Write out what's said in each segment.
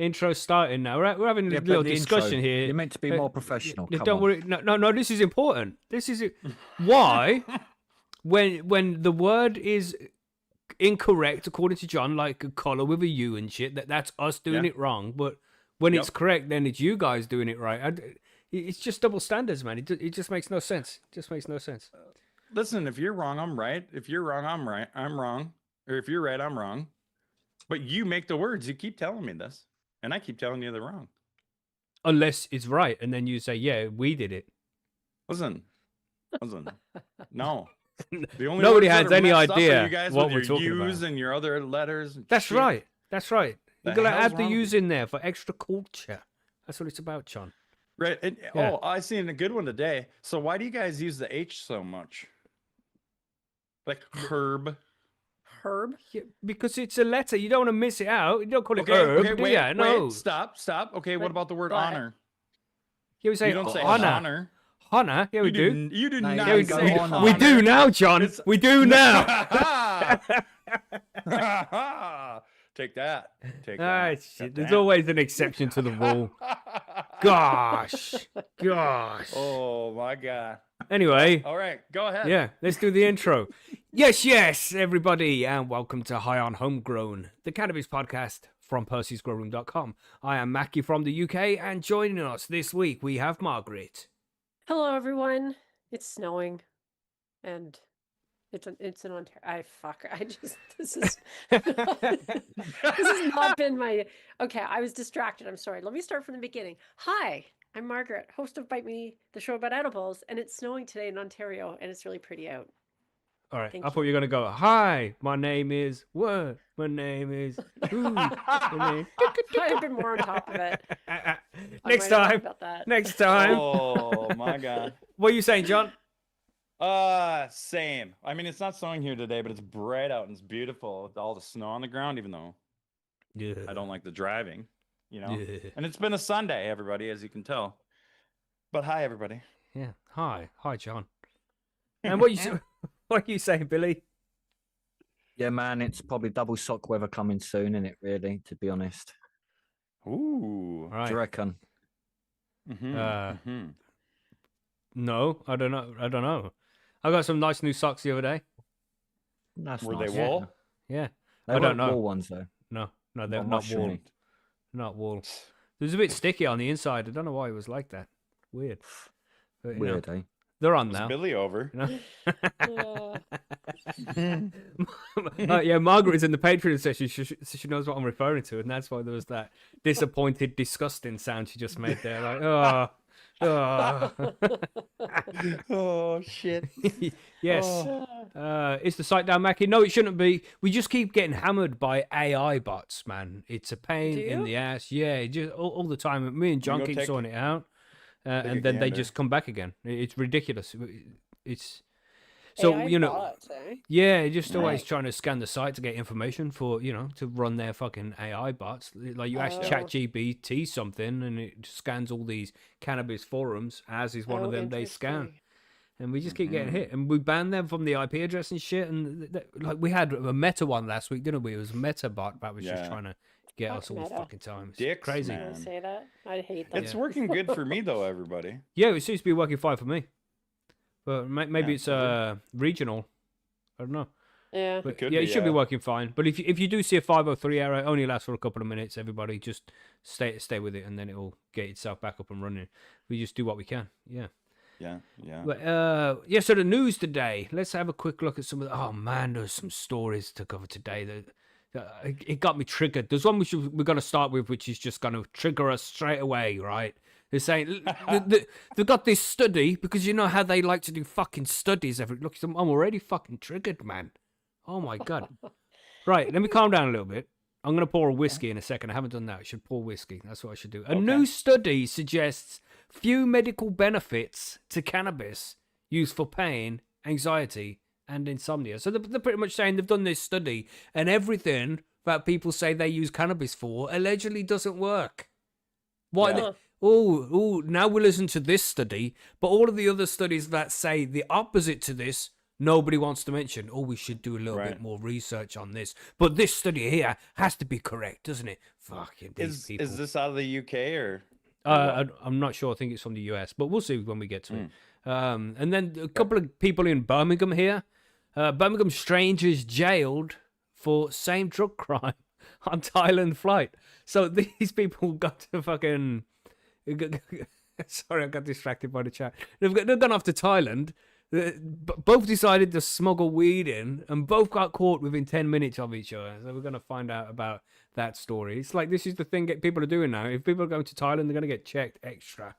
Intro starting now. We're having a Yeah, but little the discussion intro, here. You're meant to be more professional. Come Don't on. worry. No. This is important. This is why when the word is incorrect according to John, like a collar with a U and shit, that's us doing it wrong. But when it's correct, then it's you guys doing it right. It's just double standards, man. It just makes no sense. It just makes no sense. Listen, if you're wrong, I'm right. If you're wrong, I'm right. I'm wrong. Or if you're right, I'm wrong. But you make the words. You keep telling me this, and I keep telling you they're wrong. Unless it's right, and then you say, "Yeah, we did it." Listen. No. The only Nobody words that has are any messed up are idea you guys what with we're your talking U's about. and your other letters. And That's shit. right. That's right. You're The gonna hell's add the wrong U's with in there for extra culture. That's what it's about, John. Right. And, Yeah. Oh, I seen a good one today. So why do you guys use the H so much? Like herb. Herb? Yeah, because it's a letter. You don't want to miss it out. You don't call it herb, do wait, ya? No. wait, stop. Okay, what about the word What? honor? You say You don't say honor. honor. Honor. Yeah, we do. You do No, you not don't say go honor. We do now, John. It's- We do now. Take that. Take Ah, that. shit. Got There's that. always an exception to the rule. Gosh. Oh my God. Anyway. All right, go ahead. Yeah, let's do the intro. Yes, everybody, and welcome to High on Homegrown, the cannabis podcast from Percy'sGrowroom.com. I am Macky from the UK, and joining us this week we have Margaret. Hello, everyone. It's snowing, and it's an Ontario. This is this has not been my. Okay, I was distracted. I'm sorry. Let me start from the beginning. Hi, I'm Margaret, host of Bite Me, the show about edibles, and it's snowing today in Ontario, and it's really pretty out. All right, Thank I thought you were going to go, hi, my name is, what? My name is, who? I've been more on top of it. Next I might have time. about that. Next time. Oh my God. What are you saying, John? Same. I mean, it's not snowing here today, but it's bright out and it's beautiful with all the snow on the ground, even though Yeah. I don't like the driving, you know? Yeah. And it's been a Sunday, everybody, as you can tell. But hi, everybody. Yeah. Hi, John. And what are you saying, Billy? Yeah, man, it's probably double sock weather coming soon, isn't it, really, to be honest? Ooh. Right. Do you reckon? No, I don't know. I got some nice new socks the other day. That's Were nice. they wool? Yeah. They I don't weren't know. wool ones, though. No, they're Not not wool. mushroomy. Not wool. It was a bit sticky on the inside. I don't know why it was like that. Weird. But, you know, Weird, eh? they're on Was now. Billy over? You know? Yeah. Yeah, Margaret's in the Patreon session. She knows what I'm referring to, and that's why there was that disappointed, disgusting sound she just made there. Like, oh. Oh, shit. Yes. Is the site down, Macky? No, it shouldn't be. We just keep getting hammered by AI bots, man. It's a pain Do in you? the ass. Yeah, just all the time. Me and John go keep take- sorting it out, take a and then they gander. just come back again. It's ridiculous. It's so AI you know. bots, eh? Yeah, just always Right. trying to scan the site to get information for, to run their fucking AI bots. Like you ask Oh. ChatGPT something and it scans all these cannabis forums, as is one of Oh, them they scan. interesting. And we just keep getting hit. And we banned them from the IP address and shit. And like we had a Meta one last week, didn't we? It was a Meta bot that was just Yeah. trying to get Fuck us all the Meta. fucking time. It's Dicks, crazy. You man. want to say that? I hate them. It's working good for me, though, everybody. Yeah, it seems to be working fine for me. But maybe Yeah, it's so regional. I don't know. Yeah. But could yeah, be, it should be yeah. working fine. But if you do see a 503 error, it only lasts for a couple of minutes. Everybody just stay with it, and then it'll get itself back up and running. We just do what we can. Yeah. Yeah. But yeah. So the news today. Let's have a quick look at some of the. Oh man, there's some stories to cover today. It got me triggered. There's one we're going to start with, which is just going to trigger us straight away, right? They're saying they've got this study because you know how they like to do fucking studies. Look, I'm already fucking triggered, man. Oh my god. Right, let me calm down a little bit. I'm going to pour a whiskey in a second. I haven't done that. I should pour whiskey. That's what I should do. A new study suggests few medical benefits to cannabis used for pain, anxiety, and insomnia. So they're pretty much saying they've done this study and everything that people say they use cannabis for allegedly doesn't work. Why? Yeah. Now we listen to this study, but all of the other studies that say the opposite to this nobody wants to mention, oh, we should do a little bit Right. more research on this. But this study here has to be correct, doesn't it? Fucking these people. Is this out of the UK or? I'm not sure. I think it's from the US, but we'll see when we get to it. And then a couple of people in Birmingham here. Birmingham strangers jailed for same drug crime on Thailand flight. So these people got to fucking... Sorry, I got distracted by the chat. They've gone off to Thailand. Both decided to smuggle weed in, and both got caught within 10 minutes of each other. So we're going to find out about that story. It's like, this is the thing that people are doing now. If people are going to Thailand, they're going to get checked extra.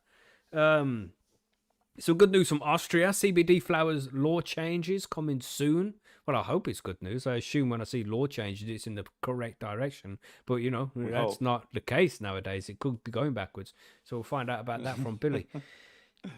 So good news from Austria. CBD flowers law changes coming soon. Well, I hope it's good news. I assume when I see law changes, it's in the correct direction. But, you know, that's hope. not the case nowadays. It could be going backwards. So we'll find out about that from Billy.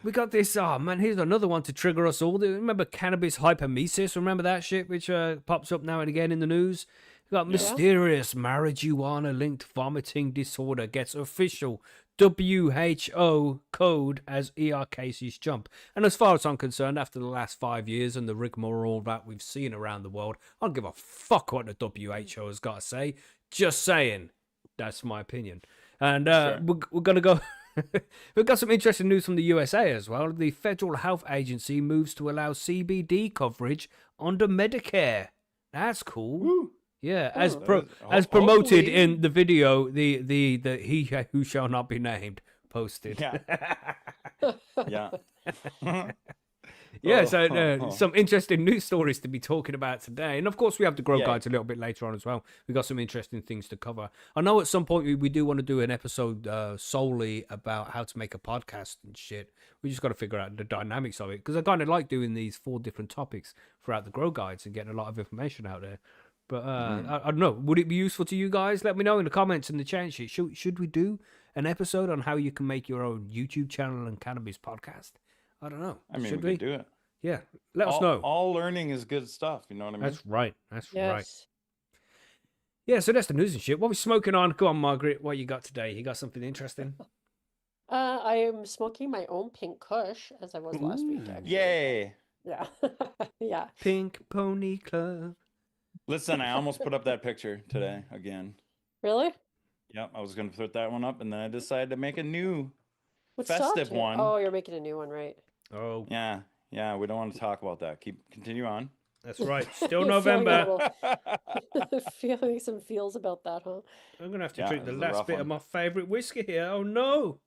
We got this. Oh, man, here's another one to trigger us all. Remember cannabis hypermesis? Remember that shit, which pops up now and again in the news? We got mysterious marijuana-linked vomiting disorder gets official WHO code as ER cases jump. And as far as I'm concerned, after the last 5 years and the rigmarole that we've seen around the world, I don't give a fuck what the WHO has got to say. Just saying. That's my opinion. And we're going to go... We've got some interesting news from the USA as well. The Federal Health Agency moves to allow CBD coverage under Medicare. That's cool. Woo. Yeah, as Hopefully- promoted in the video, the he who shall not be named posted. Yeah. Yeah. Yeah, so some interesting news stories to be talking about today. And of course, we have the Grow Yeah. Guides a little bit later on as well. We've got some interesting things to cover. I know at some point we do want to do an episode solely about how to make a podcast and shit. We just got to figure out the dynamics of it. Because I kind of like doing these 4 different topics throughout the Grow Guides and getting a lot of information out there. But I don't know. Would it be useful to you guys? Let me know in the comments in the chat sheet. Should we do an episode on how you can make your own YouTube channel and cannabis podcast? I don't know. I mean, Should we we? could do it. Yeah. Let us know. All learning is good stuff. You know what I mean? That's right. That's right. Yes. Yeah, so that's the news and shit. What are we smoking on? Go on, Margaret. What you got today? You got something interesting? I am smoking my own pink kush as I was last week. Actually. Yay. Yeah. Yeah. Pink Pony Club. Listen, I almost put up that picture today again. Really? Yep, I was going to put that one up, and then I decided to make a new. What Festive stopped you? one. Oh, you're making a new one, right? Oh, Yeah, we don't want to talk about that. Continue on. that's right. Still You're feeling a November. little- feeling some feels about that, huh? I'm going to have to Yeah, drink it the was a last rough bit of one. my favourite whiskey here. Oh, no.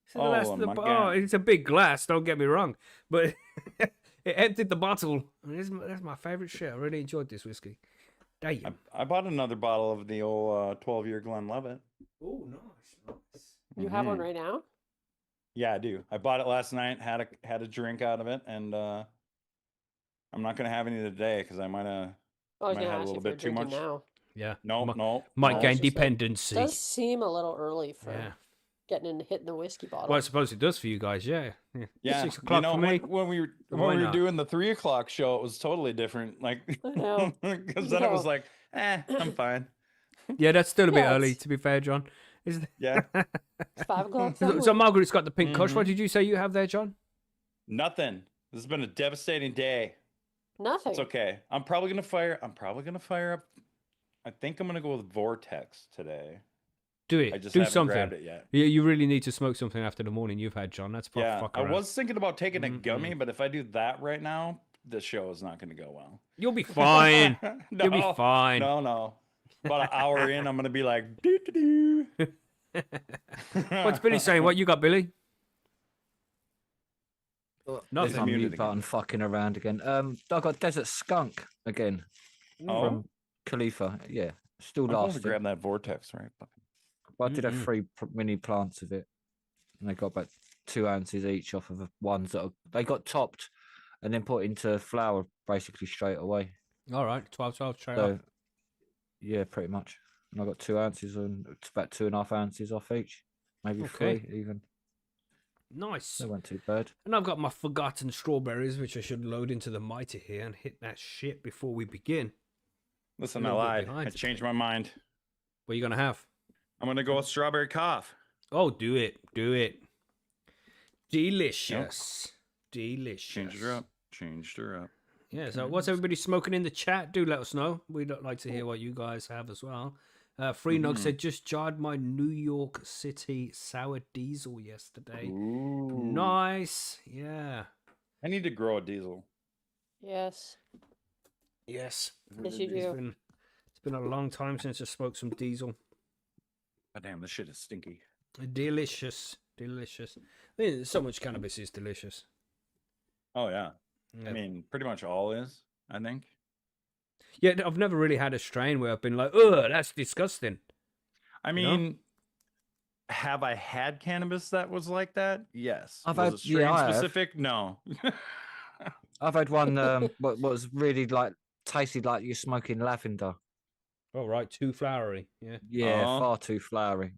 It's the last of the my oh, God. it's a big glass, don't get me wrong. But it emptied the bottle. That's my favourite shit. I really enjoyed this whiskey. Damn. I bought another bottle of the old 12-year Glenlivet. Oh, nice. You have one Mhm. right now? Yeah, I do. I bought it last night, had a drink out of it, and I'm not gonna have any today because I might have. Oh, I was Might gonna have a ask little if you're bit too drinking much. now. Yeah. No, no. Might no. gain It's just like- dependency. Does seem a little early for Yeah. getting in hitting the whiskey bottle. Well, I suppose it does for you guys, yeah. Yeah, 6 o'clock for me. when we were Why not? doing the 3 o'clock show, it was totally different. Like, I know. because then it was No. like, I'm fine. Yeah, that's still a bit Yeah, early, it's- to be fair, John. Is Yeah, It's 5 o'clock. so somewhere. Margaret's got the pink kush. Mhm. What did you say you have there, John? nothing. This has been a devastating day. Nothing. It's okay. I'm probably gonna fire up. I think I'm gonna go with Vortex today. Do I it. just Do haven't something. grabbed it yet. You really need to smoke something after the morning you've had, John. That's Yeah, fuck I around. was thinking about taking a gummy, Mm-mm. but if I do that right now, the show is not gonna go well. You'll be fine. no, You'll be fine. No. About an hour in, I'm gonna be like, doo. What's Billy saying? What you got, Billy? There's Nothing. my Muted mute again. button fucking around again. I got Desert Skunk again Oh, from Khalifa. Yeah, still I'm supposed to lasting. grab that Vortex, right? I did have Mm-mm. 3 mini plants of it, and they got about 2 ounces each off of the ones that they got topped, and then put into flour basically straight away. All right, 12 straight So, off. yeah, pretty much. And I got 2 ounces and it's about 2.5 ounces off each, maybe Okay. 3 even. Nice. They weren't too bad. And I've got my forgotten strawberries, which I should load into the mighty here and hit that shit before we begin. Listen, A I little bit lied. behind I changed my mind. What are you going to have? I'm gonna go with strawberry cough. Oh, do it. Do it. Delicious. Delicious. Changed her up. Yeah, so what's everybody smoking in the chat? Do let us know. We'd like to hear what you guys have as well. Free Nug said, just jarred my New York City sour diesel yesterday. Ooh. Nice. Yeah. I need to grow a diesel. Yes. Yes. Yes, you do. It's been a long time since I smoked some diesel. God damn, this shit is stinky. Delicious. Delicious. I mean, so much cannabis is delicious. Oh yeah. Yeah. I mean, pretty much all is, I think. Yeah, I've never really had a strain where I've been like, ugh, that's disgusting. I You mean, know? have I had cannabis that was like that? Yes. I've Was had- it strain yeah, I have. specific? No. I've had one what was really like tasted like you're smoking lavender. Oh, right. Too flowery. Yeah. Yeah, Oh. far too flowery.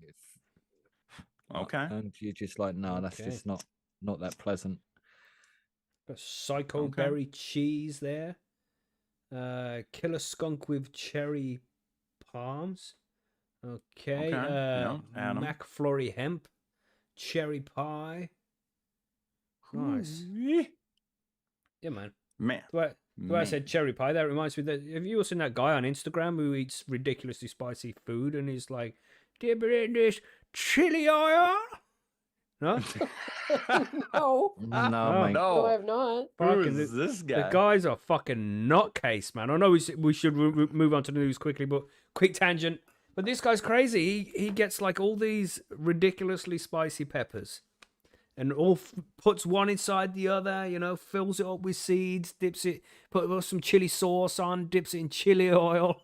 Okay. And you're just like, no, that's Okay. just not that pleasant. Got Psycho Okay. berry cheese there. Killer skunk with cherry palms. Okay. Okay, yeah, Adam. McFlurry hemp. Cherry pie. Nice. Ooh-wee. Yeah, man. Man. The way I said cherry pie, that reminds me that have you all seen that guy on Instagram who eats ridiculously spicy food and he's like, dip it in this chili oil? No? No. No, mate. No, I No. have not. Who Fucking is this guy? The guy's a fucking nutcase, man. I know we should move on to the news quickly, but quick tangent. But this guy's crazy. He gets like all these ridiculously spicy peppers, and puts one inside the other. You know, fills it up with seeds, dips it, put some chili sauce on, dips it in chili oil,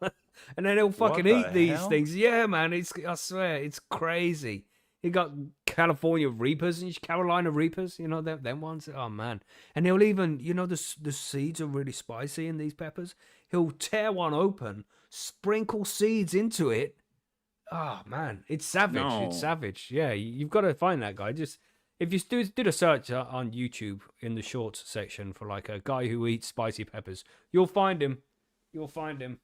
and then he'll fucking the eat these hell? things. Yeah, man. I swear, it's crazy. He got California Reapers and Carolina Reapers, you know, them ones. Oh, man. And he'll even, you know, the seeds are really spicy in these peppers. He'll tear one open, sprinkle seeds into it. Oh, man. It's savage. No. It's savage. Yeah, you've got to find that guy. Just, if you did a search on YouTube in the shorts section for like a guy who eats spicy peppers, you'll find him. You'll find him.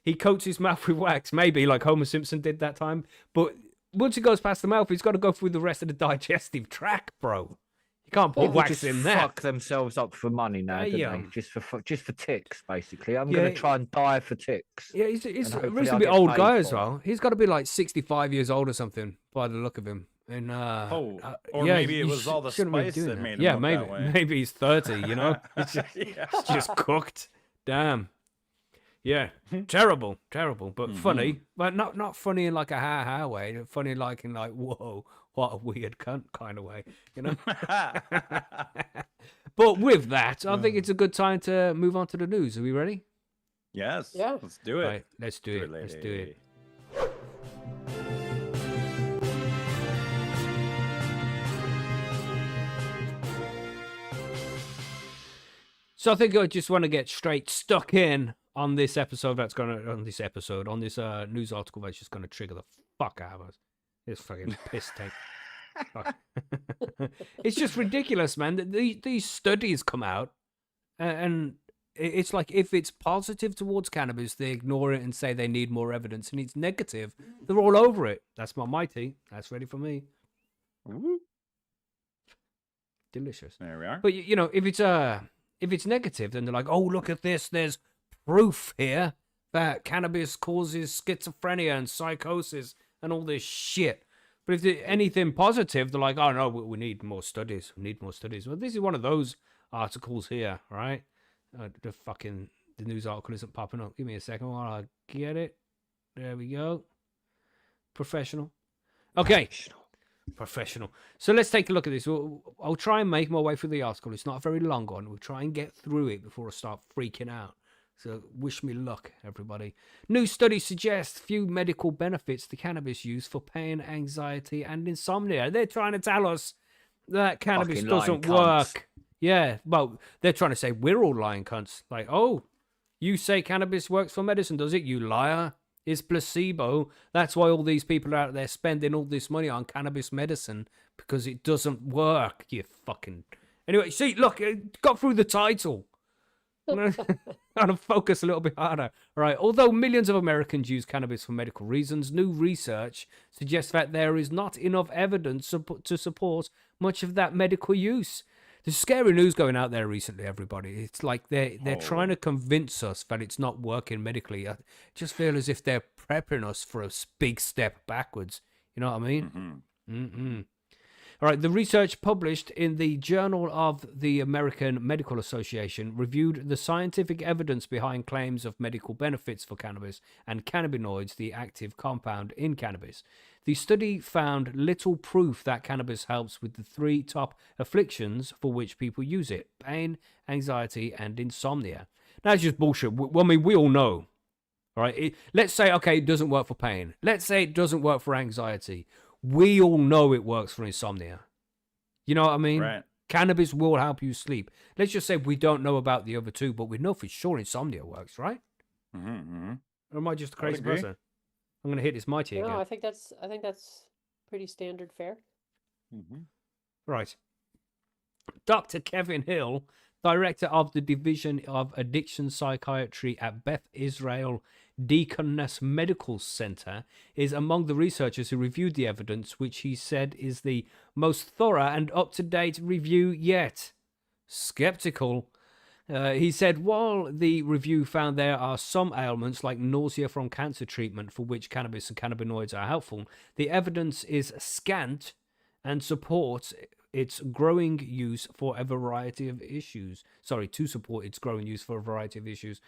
He coats his mouth with wax, maybe like Homer Simpson did that time, but once it goes past the mouth, he's got to go through the rest of the digestive tract, bro. You can't put People wax just in there. fuck themselves up for money now, don't Yeah. they? Just for ticks, basically. I'm Yeah. going to try and die for ticks. Yeah, he's And a hopefully I'll reasonably get old paid guy for as it. well. He's got to be like 65 years old or something by the look of him. And Or maybe it was all the shouldn't be spice doing that made him Yeah, look maybe that way. maybe he's 30. You know, it's Yeah. just cooked. Damn. Yeah, terrible, but funny, but not funny in like a ha way. Funny like in like whoa, what a weird cunt kind of way, you know. But with that, I think it's a good time to move on to the news. Are we ready? Yes. Yeah. Let's do it. Right, let's do it. Let's do it. lady. So I think I just want to get straight stuck in on this episode. On this news article that's just gonna trigger the fuck out of us. This fucking piss take. Fuck. It's just ridiculous, man. These studies come out, and it's like if it's positive towards cannabis, they ignore it and say they need more evidence, and it's negative, they're all over it. That's my mighty. That's ready for me. Woo. Delicious. There we are. But you know, if it's negative, then they're like, oh, look at this. There's proof here that cannabis causes schizophrenia and psychosis and all this shit. But if there's anything positive, they're like, oh, no, we need more studies. We need more studies. Well, this is one of those articles here, right? The news article isn't popping up. Give me a second while I get it. There we go. Professional. Okay. Professional. So let's take a look at this. I'll try and make my way through the article. It's not a very long one. We'll try and get through it before I start freaking out. So wish me luck, everybody. New studies suggest few medical benefits to cannabis use for pain, anxiety, and insomnia. They're trying to tell us that cannabis Fucking lying doesn't cunts. work. Yeah, well, they're trying to say we're all lying cunts. Like, oh, you say cannabis works for medicine, does it? You liar. It's placebo. That's why all these people are out there spending all this money on cannabis medicine, because it doesn't work, you fucking... Anyway, see, look, it got through the title. I'm gonna focus a little bit harder. All right. Although millions of Americans use cannabis for medical reasons, new research suggests that there is not enough evidence to support much of that medical use. There's scary news going out there recently, everybody. It's like they're trying to Holy. convince us that it's not working medically. I just feel as if they're prepping us for a big step backwards. You know what I mean? Mhm. All right, the research published in the Journal of the American Medical Association reviewed the scientific evidence behind claims of medical benefits for cannabis and cannabinoids, the active compound in cannabis. The study found little proof that cannabis helps with the 3 top afflictions for which people use it: pain, anxiety, and insomnia. That's just bullshit. I mean, we all know. All right, let's say, okay, it doesn't work for pain. Let's say it doesn't work for anxiety. We all know it works for insomnia. You know what I mean? Right. Cannabis will help you sleep. Let's just say we don't know about the other 2, but we know for sure insomnia works, right? Mm-hmm. Or am I just a I would crazy agree. person? I'm going to hit this mighty No, again. I think that's pretty standard fare. Mm-hmm. Right. Dr. Kevin Hill, director of the Division of Addiction Psychiatry at Beth Israel Deaconess Medical Center, is among the researchers who reviewed the evidence, which he said is the most thorough and up-to-date review yet. Skeptical. He said, while the review found there are some ailments like nausea from cancer treatment for which cannabis and cannabinoids are helpful, the evidence is scant and supports its growing use for a variety of issues. To support its growing use for a variety of issues.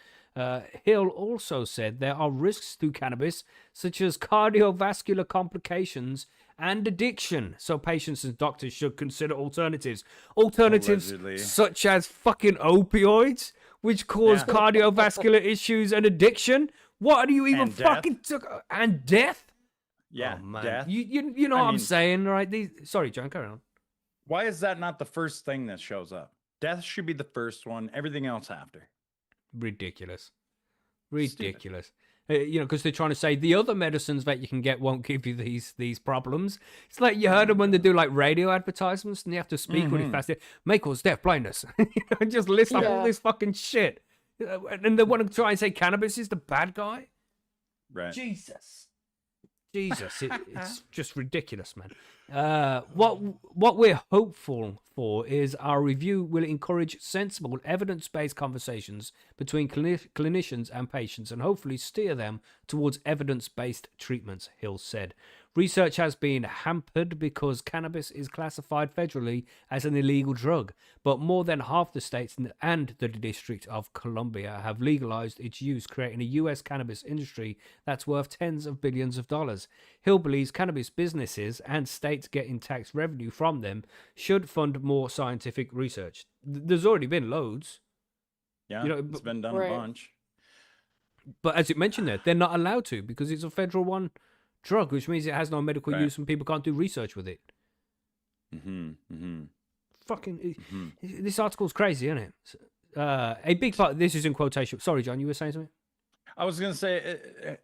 Hill also said there are risks to cannabis, such as cardiovascular complications and addiction. So patients and doctors should consider alternatives. Alternatives Allegedly. such as fucking opioids, which cause Yeah. cardiovascular issues and addiction. What are you even And death. fucking and death? Yeah. Oh, man. Death. You know I what I'm mean- saying, right? Sorry, John, carry on. Why is that not the first thing that shows up? Death should be the first one. Everything else after. Ridiculous. Ridiculous. Because they're trying to say the other medicines that you can get won't give you these problems. It's like you heard them when they do like radio advertisements and you have to speak really fast. May cause death, blindness. Just list up all Yeah. this fucking shit. And they want to try and say cannabis is the bad guy. Right. Jesus, it's just ridiculous, man. What we're hopeful for is our review will encourage sensible, evidence-based conversations between clinicians and patients, and hopefully steer them towards evidence-based treatments. Hill said. Research has been hampered because cannabis is classified federally as an illegal drug, but more than half the states and the District of Columbia have legalized its use, creating a U.S. cannabis industry that's worth tens of billions of dollars. Hill believes cannabis businesses and states getting tax revenue from them should fund more scientific research. There's already been loads, Yeah. it's It's been done Right. a bunch. but as it mentioned there, they're not allowed to because it's a federal drug, which means it has no medical Right. use and people can't do research with it. Mm-hmm. Mm-hmm. Fucking, Mm-hmm. this article's crazy, isn't it? A big part. This is in quotation. Sorry, John, you were saying something. I was gonna say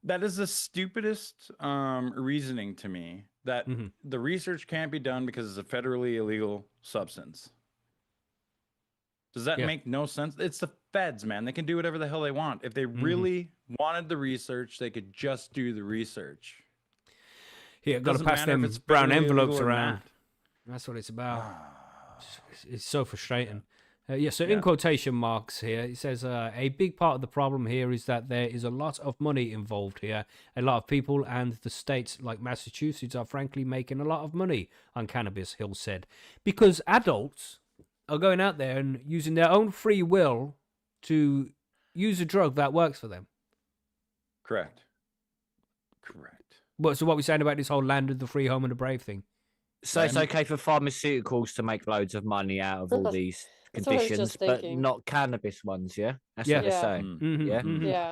that is the stupidest reasoning to me that Mhm. the research can't be done because it's a federally illegal substance. Does that Yeah. make no sense? It's the feds, man. They can do whatever the hell they want. If they really wanted the research, they could just do the research. Yeah, got to Doesn't pass matter if them it's brown federally envelopes illegal or around. not. That's what it's about. It's so frustrating. So in Yeah. quotation marks here, it says, a big part of the problem here is that there is a lot of money involved here. A lot of people and the states like Massachusetts are frankly making a lot of money on cannabis, Hill said. Because adults are going out there and using their own free will to use a drug that works for them. Correct. Correct. So what we're saying about this whole land of the free, home of the brave thing? So it's okay for pharmaceuticals to make loads of money out of all these That's what I was conditions, just but thinking. not cannabis ones. Yeah, that's Yeah. what they're Yeah. saying. Mm. Yeah. Mhm. Yeah.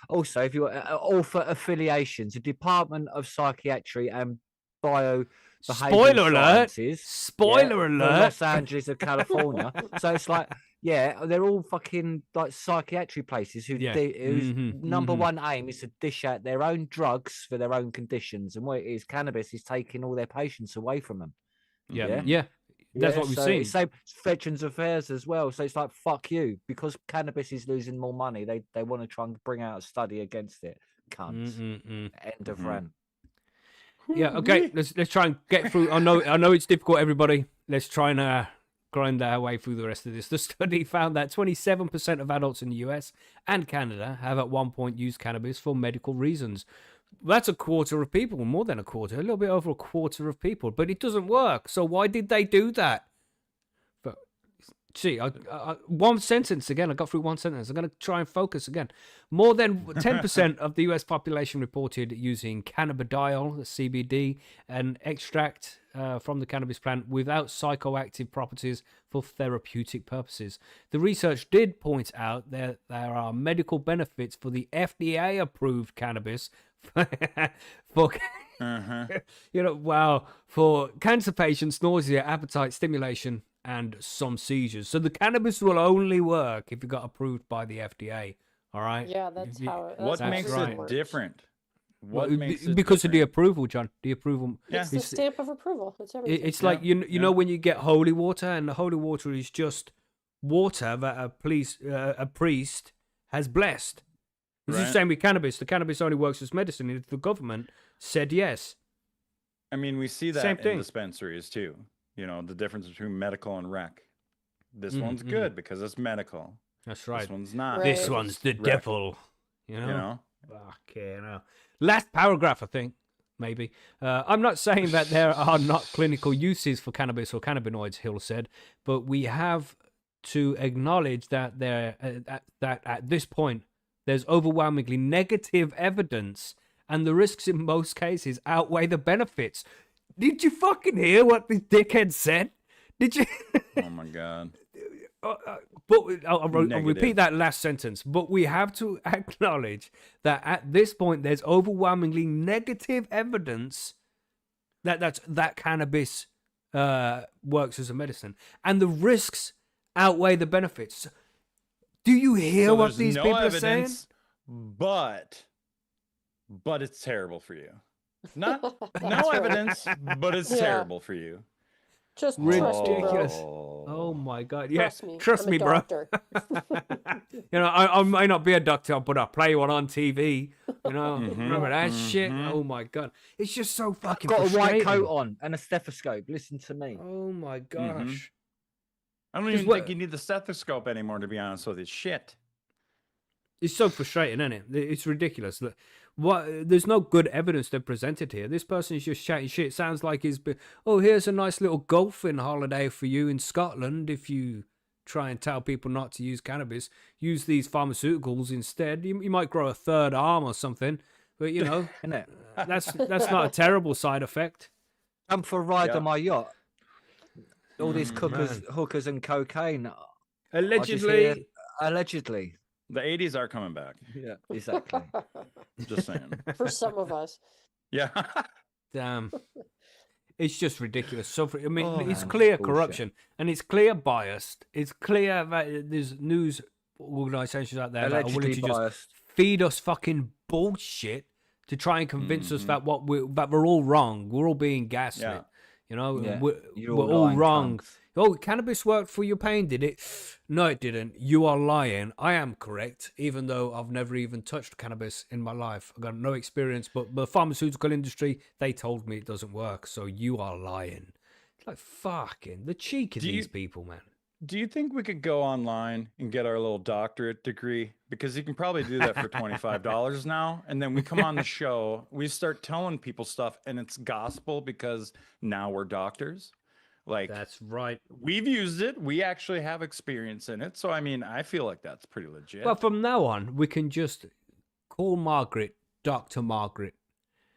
Also, if you're author affiliations, the Department of Psychiatry and Bio Spoiler alert! Sciences, Spoiler for alert! Los Angeles of California. So it's like, yeah, they're all fucking like psychiatry places whose Mhm, number mhm. one aim is to dish out their own drugs for their own conditions, and what it is, cannabis is taking all their patients away from them. Yeah, Mhm. yeah. That's Yeah, what we've so seen. It's same Veterans Affairs as well. So it's like, fuck you, because cannabis is losing more money. They want to try and bring out a study against it. Cunts. Mm-mm-mm. End of Mhm. rant. Yeah, okay. Let's try and get through. I know it's difficult, everybody. Let's try and grind our way through the rest of this. The study found that 27% of adults in the US and Canada have at one point used cannabis for medical reasons. That's a quarter of people, more than a quarter, a little bit over a quarter of people, but it doesn't work. So why did they do that? But see, one sentence again. I got through one sentence. I'm going to try and focus again. More than 10% of the US population reported using cannabidiol, the CBD, an extract from the cannabis plant without psychoactive properties for therapeutic purposes. The research did point out that there are medical benefits for the FDA-approved cannabis for for cancer patients, nausea, appetite stimulation, and some seizures. So the cannabis will only work if it got approved by the FDA. All right. Yeah, that's how. What That's makes right. it different? Well, What makes it because of the different? approval, John. The approval. Yeah. It's the stamp of approval. It's everything. It's like you know when you get holy water, and the holy water is just water that a priest has blessed. It's the Right. same with cannabis. The cannabis only works as medicine if the government said yes. I mean, we see that Same in thing. dispensaries too. You know, the difference between medical and rec. This Mhm, one's mhm. good because it's medical. That's right. This one's not. Right. This because one's it's the rec, devil. You You know. know? Okay, now. Last paragraph, I think. Maybe. I'm not saying that there are not clinical uses for cannabis or cannabinoids, Hill said, but we have to acknowledge that that at this point there's overwhelmingly negative evidence, and the risks in most cases outweigh the benefits. Did you fucking hear what this dickhead said? Did you? Oh my god. But I'll Negative. repeat that last sentence. But we have to acknowledge that at this point, there's overwhelmingly negative evidence that cannabis works as a medicine, and the risks outweigh the benefits. Do you hear So what there's these no people are saying? evidence, but it's terrible for you. Not That's no right. evidence, but it's Yeah. terrible for you. Just trust me, bro. Ridiculous. Oh my god! Yeah, Trust me. I'm a bro. doctor. You know, I may not be a doctor, but I play one on TV. You know, remember that shit? mhm. Oh my god, it's just so fucking Got a white frustrating. coat on and a stethoscope. Listen to me. Oh my gosh. I don't Just even what- think you need the stethoscope anymore, to be honest with you. Shit. It's so frustrating, isn't it? It's ridiculous. Look, there's no good evidence they've presented here. This person is just chatting shit. Sounds like here's a nice little golfing holiday for you in Scotland if you try and tell people not to use cannabis. Use these pharmaceuticals instead. You might grow a third arm or something, but you know Isn't it? that's not a terrible side effect. Come for a ride Yeah. on my yacht. All these man. hookers and cocaine. I just Allegedly. hear- allegedly. The 80s are coming back. Yeah, exactly. Just saying. For some of us. Yeah. Damn. It's just ridiculous. So, I mean, Oh, it's man, clear bullshit. corruption and it's clear biased. It's clear that there's news organizations out there that are willing Allegedly to just biased. feed us fucking bullshit to try and convince us that we're all wrong. We're all being gaslit. Yeah. You know, Yeah, we're you're all lying wrong. cunts. Oh, cannabis worked for your pain, did it? No, it didn't. You are lying. I am correct, even though I've never even touched cannabis in my life. I've got no experience, but the pharmaceutical industry, they told me it doesn't work, so you are lying. It's like, fucking, the cheek of Do you- these people, man. Do you think we could go online and get our little doctorate degree? Because you can probably do that for $25 now. And then we come on the show, we start telling people stuff, and it's gospel because now we're doctors. Like, That's right. we've used it. We actually have experience in it. So, I mean, I feel like that's pretty legit. Well, from now on, we can just call Margaret Dr. Margaret.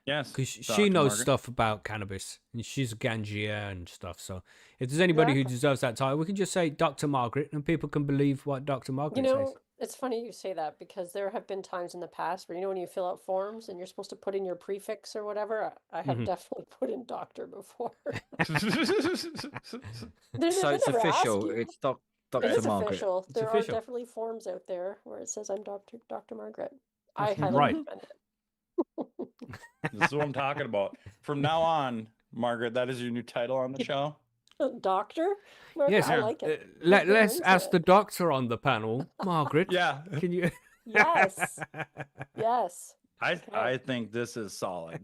yes. Because she Dr. knows Margaret. stuff about cannabis, and she's a ganjier and stuff. So if there's anybody who Exactly. deserves that title, we can just say Dr. Margaret, and people can believe what Dr. Margaret You know, says. it's funny you say that because there have been times in the past where, when you fill out forms and you're supposed to put in your prefix or whatever, I have Mhm. definitely put in doctor before. So They it's never ask official. you. It's It Dr. is Margaret. official. It's There official. are definitely forms out there where it says I'm Dr. Margaret. I That's highly right. recommend it. This is what I'm talking about. From now on, Margaret, that is your new title on the show. Doctor? Margaret, Yes, I like it. let's into ask it. the doctor on the panel, Margaret. Yeah. Can you? Yes. Yes. I think this is solid.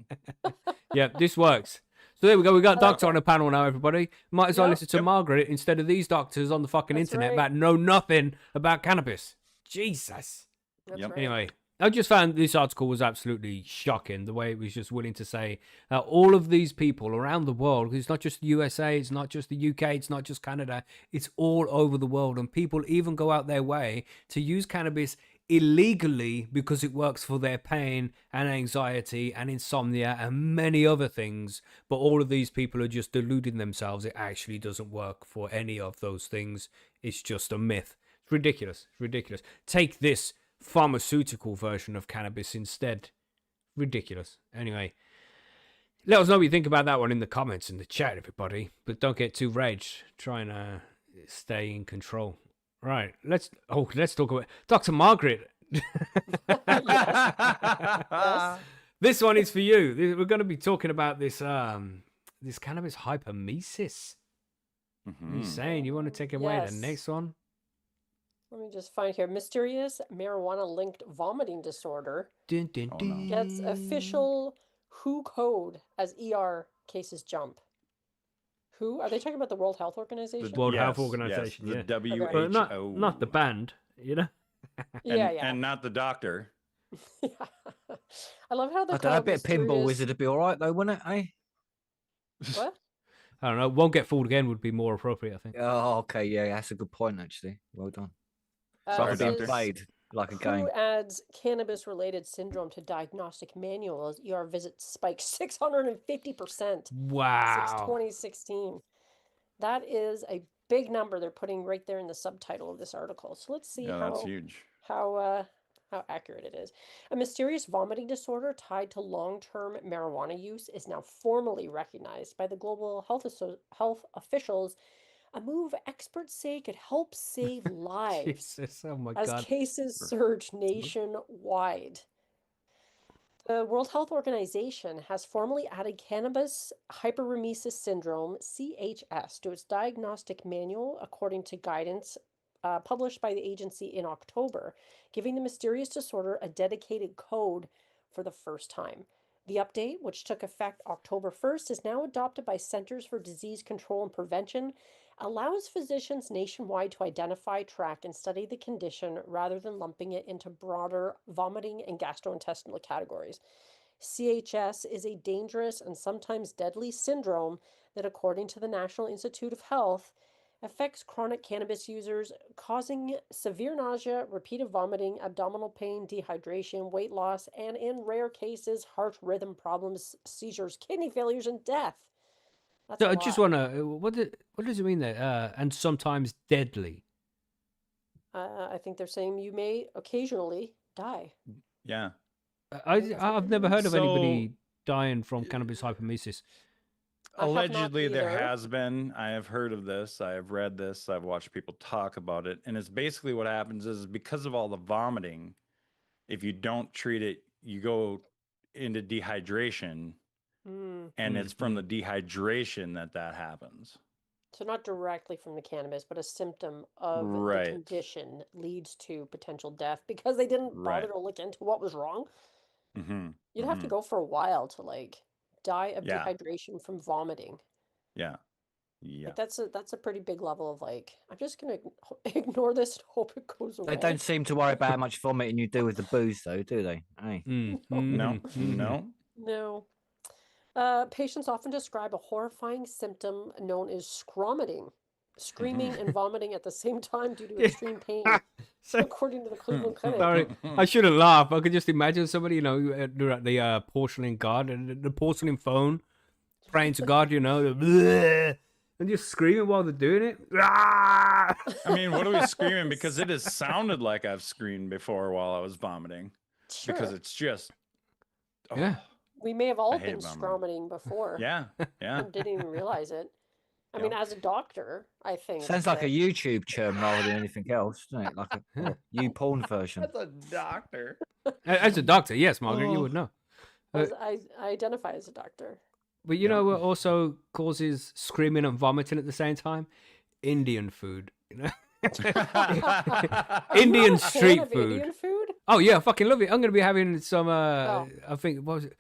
Yeah, this works. So there we go. We got a doctor on the panel now, everybody. Might as well Yep. listen to Margaret instead of these doctors on the fucking That's internet right. that know nothing about cannabis. Jesus. That's Yep. right. Anyway, I just found this article was absolutely shocking. The way it was just willing to say that all of these people around the world, 'cause it's not just the USA, it's not just the UK, it's not just Canada, it's all over the world. And people even go out their way to use cannabis illegally because it works for their pain and anxiety and insomnia and many other things. But all of these people are just deluding themselves. It actually doesn't work for any of those things. It's just a myth. It's ridiculous. It's ridiculous. Take this pharmaceutical version of cannabis instead. Ridiculous. Anyway, let us know what you think about that one in the comments in the chat, everybody. But don't get too raged. Try and stay in control. Right. Let's talk about Dr. Margaret. Yes. This one is for you. We're going to be talking about this this cannabis hypermesis. Mhm. Insane. You want to take away the Yes. next one? Let me just find here. Mysterious marijuana-linked vomiting disorder Dun, dun, Oh, no. gets dun. official WHO code as ER cases jump. Who? Are they talking about the World Health Organization? World Health Yes, Organization, yes, yeah. the WHO. But not the band, you know? Yeah, yeah. And not the doctor. I love how I they're don't know, a called bit of pinball mysterious- wizard would be all right though, wouldn't it? Eh? What? I don't know. Won't get fooled again would be more appropriate, I think. Oh, okay, yeah, that's a good point actually. Well done. Sorry, Like this being doctor. is played like a WHO game. adds cannabis-related syndrome to diagnostic manual as ER visits spike 650% since Wow. 2016. That is a big number they're putting right there in the subtitle of this article. So let's see Yeah, that's huge. how accurate it is. A mysterious vomiting disorder tied to long-term marijuana use is now formally recognized by the global health officials, a move experts say could help save lives Jesus, oh my as God. cases surge nationwide. The World Health Organization has formally added cannabis hyperemesis syndrome, CHS, to its diagnostic manual, according to guidance published by the agency in October, giving the mysterious disorder a dedicated code for the first time. The update, which took effect October 1st, is now adopted by Centers for Disease Control and Prevention, allows physicians nationwide to identify, track, and study the condition rather than lumping it into broader vomiting and gastrointestinal categories. CHS is a dangerous and sometimes deadly syndrome that, according to the National Institute of Health, affects chronic cannabis users, causing severe nausea, repeated vomiting, abdominal pain, dehydration, weight loss, and in rare cases, heart rhythm problems, seizures, kidney failures, and death. That's So a I just lot. want to, what does it mean there? And sometimes deadly. I think they're saying you may occasionally die. Yeah. I've never heard of So- anybody dying from cannabis hypermesis. I have not Allegedly, there either. has been. I have heard of this. I have read this. I've watched people talk about it. And it's basically what happens is because of all the vomiting, if you don't treat it, you go into dehydration. Mm. And it's from the dehydration that happens. So not directly from the cannabis, but a symptom of Right. the condition leads to potential death because they didn't bother Right. to look into what was wrong. Mm-hmm. You'd have to go for a while to like die of Yeah. dehydration from vomiting. Yeah. Yeah. Like that's a pretty big level of like I'm just gonna ignore this and hope it goes away. They don't seem to worry about how much vomiting you do with the booze though, do they? Hey. No. No. No. Patients often describe a horrifying symptom known as scromiting, screaming and vomiting at the same time due to extreme pain, So- according to the Cleveland Clinic. Sorry, I shouldn't laugh. I could just imagine somebody, you know, they're at the porcelain god and the porcelain phone, praying to God, you know, and just screaming while they're doing it. I mean, what are we screaming? Because it has sounded like I've screamed before while I was vomiting. Sure. Because it's just. Yeah. We may have all I hate been vomiting. scromiting before Yeah. Yeah. and didn't even realize it. I mean, as a doctor, I think Sounds like a that- YouTube churn rather than anything else, doesn't it? Like a you porn version. That's a doctor. As a doctor, yes, Margaret, you would know. as I identify as a doctor. But you know what also causes screaming and vomiting at the same time? Indian food, you know? Indian You're not a fan street of food. Indian food? Oh yeah, I fucking love it. I'm gonna be having some. Oh. I think what was it?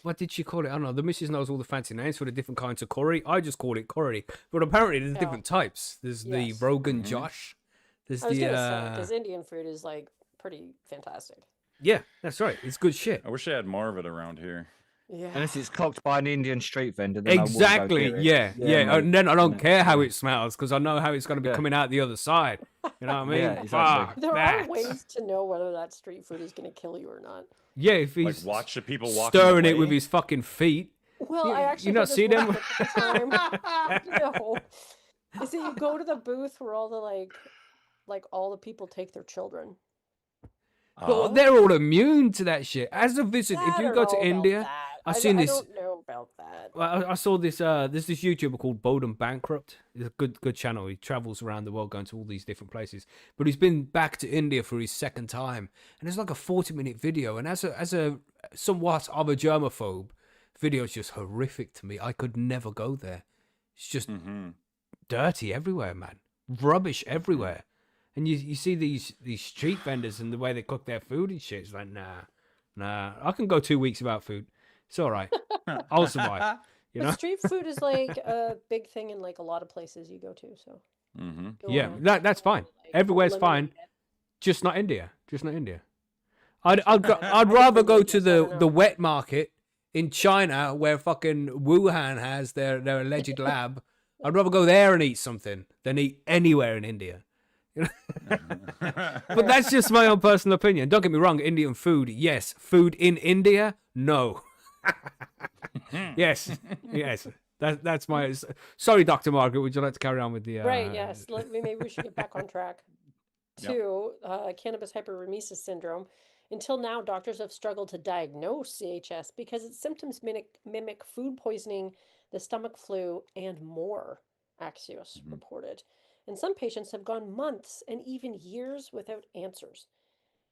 what did she call it? I don't know. The missus knows all the fancy names for the different kinds of curry. I just call it curry. But apparently there's Yeah. different types. There's the Yes. Rogan Mhm. Josh. There's I was the gonna say because Indian food is like pretty fantastic. yeah, that's right. It's good shit. I wish I had more of it around here. Yeah. Unless it's cocked by an Indian street vendor. Then Exactly. I will go get it. Yeah. mate. And then I don't Yeah. care how it smells because I know how it's going to be Yeah. coming out the other side. You know what I mean? Yeah, exactly. Fuck There that. are ways to know whether that street food is going to kill you or not. Yeah, if Like he's watch the people walking stirring it with away. his fucking feet. Well, You- I you actually not heard this see them? once upon a time. No, is that you go to the booth where all the like all the people take their children. But Oh. they're all immune to that shit. As a visit, if I you don't go know to about India, that. I've seen this. I don't know about that. Well, I saw this. There's this YouTuber called Bowden Bankrupt. It's a good channel. He travels around the world, going to all these different places. But he's been back to India for his second time, and it's like a 40-minute video. And as a somewhat of a germaphobe, video is just horrific to me. I could never go there. It's just Mm-hmm. dirty everywhere, man. Rubbish everywhere. And you see these street vendors and the way they cook their food and shit. It's like, nah. I can go 2 weeks without food. It's all right. I'll survive. You But know? street food is like a big thing in like a lot of places you go to. So Mm-hmm. don't Yeah, wanna, that's fine. like, Everywhere's eliminate fine. it. Just not India. I'd I rather think go we to just, I don't the know. wet market in China where fucking Wuhan has their alleged lab. I'd rather go there and eat something than eat anywhere in India. But that's just my own personal opinion. Don't get me wrong, Indian food, yes. Food in India, no. yes. That's my. Sorry, Dr. Margaret. Would you like to carry on with the? Right, yes. Maybe we should get back on track. Yep. Two, cannabis hyperemesis syndrome. Until now, doctors have struggled to diagnose CHS because its symptoms mimic food poisoning, the stomach flu, and more, Axios Mhm. reported. And some patients have gone months and even years without answers.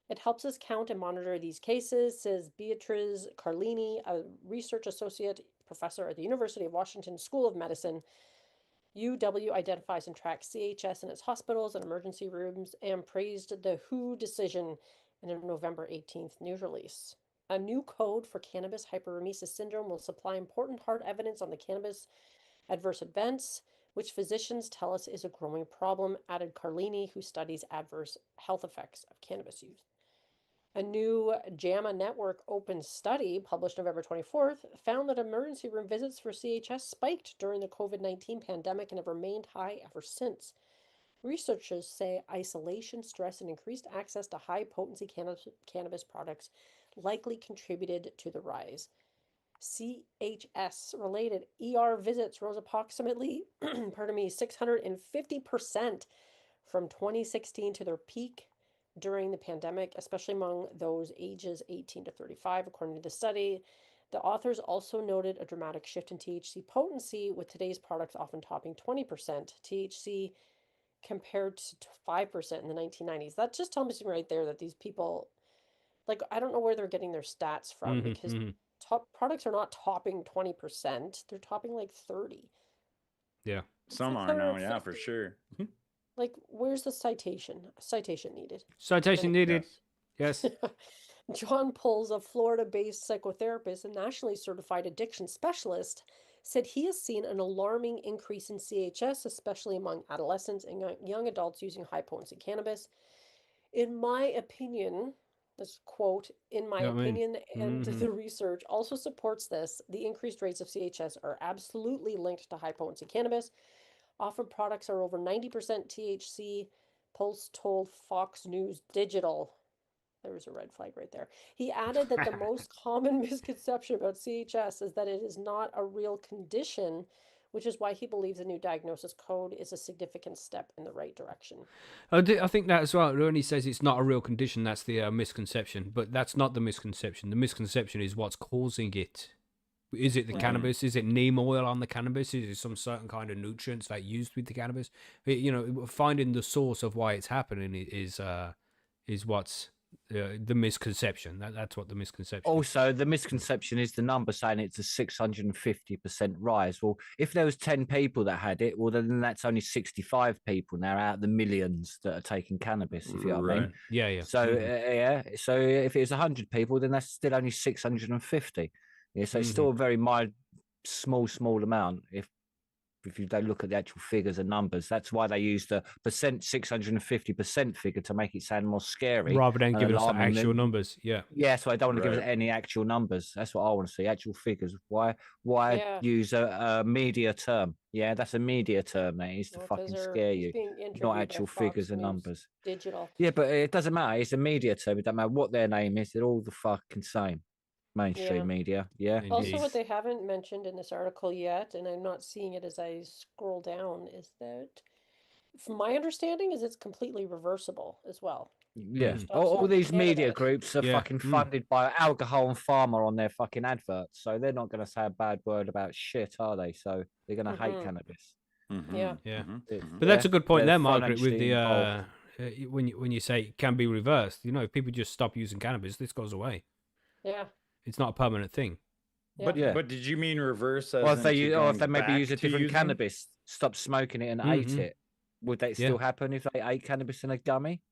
It helps us count and monitor these cases, says Beatriz Carlini, a research associate professor at the University of Washington School of Medicine. UW identifies and tracks CHS in its hospitals and emergency rooms and praised the WHO decision in a November 18th news release. A new code for cannabis hyperemesis syndrome will supply important hard evidence on the cannabis adverse events, which physicians tell us is a growing problem, added Carlini, who studies adverse health effects of cannabis use. A new JAMA Network open study published November 24th found that emergency room visits for CHS spiked during the COVID-19 pandemic and have remained high ever since. Researchers say isolation, stress, and increased access to high-potency cannabis products likely contributed to the rise. CHS-related ER visits rose approximately, 650% from 2016 to their peak during the pandemic, especially among those ages 18 to 35, according to the study. The authors also noted a dramatic shift in THC potency, with today's products often topping 20% THC compared to 5% in the 1990s. That just tells me right there that these people, like, I don't know where they're getting their stats from because top products are not topping 20%. They're topping like 30. Yeah. Some are now, yeah, for sure. Like, where's the citation? Citation needed. Citation needed. Yes. John Pulls, a Florida-based psychotherapist and nationally certified addiction specialist, said he has seen an alarming increase in CHS, especially among adolescents and young adults using high-potency cannabis. In my opinion, this quote, in my Yeah, I mean, opinion, and mhm. the research also supports this, the increased rates of CHS are absolutely linked to high-potency cannabis. Often products are over 90% THC, Pulse told Fox News Digital. There was a red flag right there. He added that the most common misconception about CHS is that it is not a real condition, which is why he believes the new diagnosis code is a significant step in the right direction. I think that as well. When he says it's not a real condition, that's the misconception. But that's not the misconception. The misconception is what's causing it. Is it the cannabis? Is it neem oil on the cannabis? Is it some certain kind of nutrients that used with the cannabis? Finding the source of why it's happening is what's the misconception. That's what the misconception is. Also, the misconception is the number saying it's a 650% rise. Well, if there was 10 people that had it, well, then that's only 65 people now out of the millions that are taking cannabis, if you know what I mean. Right. Yeah. So, Mhm. so if it was 100 people, then that's still only 650. Yeah, so it's still a very mild, small amount. If you don't look at the actual figures and numbers, that's why they use the 650% figure to make it sound more scary Rather than and giving us the alarming actual than- numbers. Yeah. Yeah, so I don't want to give us Right. any actual numbers. That's what I want to see, actual figures. Why Yeah. use a media term? Yeah, that's a media term. That is to Well, fucking scare he's you, being not interviewed by actual Fox figures and News numbers. Digital. Yeah, but it doesn't matter. It's a media term. It doesn't matter what their name is. They're all the fucking same. Mainstream Yeah. media. Yeah. Also, Indeed. what they haven't mentioned in this article yet, and I'm not seeing it as I scroll down, is that, from my understanding, is it's completely reversible as well. Yeah. Stop All smoking these media cannabis. groups are Yeah. fucking funded by alcohol and pharma on their fucking adverts. So they're not going to say a bad word about shit, are they? So they're going to hate cannabis. Yeah. Yeah. It- But that's yeah, a good point they're there, Margaret, with financially the involved. when you say it can be reversed. You know, if people just stop using cannabis, this goes away. Yeah. It's not a permanent thing. But Yeah. but did you mean reverse? As Or if they into or if going they maybe back use a to different using? cannabis, stop smoking it and ate Mhm. it, would that Yeah. still happen if they ate cannabis in a gummy?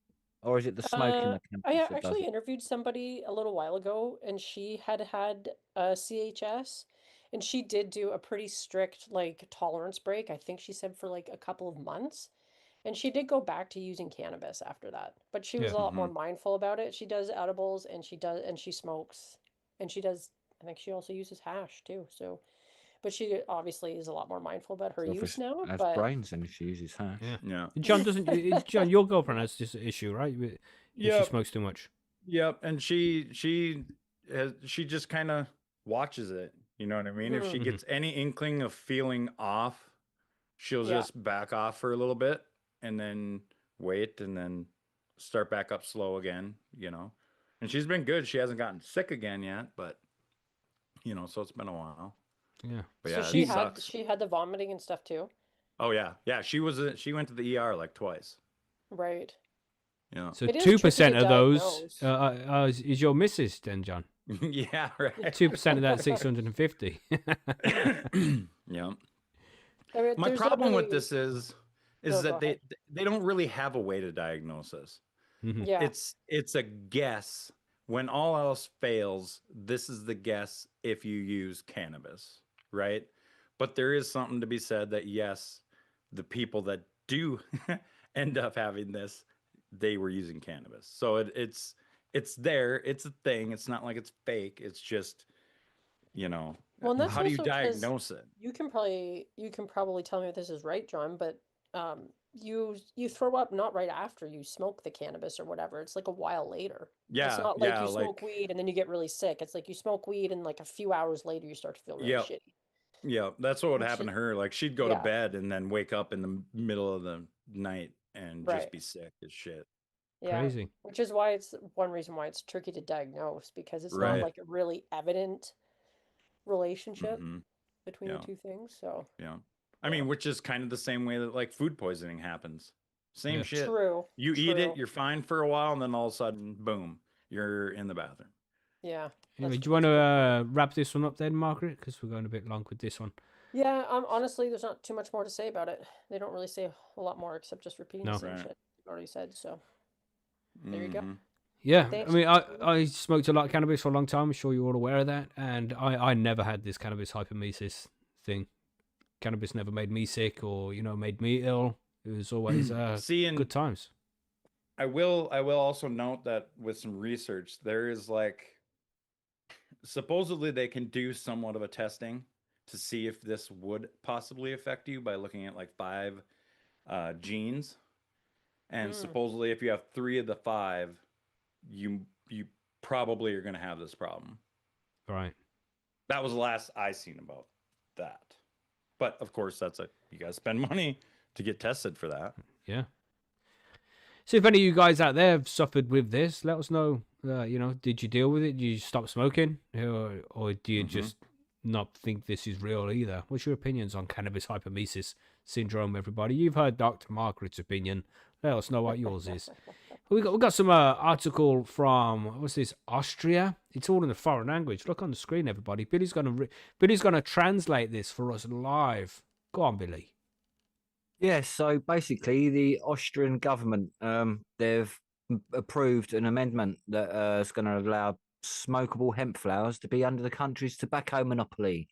Or is it the smoking the I cannabis that does actually it? interviewed somebody a little while ago, and she had CHS, and she did do a pretty strict like tolerance break. I think she said for like a couple of months, and she did go back to using cannabis after that. But she was Yeah. a lot more mindful about it. She does edibles, and she smokes, and she does. I think she also uses hash too. So, but she obviously is a lot more mindful about her So if use it now. has But brains and she uses hash. Yeah. Yeah. John doesn't. John, your girlfriend has this issue, right? If she Yep. smokes too much. Yep. And she just kind of watches it. You know what I mean? If she Mhm. gets any inkling of feeling off, she'll Yeah. just back off for a little bit and then wait and then start back up slow again, you know. And she's been good. She hasn't gotten sick again yet, but you know, so it's been a while. Yeah. But so yeah, she it had sucks. she had the vomiting and stuff too. Oh yeah. Yeah, she went to the ER like twice. Right. Yeah. So It is tricky 2% to of those diagnose. is your missus, then, John. Yeah, right. 2% of that 650. Yeah. My There's problem with definitely- this is No, that go ahead. they don't really have a way to diagnose this. Mhm. Yeah. It's a guess. When all else fails, this is the guess if you use cannabis, right? But there is something to be said that yes, the people that do end up having this, they were using cannabis. So it's there, it's a thing. It's not like it's fake. It's just, you know, Well, and that's how do you also 'cause diagnose it? you can probably tell me if this is right, John, but you throw up not right after you smoke the cannabis or whatever. It's like a while later. It's Yeah, not like yeah, you smoke like weed and then you get really sick. It's like you smoke weed and like a few hours later you start to feel really Yep. shitty. Yeah, that's what would Which happen is- to her. Like she'd go to yeah. bed and then wake up in the middle of the night and just Right. be sick as shit. Yeah. Crazy. Which is why it's one reason why it's tricky to diagnose, because it's Right. not like a really evident relationship hmm between Yeah. the two things. So Yeah. I mean, which is kind of the same way that like food poisoning happens. Same Yeah. shit. true. You eat it, true. you're fine for a while, and then all of a sudden, boom, you're in the bathroom. Yeah. Anyway, that's- do you want that's to good. wrap this one up then, Margaret? Because we're going a bit long with this one. Yeah, honestly, there's not too much more to say about it. They don't really say a lot more except just repeating No. the same Right. shit you've already said. So there you go. Mhm. Yeah, Thanks. I mean, I smoked a lot of cannabis for a long time. I'm sure you're all aware of that. And I never had this cannabis hypermesis thing. Cannabis never made me sick or, made me ill. It was always See, and good times. I will also note that with some research, there is like supposedly they can do somewhat of a testing to see if this would possibly affect you by looking at like 5 genes. And supposedly if you have 3 of the 5, you probably are going to have this problem. Right. That was the last I seen about that. But of course, you guys spend money to get tested for that. Yeah. So if any of you guys out there have suffered with this, let us know. Did you deal with it? Did you stop smoking? Or do you just not think this is real either? What's your opinions on cannabis hypermesis syndrome, everybody? You've heard Dr. Margaret's opinion. Let us know what yours is. We got some article from what's this, Austria? It's all in a foreign language. Look on the screen, everybody. Billy's gonna translate this for us live. Go on, Billy. Yeah, so basically, the Austrian government they've approved an amendment that is going to allow smokable hemp flowers to be under the country's tobacco monopoly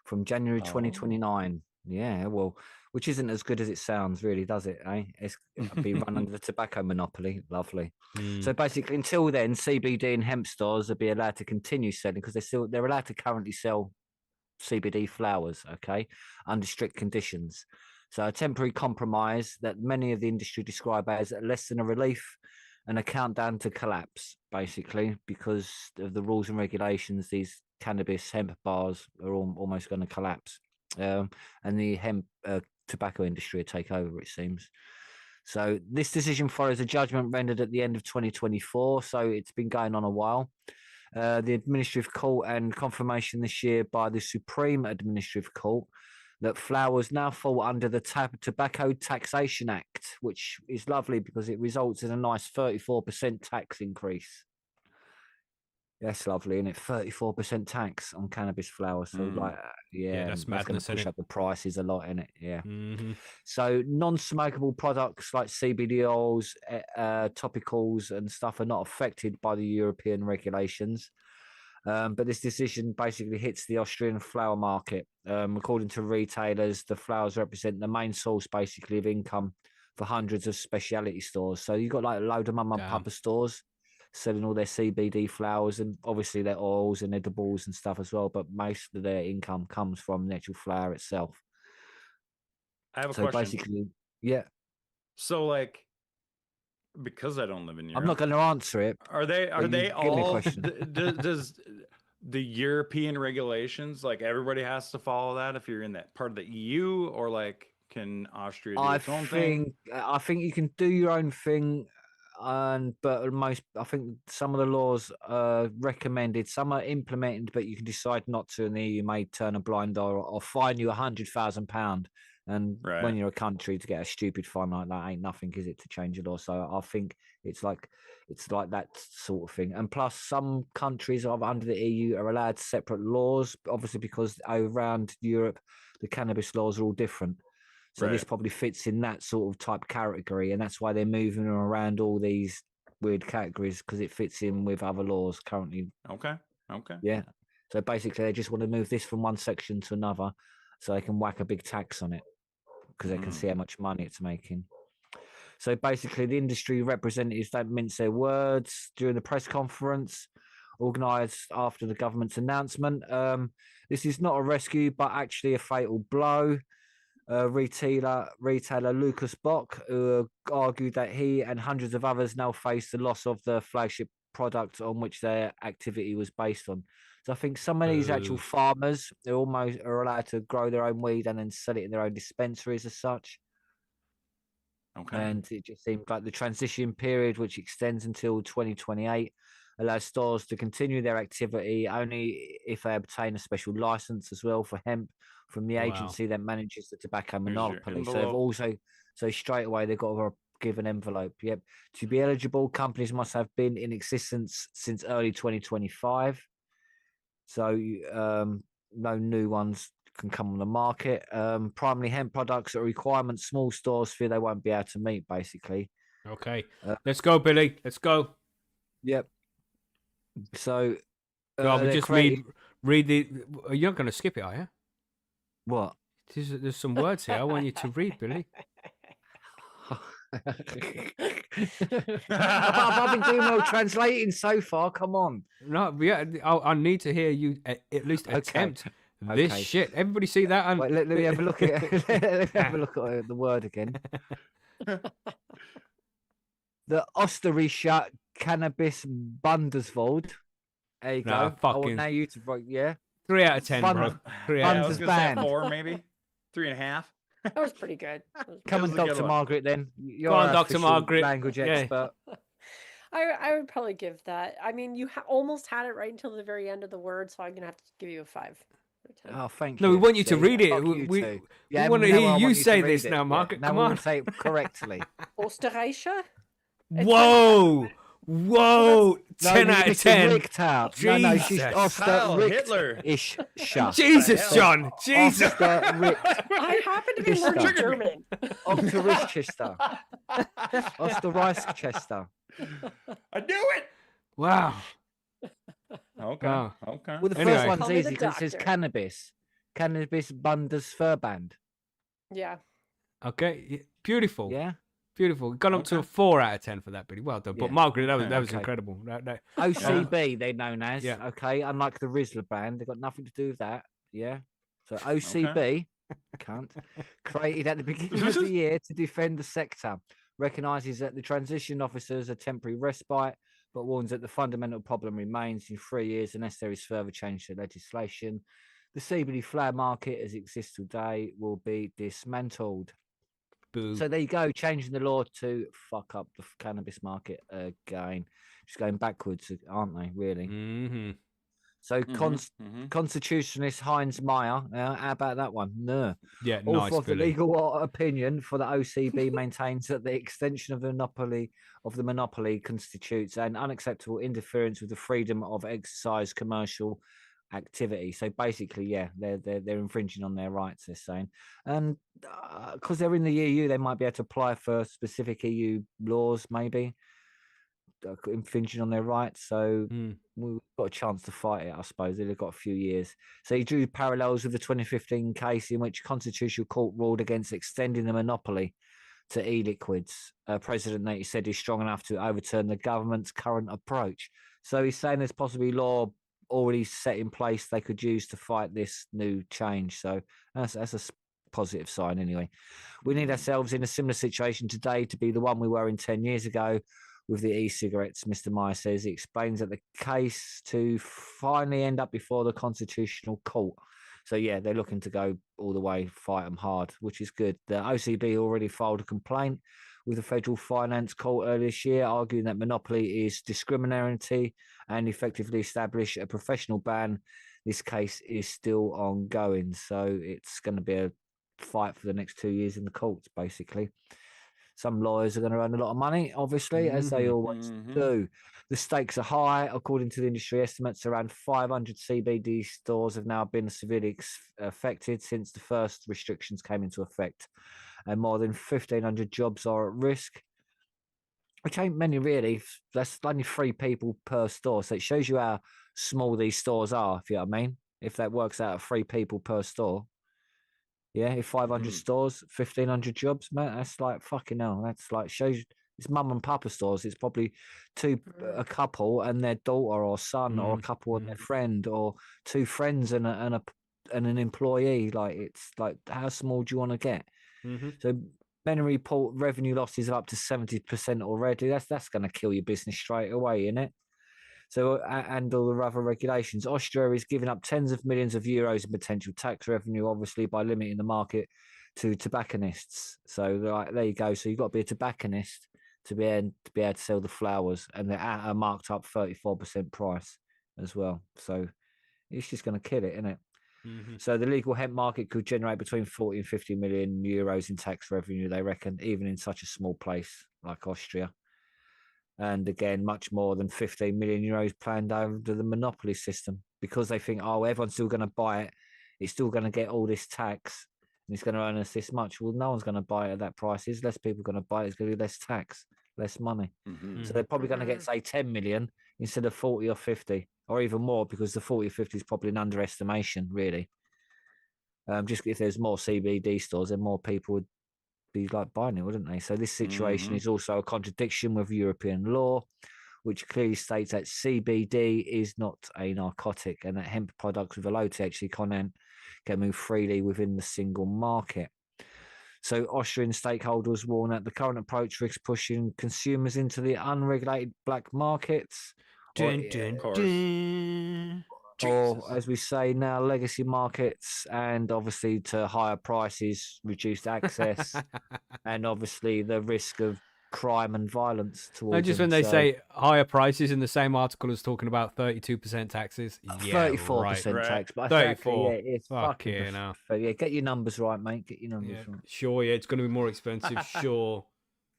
from January Oh. 2029. Yeah, well, which isn't as good as it sounds, really, does it? It'll be run under the tobacco monopoly. Lovely. So basically, until then, CBD and hemp stores will be allowed to continue selling because they're allowed to currently sell CBD flowers, okay, under strict conditions. So a temporary compromise that many of the industry describe as less than a relief and a countdown to collapse, basically, because of the rules and regulations. These cannabis hemp bars are almost going to collapse, and the hemp tobacco industry will take over, it seems. So this decision follows a judgment rendered at the end of 2024. So it's been going on a while. The Administrative Court and confirmation this year by the Supreme Administrative Court that flowers now fall under the Tobacco Taxation Act, which is lovely because it results in a nice 34% tax increase. That's lovely, isn't it? 34% tax on cannabis flowers. So, that's going madness, to push isn't up the prices a lot, in it. Yeah. Mm-hmm. So, non-smokable products like CBD oils, topicals, and stuff are not affected by the European regulations. But this decision basically hits the Austrian flower market. According to retailers, the flowers represent the main source, basically, of income for hundreds of specialty stores. So you've got like a load of mum and papa stores selling all their CBD flowers and obviously their oils and edibles and stuff as well. But most of their income comes from the actual flower itself. I have a So question. basically, yeah. So like, because I don't live in Europe, I'm not going to answer it. Are they you give me a all? question. Does the European regulations, like everybody has to follow that if you're in that part of the EU, or like can Austria do its own thing? I think you can do your own thing, but I think some of the laws are recommended, some are implemented, but you can decide not to, and the EU may turn a blind eye or fine you £100,000. And when you're a country, to get a stupid fine like that ain't nothing, is it, to change a law? So I think it's like that sort of thing. And plus, some countries under the EU are allowed separate laws, obviously because around Europe the cannabis laws are all different. So this probably fits in that sort of type category, and that's why they're moving around all these weird categories, because it fits in with other laws currently. Okay. Yeah. So basically, they just want to move this from one section to another, so they can whack a big tax on it, because they can see how much money it's making. So basically, the industry representatives don't mince their words during the press conference organised after the government's announcement. This is not a rescue, but actually a fatal blow. Retailer Lucas Bock argued that he and hundreds of others now face the loss of the flagship product on which their activity was based on. So I think some of these actual farmers are allowed to grow their own weed and then sell it in their own dispensaries as such. Okay. And it just seems like the transition period, which extends until 2028, allows stores to continue their activity only if they obtain a special license as well for hemp from the agency that manages the tobacco monopoly. So they've also, straight away they've got to give an envelope. Yep. To be eligible, companies must have been in existence since early 2025. So no new ones can come on the market. Primarily hemp products are a requirement small stores fear they won't be able to meet, basically. Okay. Let's go, Billy. Let's go. Yep. So just read the. You're not going to skip it, are you? What? There's some words here I want you to read, Billy. I've been doing well translating so far. Come on. No, yeah, I need to hear you at least attempt this shit. Everybody see that? And wait, let me have a look at it. Let me have a look at the word again. The Österreichische Cannabis Bundesverband. There you go. I want now you to write. Yeah. 3 out of 10, bro. 3 out of 10. Band. 4, maybe 3.5. That was pretty good. Come on, Dr. Margaret, then. You're on, Dr. Margaret. Language expert. I would probably give that. I mean, you almost had it right until the very end of the word, so I'm going to have to give you a 5. Oh, thank you. No, we want you to read it. We want to hear you say this now, Margaret. Come on. Say it correctly. Österreichische? Whoa. 10 out of 10. No, she's Hitler-ish. Jesus, John. Jesus. I happen to be learning German. Österreichster. I knew it. Wow. Okay. Oh. Okay. Well, the Anyway. first one's Call me the easy because it says doctor. cannabis Bundes Verband. Yeah. Okay. Beautiful. Yeah. Beautiful. Got up to a Okay. 4 out of 10 for that, Billy. Well done. But Yeah. Margaret, that was Okay. incredible. That- OCB, they're known as. Yeah. Okay. Unlike the Rizzler brand, they've got nothing to do with that. Yeah. So OCB, cunt, created at the beginning of the year to defend the sector, recognises that the transition officers are temporary respite, but warns that the fundamental problem remains in 3 years unless there is further change to legislation. The CBD flower market as it exists today will be dismantled. Boo. So there you go, changing the law to fuck up the cannabis market again. Just going backwards, aren't they, really? Mm-hmm. So constitutionalist Heinz Meyer, how about that one? No. Yeah, Author nice, of the Billy. legal opinion for the OCB maintains that the extension of the monopoly constitutes an unacceptable interference with the freedom of exercise commercial activity. So basically, yeah, they're infringing on their rights. They're saying, and because they're in the EU, they might be able to apply for specific EU laws, maybe infringing on their rights. So we've got a chance to fight it, I suppose. They've got a few years. So he drew parallels with the 2015 case in which Constitutional Court ruled against extending the monopoly to e-liquids. President Nate said he's strong enough to overturn the government's current approach. So he's saying there's possibly law already set in place they could use to fight this new change. So that's a positive sign anyway. We need ourselves in a similar situation today to be the one we were in 10 years ago with the e-cigarettes. Mr. Meyer says he explains that the case to finally end up before the Constitutional Court. So yeah, they're looking to go all the way, fight them hard, which is good. The OCB already filed a complaint with the Federal Finance Court earlier this year, arguing that monopoly is discriminatory and effectively establish a professional ban. This case is still ongoing, so it's going to be a fight for the next 2 years in the courts, basically. Some lawyers are going to earn a lot of money, obviously, as they always do. The stakes are high. According to the industry estimates, around 500 CBD stores have now been severely affected since the first restrictions came into effect. And more than 1,500 jobs are at risk, which ain't many really. That's only 3 people per store. So it shows you how small these stores are, if you know what I mean. If that works out at 3 people per store. Yeah, if 500 stores, 1,500 jobs, man, that's like fucking hell. That's like shows you, it's mum and papa stores. It's probably a couple and their daughter or son, or a couple and their friend, or 2 friends and an employee. Like, it's like, how small do you want to get? So many report revenue losses of up to 70% already. That's going to kill your business straight away, isn't it? So, and all the other regulations. Austria is giving up tens of millions of euros in potential tax revenue, obviously, by limiting the market to tobacconists. So, like, there you go. So you've got to be a tobacconist to be able to sell the flowers, and they're at a marked up 34% price as well. So it's just going to kill it, isn't it? So the legal hemp market could generate between 40 and 50 million euros in tax revenue, they reckon, even in such a small place like Austria. And again, much more than 15 million euros planned under the monopoly system, because they think, oh, everyone's still going to buy it. It's still going to get all this tax and it's going to earn us this much. Well, no one's going to buy it at that price. There's less people going to buy it. It's going to be less tax, less money. So they're probably going to get, say, 10 million instead of 40 or 50, or even more, because the 40 or 50 is probably an underestimation, really. Just if there's more CBD stores, then more people would be like buying it, wouldn't they? So this situation is also a contradiction with European law, which clearly states that CBD is not a narcotic and that hemp products with a low THC content can move freely within the single market. So Austrian stakeholders warn that the current approach risks pushing consumers into the unregulated black markets, or as we say now, legacy markets, and obviously to higher prices, reduced access, and obviously the risk of crime and violence towards Just them. when they say higher prices in the same article as talking about 32% taxes. Yeah, 34% right. tax, but 34. exactly, yeah, it's fucking hell. yeah, get your numbers right, mate. Get your numbers right. Sure, yeah, it's going to be more expensive. Sure.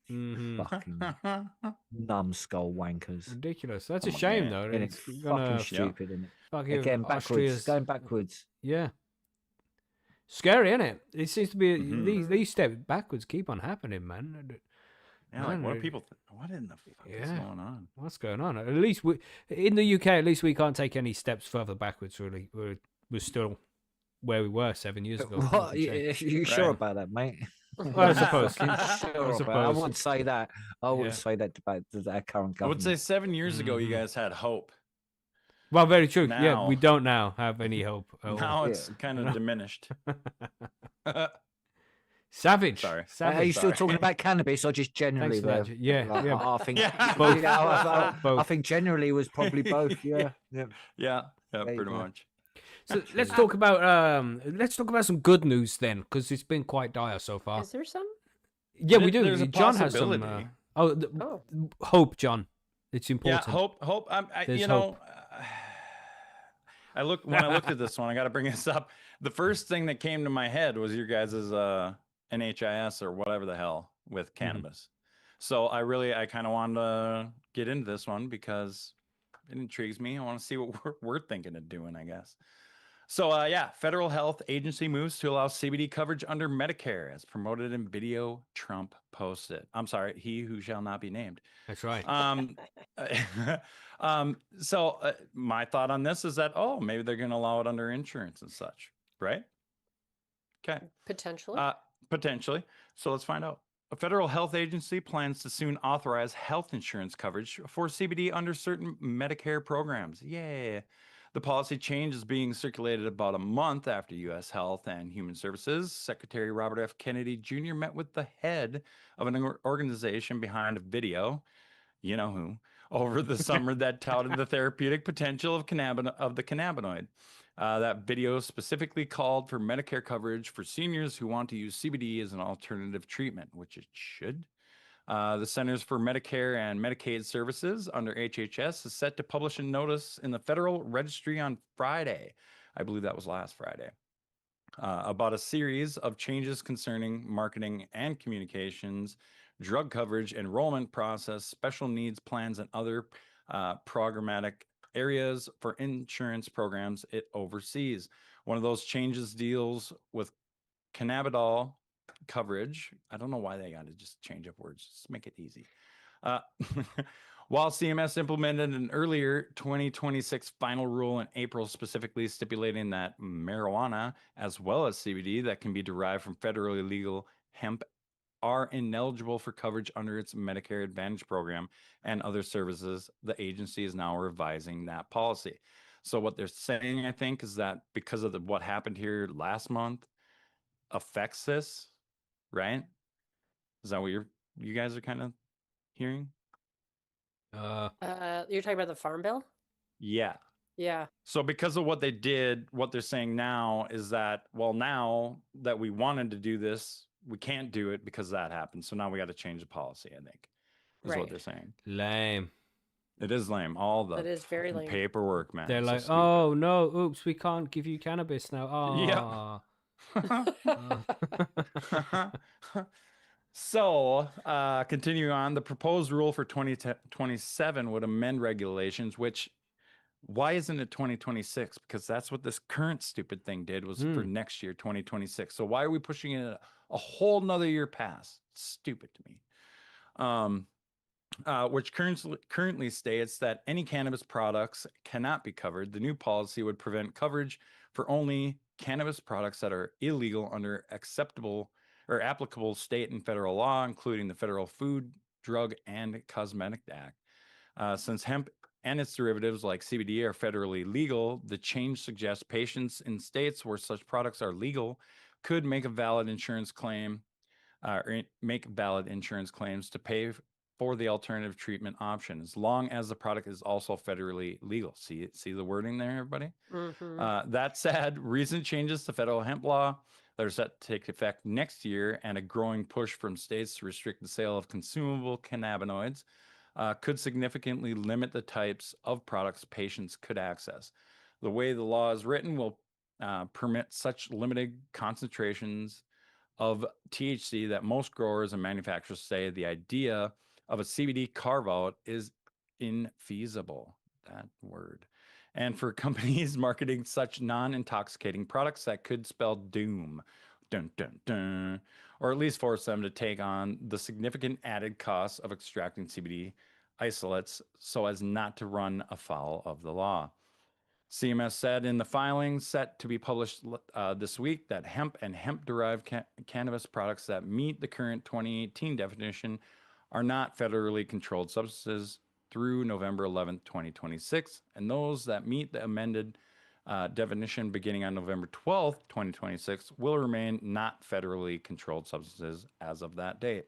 Fucking numbskull wankers. Ridiculous. That's a shame, though. It's fucking stupid, isn't it? Fucking Again, backwards. Austria's Going backwards. Yeah. Scary, isn't it? It seems to be these steps backwards keep on happening, man. Yeah, like Man, what are people? What in the fuck is yeah. going on? What's going on? At least in the UK, at least we can't take any steps further backwards. Really, we're still where we were 7 years ago. Nothing What? changed. You sure Right. about that, mate? Well, I suppose. Fucking I sure about it. I suppose. wouldn't say that. I wouldn't Yeah. say that about our current I would say government. 7 years ago, you Mhm. guys had hope. Well, very true. Yeah, we Now, don't now have any hope at all. now it's Yeah. kind You of know? diminished. Savage. Sorry. Are Savage. you still Sorry. talking about cannabis or just generally Thanks for that. there? Yeah, Like, yeah. I think Yeah. Both. you know, I Both. think generally it was probably both. Yeah. Yeah. Yeah, There you pretty go. much. So let's talk about some good news then, because it's been quite dire so far. Is there some? Yeah, we do. There's a John has some. possibility. Oh, Hope, John. It's Yeah, important. hope. There's You hope. know, I looked at this one. I got to bring this up. The first thing that came to my head was your guys' NHIS or whatever the hell with cannabis. So I kind of wanted to get into this one because it intrigues me. I want to see what we're thinking of doing, I guess. So yeah, Federal Health Agency moves to allow CBD coverage under Medicare, as promoted in video Trump posted. I'm sorry, he who shall not be named. That's right. So my thought on this is that, oh, maybe they're going to allow it under insurance and such, right? Okay. potentially. Potentially. So let's find out. A federal health agency plans to soon authorize health insurance coverage for CBD under certain Medicare programs. Yay. The policy change is being circulated about a month after U.S. Health and Human Services Secretary Robert F. Kennedy Jr. met with the head of an organization behind a video, you know who, over the summer that touted the therapeutic potential of the cannabinoid. That video specifically called for Medicare coverage for seniors who want to use CBD as an alternative treatment, which it should. The Centers for Medicare and Medicaid Services under HHS is set to publish a notice in the Federal Registry on Friday. I believe that was last Friday. About a series of changes concerning marketing and communications, drug coverage, enrollment process, special needs plans, and other programmatic areas for insurance programs it oversees. One of those changes deals with cannabidol coverage. I don't know why they got to just change up words. Just make it easy. While CMS implemented an earlier 2026 final rule in April, specifically stipulating that marijuana, as well as CBD that can be derived from federally legal hemp, are ineligible for coverage under its Medicare Advantage program and other services, the agency is now revising that policy. So what they're saying, I think, is that because of what happened here last month affects this, right? Is that what you guys are kind of hearing? You're talking about the farm bill? Yeah. Yeah. So because of what they did, what they're saying now is that, well, now that we wanted to do this, we can't do it because that happened. So now we got to change the policy, I think, is what Right. they're saying. Lame. It is lame. All the That is very fucking lame. paperwork, man. They're It's so like, stupid. oh no, oops, we can't give you cannabis now. Oh. So, continuing on, the proposed rule for 2027 would amend regulations, which, why isn't it 2026? Because that's what this current stupid thing did, was for next year, 2026. So why are we pushing it a whole nother year past? It's stupid to me. Which currently states that any cannabis products cannot be covered. The new policy would prevent coverage for only cannabis products that are illegal under acceptable or applicable state and federal law, including the Federal Food, Drug, and Cosmetic Act. Since hemp and its derivatives like CBD are federally legal, the change suggests patients in states where such products are legal could make a valid insurance claim, or make valid insurance claims to pay for the alternative treatment option, as long as the product is also federally legal. See the wording there, everybody? That said, recent changes to federal hemp law that are set to take effect next year, and a growing push from states to restrict the sale of consumable cannabinoids, could significantly limit the types of products patients could access. The way the law is written will permit such limited concentrations of THC that most growers and manufacturers say the idea of a CBD carve-out is infeasible. That word. And for companies marketing such non-intoxicating products that could spell doom, dun, dun, dun, or at least force them to take on the significant added costs of extracting CBD isolates so as not to run afoul of the law. CMS said in the filing set to be published this week that hemp and hemp-derived cannabis products that meet the current 2018 definition are not federally controlled substances through November 11th, 2026, and those that meet the amended definition beginning on November 12th, 2026, will remain not federally controlled substances as of that date.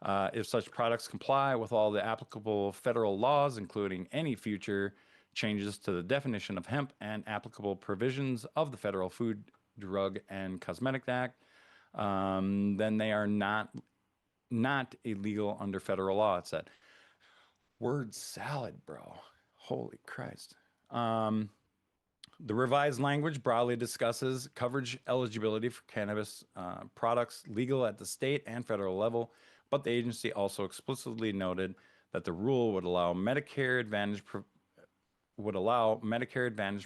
If such products comply with all the applicable federal laws, including any future changes to the definition of hemp and applicable provisions of the Federal Food, Drug, and Cosmetic Act, then they are not illegal under federal law, it said. Word salad, bro. Holy Christ. The revised language broadly discusses coverage eligibility for cannabis products legal at the state and federal level, but the agency also explicitly noted that the rule would allow Medicare Advantage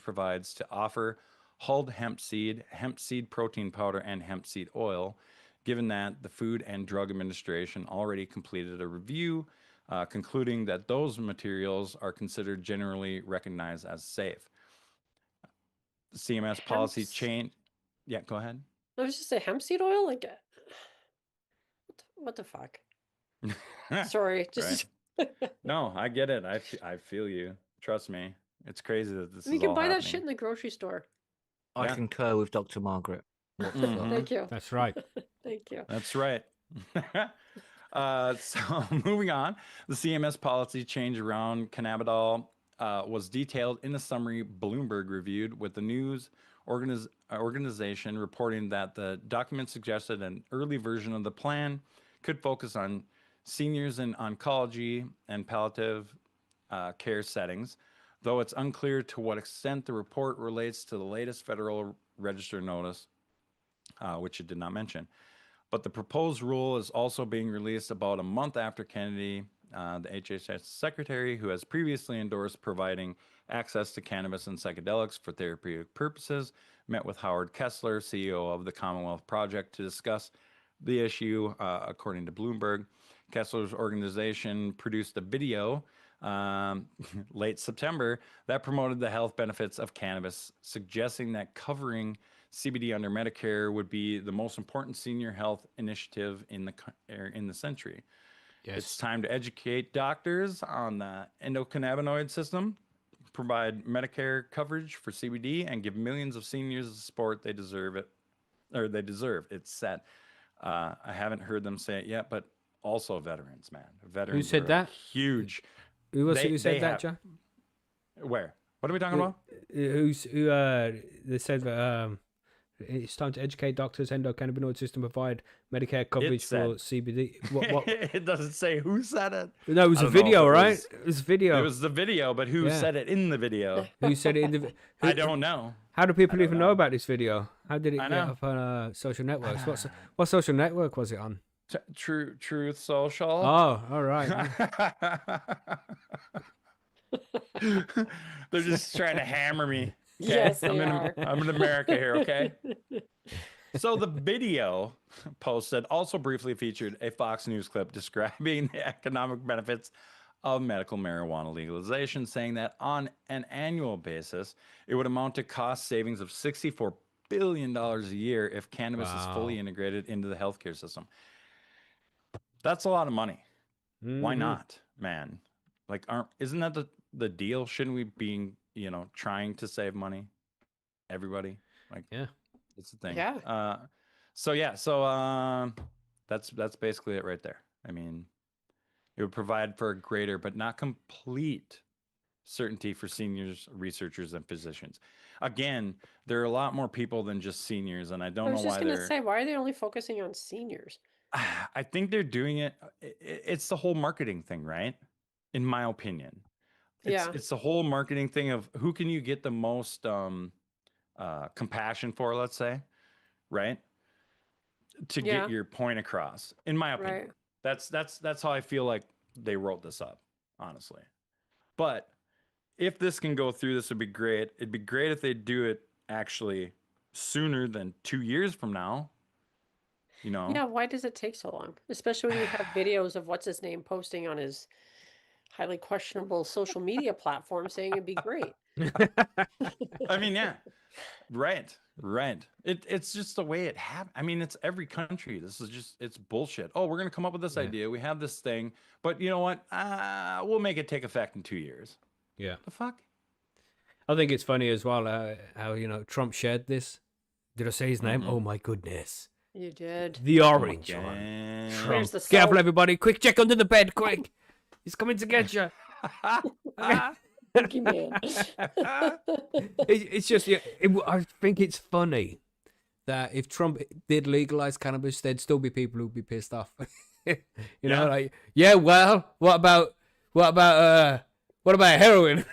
provides to offer hulled hemp seed protein powder, and hemp seed oil, given that the Food and Drug Administration already completed a review concluding that those materials are considered generally recognized as safe. The CMS policy change. Yeah, go ahead. I was just say hemp seed oil, like what the fuck? Sorry, just No, I get it. I feel you. Trust me. It's crazy that this is you can all buy that happening. shit in the grocery store. I Yeah. concur with Dr. Margaret. What the fuck? Thank you. That's right. Thank you. That's right. So moving on, the CMS policy change around cannabidiol was detailed in a summary Bloomberg reviewed, with the news organization reporting that the document suggested an early version of the plan could focus on seniors in oncology and palliative care settings, though it's unclear to what extent the report relates to the latest Federal Register notice, which it did not mention. But the proposed rule is also being released about a month after Kennedy, the HHS secretary, who has previously endorsed providing access to cannabis and psychedelics for therapeutic purposes, met with Howard Kessler, CEO of the Commonwealth Project, to discuss the issue, according to Bloomberg. Kessler's organization produced a video late September that promoted the health benefits of cannabis, suggesting that covering CBD under Medicare would be the most important senior health initiative in the century. Yes. It's time to educate doctors on the endocannabinoid system, provide Medicare coverage for CBD, and give millions of seniors the support they deserve. It's said. I haven't heard them say it yet, but also veterans, man. Veterans. Who said are that? Huge. Who was They- it who said they that, have- John? Where? What are we talking about? They said that it's time to educate doctors, endocannabinoid system, provide Medicare coverage for said. CBD. What? It doesn't say who said it. No, it was I a don't know if video, it right? was- It was a video. It was the video, but who Yeah. said it in the video? Who said it in the? I don't know. How do people don't even know. know about this video? How did it I get know. up on social networks? What social network was it on? Truth Social. Oh, all right. They're just trying to hammer me. Okay? Yes, they are. I'm in America here, okay? So the video posted also briefly featured a Fox News clip describing the economic benefits of medical marijuana legalization, saying that on an annual basis, it would amount to cost savings of $64 billion a year if cannabis is fully Wow. integrated into the healthcare system. That's a lot of money. Why Mhm. not, man? Like, isn't that the deal? Shouldn't we be, trying to save money? Everybody, like, Yeah. it's the thing. Yeah. So that's basically it right there. I mean, it would provide for a greater but not complete certainty for seniors, researchers, and physicians. Again, there are a lot more people than just seniors, and I I don't was know just why gonna they're. say, why are they only focusing on seniors? I think they're doing it. It's the whole marketing thing, right? In my opinion, Yeah. it's the whole marketing thing of who can you get the most compassion for, let's say, right? To Yeah. get your point across. In my opinion, Right. that's how I feel like they wrote this up, honestly. But if this can go through, this would be great. It'd be great if they do it actually sooner than 2 years from now. You know? Yeah, why does it take so long? Especially when you have videos of what's his name posting on his highly questionable social media platform saying it'd be great. I mean, yeah. Right. It's just the way it happened. I mean, it's every country. This is just it's bullshit. Oh, we're gonna come up with this idea. We have this thing, but you know what? We'll make it take effect in 2 years. Yeah. The fuck? I think it's funny as well how Trump shared this. Did I say his name? Oh my goodness. You did. The orange one. Again. Trump. Where's the Careful, salt? everybody. Quick, check under the bed. Quick. He's coming to get you. Monkey man. It's just, I think it's funny that if Trump did legalize cannabis, there'd still be people who'd be pissed off. Like, yeah, well, what about heroin?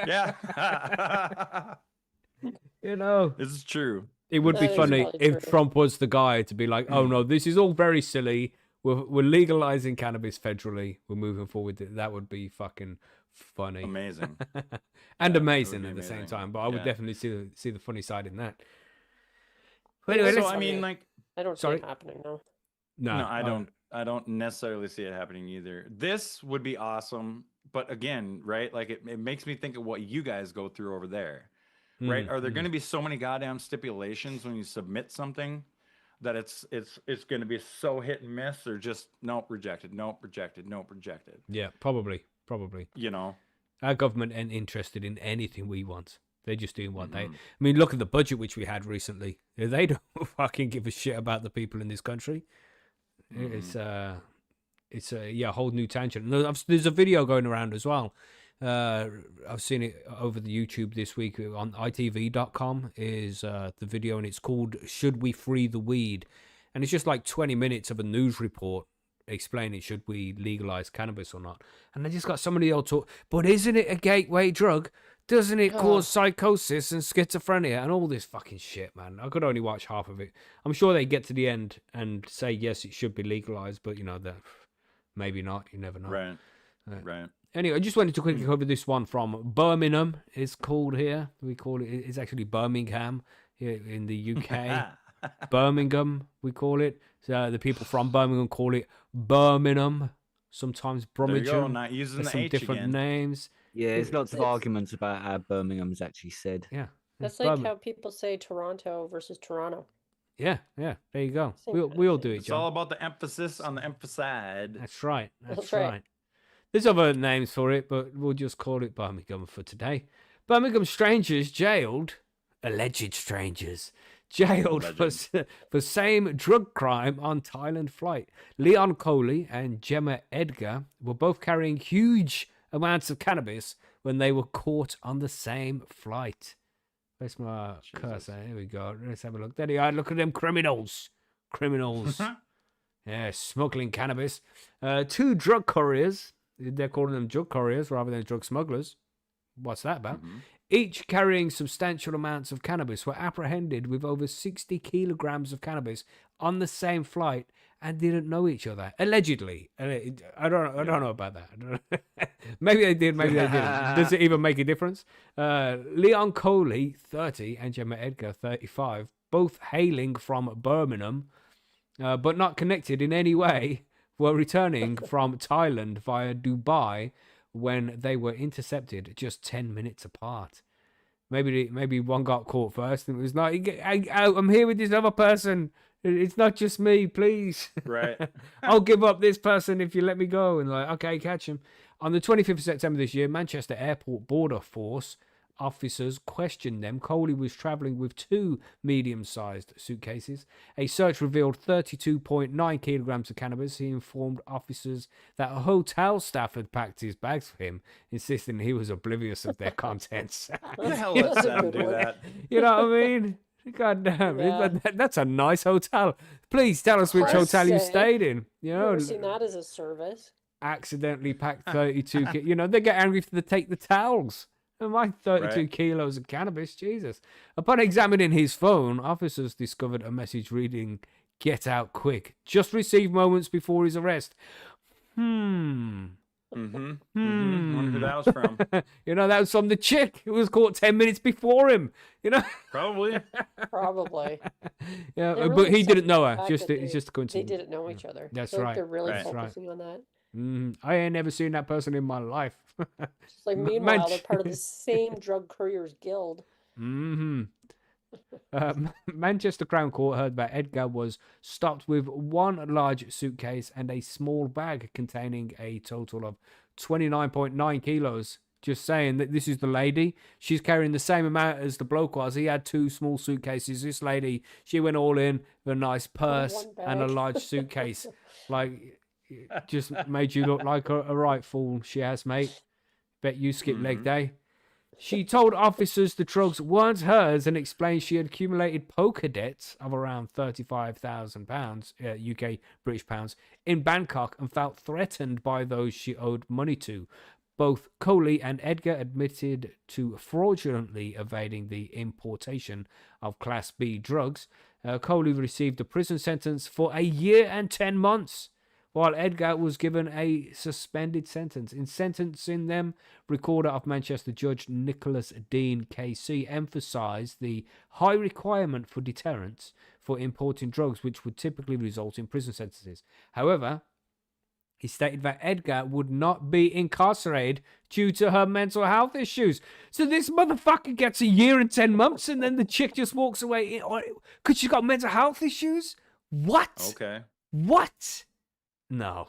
Yeah. This is true. It would be That is funny probably if true. Trump was the guy to be like, oh no, this is all very silly. We're legalizing cannabis federally. We're moving forward. That would be fucking funny. Amazing. And Yeah, amazing that at would the be same amazing. time. But I would Yeah. definitely see the funny side in that. But anyway, So let's, I mean, like, I don't see Sorry? it happening though. no, I don't necessarily see it happening either. This would be awesome, but again, right? Like it makes me think of what you guys go through over there. Right? Are there going to be so many goddamn stipulations when you submit something that it's going to be so hit and miss, or just nope, rejected, nope, rejected, nope, rejected? Yeah, probably. You know? Our government ain't interested in anything we want. They're just doing what Mm-hmm. they. I mean, look at the budget which we had recently. They don't fucking give a shit about the people in this country. Mm-hmm. It's a whole new tangent. There's a video going around as well. I've seen it over the YouTube this week on itv.com is the video, and it's called "Should We Free the Weed?" And it's just like 20 minutes of a news report explaining should we legalize cannabis or not. And they just got somebody else talk, but isn't it a gateway drug? Doesn't it cause psychosis and schizophrenia and all this fucking shit, man? I could only watch half of it. I'm sure they get to the end and say yes, it should be legalized, but that maybe not. You never know. Right. Anyway, I just wanted to quickly cover this one from Birmingham. It's called here. We call it. It's actually Birmingham here in the UK. Birmingham, we call it. So the people from Birmingham call it Birmingham. Sometimes There you go, Birmingham. not using There's the some H different again. names. Yeah, there's lots of It's- arguments about how Birmingham's actually said. Yeah. That's it's like Birmingham. how people say Toronto versus Toronto. Yeah. There you go. Same We kind of all thing. do it, It's all John. about the emphasis on the emphasized. That's right. That's That's right. right. There's other names for it, but we'll just call it Birmingham for today. Birmingham strangers jailed, alleged strangers, jailed for same drug crime on Thailand flight. Leon Coley and Gemma Edgar were both carrying huge amounts of cannabis when they were caught on the same flight. Where's my cursor? Here we go. Let's have a look. There they are. Look at them criminals. Criminals. Yeah, smuggling cannabis. Two drug couriers. They're calling them drug couriers rather than drug smugglers. What's that about? Each carrying substantial amounts of cannabis were apprehended with over 60 kilograms of cannabis on the same flight and didn't know each other. Allegedly. I don't know about that. Maybe they did, maybe they didn't. Does it even make a difference? Leon Coley, 30, and Gemma Edgar, 35, both hailing from Birmingham, but not connected in any way, were returning from Thailand via Dubai when they were intercepted just 10 minutes apart. Maybe one got caught first and it was like, I'm here with this other person. It's not just me, please. Right. I'll give up this person if you let me go. And like, okay, catch him. On the 25th of September this year, Manchester Airport Border Force officers questioned them. Coley was travelling with two medium-sized suitcases. A search revealed 32.9 kilograms of cannabis. He informed officers that a hotel staff had packed his bags for him, insisting he was oblivious of their contents. Who the hell Yeah, lets that's a them good do one. that? You know what I mean? God damn, Yeah. that's a nice hotel. Please tell us which I'd hotel you say. stayed in. You I've know, never seen that as a service. accidentally packed 32 they get angry if they take the towels. And my 32 Right. kilos of cannabis, Jesus. Upon examining his phone, officers discovered a message reading, "Get out quick. Just received moments before his arrest." Wonder who that was from. You know, that was from the chick who was caught 10 minutes before him. You know, Probably. Probably. yeah, They're but really he didn't selling know the her. fact Just that it's just a They coincidence. didn't know each other. That's I feel like right. they're really Right. focusing on that. I ain't never seen that person in my life. It's like, M- meanwhile, they're Manch- part of the same drug couriers guild. Manchester Crown Court heard that Edgar was stopped with one large suitcase and a small bag containing a total of 29.9 kilos. Just saying that this is the lady. She's carrying the same amount as the bloke was. He had two small suitcases. This lady, she went all in with a nice purse one and a bag. large suitcase. Like, it just made you look like a right fool. She has, mate. Bet you skip leg day. She told officers the drugs weren't hers and explained she had accumulated poker debts of around £35,000, UK British pounds, in Bangkok and felt threatened by those she owed money to. Both Coley and Edgar admitted to fraudulently evading the importation of Class B drugs. Coley received a prison sentence for 1 year and 10 months, while Edgar was given a suspended sentence. In sentencing them, Recorder of Manchester Judge Nicholas Dean KC emphasised the high requirement for deterrence for importing drugs, which would typically result in prison sentences. However, he stated that Edgar would not be incarcerated due to her mental health issues. So this motherfucker gets 1 year and 10 months and then the chick just walks away because she's got mental health issues? What? Okay. What? No.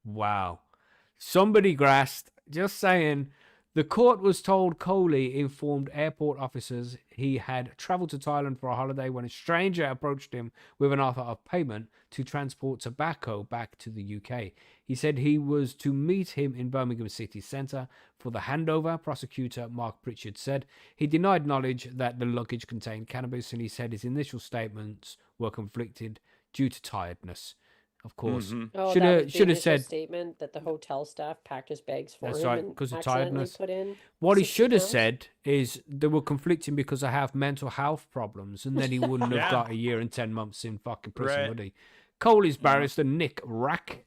Wow. Somebody grasped. Just saying. The court was told Coley informed airport officers he had travelled to Thailand for a holiday when a stranger approached him with an offer of payment to transport tobacco back to the UK. He said he was to meet him in Birmingham city centre for the handover, prosecutor Mark Pritchard said. He denied knowledge that the luggage contained cannabis, and he said his initial statements were conflicted due to tiredness. Of course. Oh, Should that have was the initial said statement that the hotel staff packed his bags for That's him right, and 'cause of accidentally tiredness. put in what he 60 should have pounds. said is they were conflicting because I have mental health problems, and then he wouldn't have Yeah. got 1 year and 10 months in fucking prison, Right. would he? Coley's barrister Nick Rack,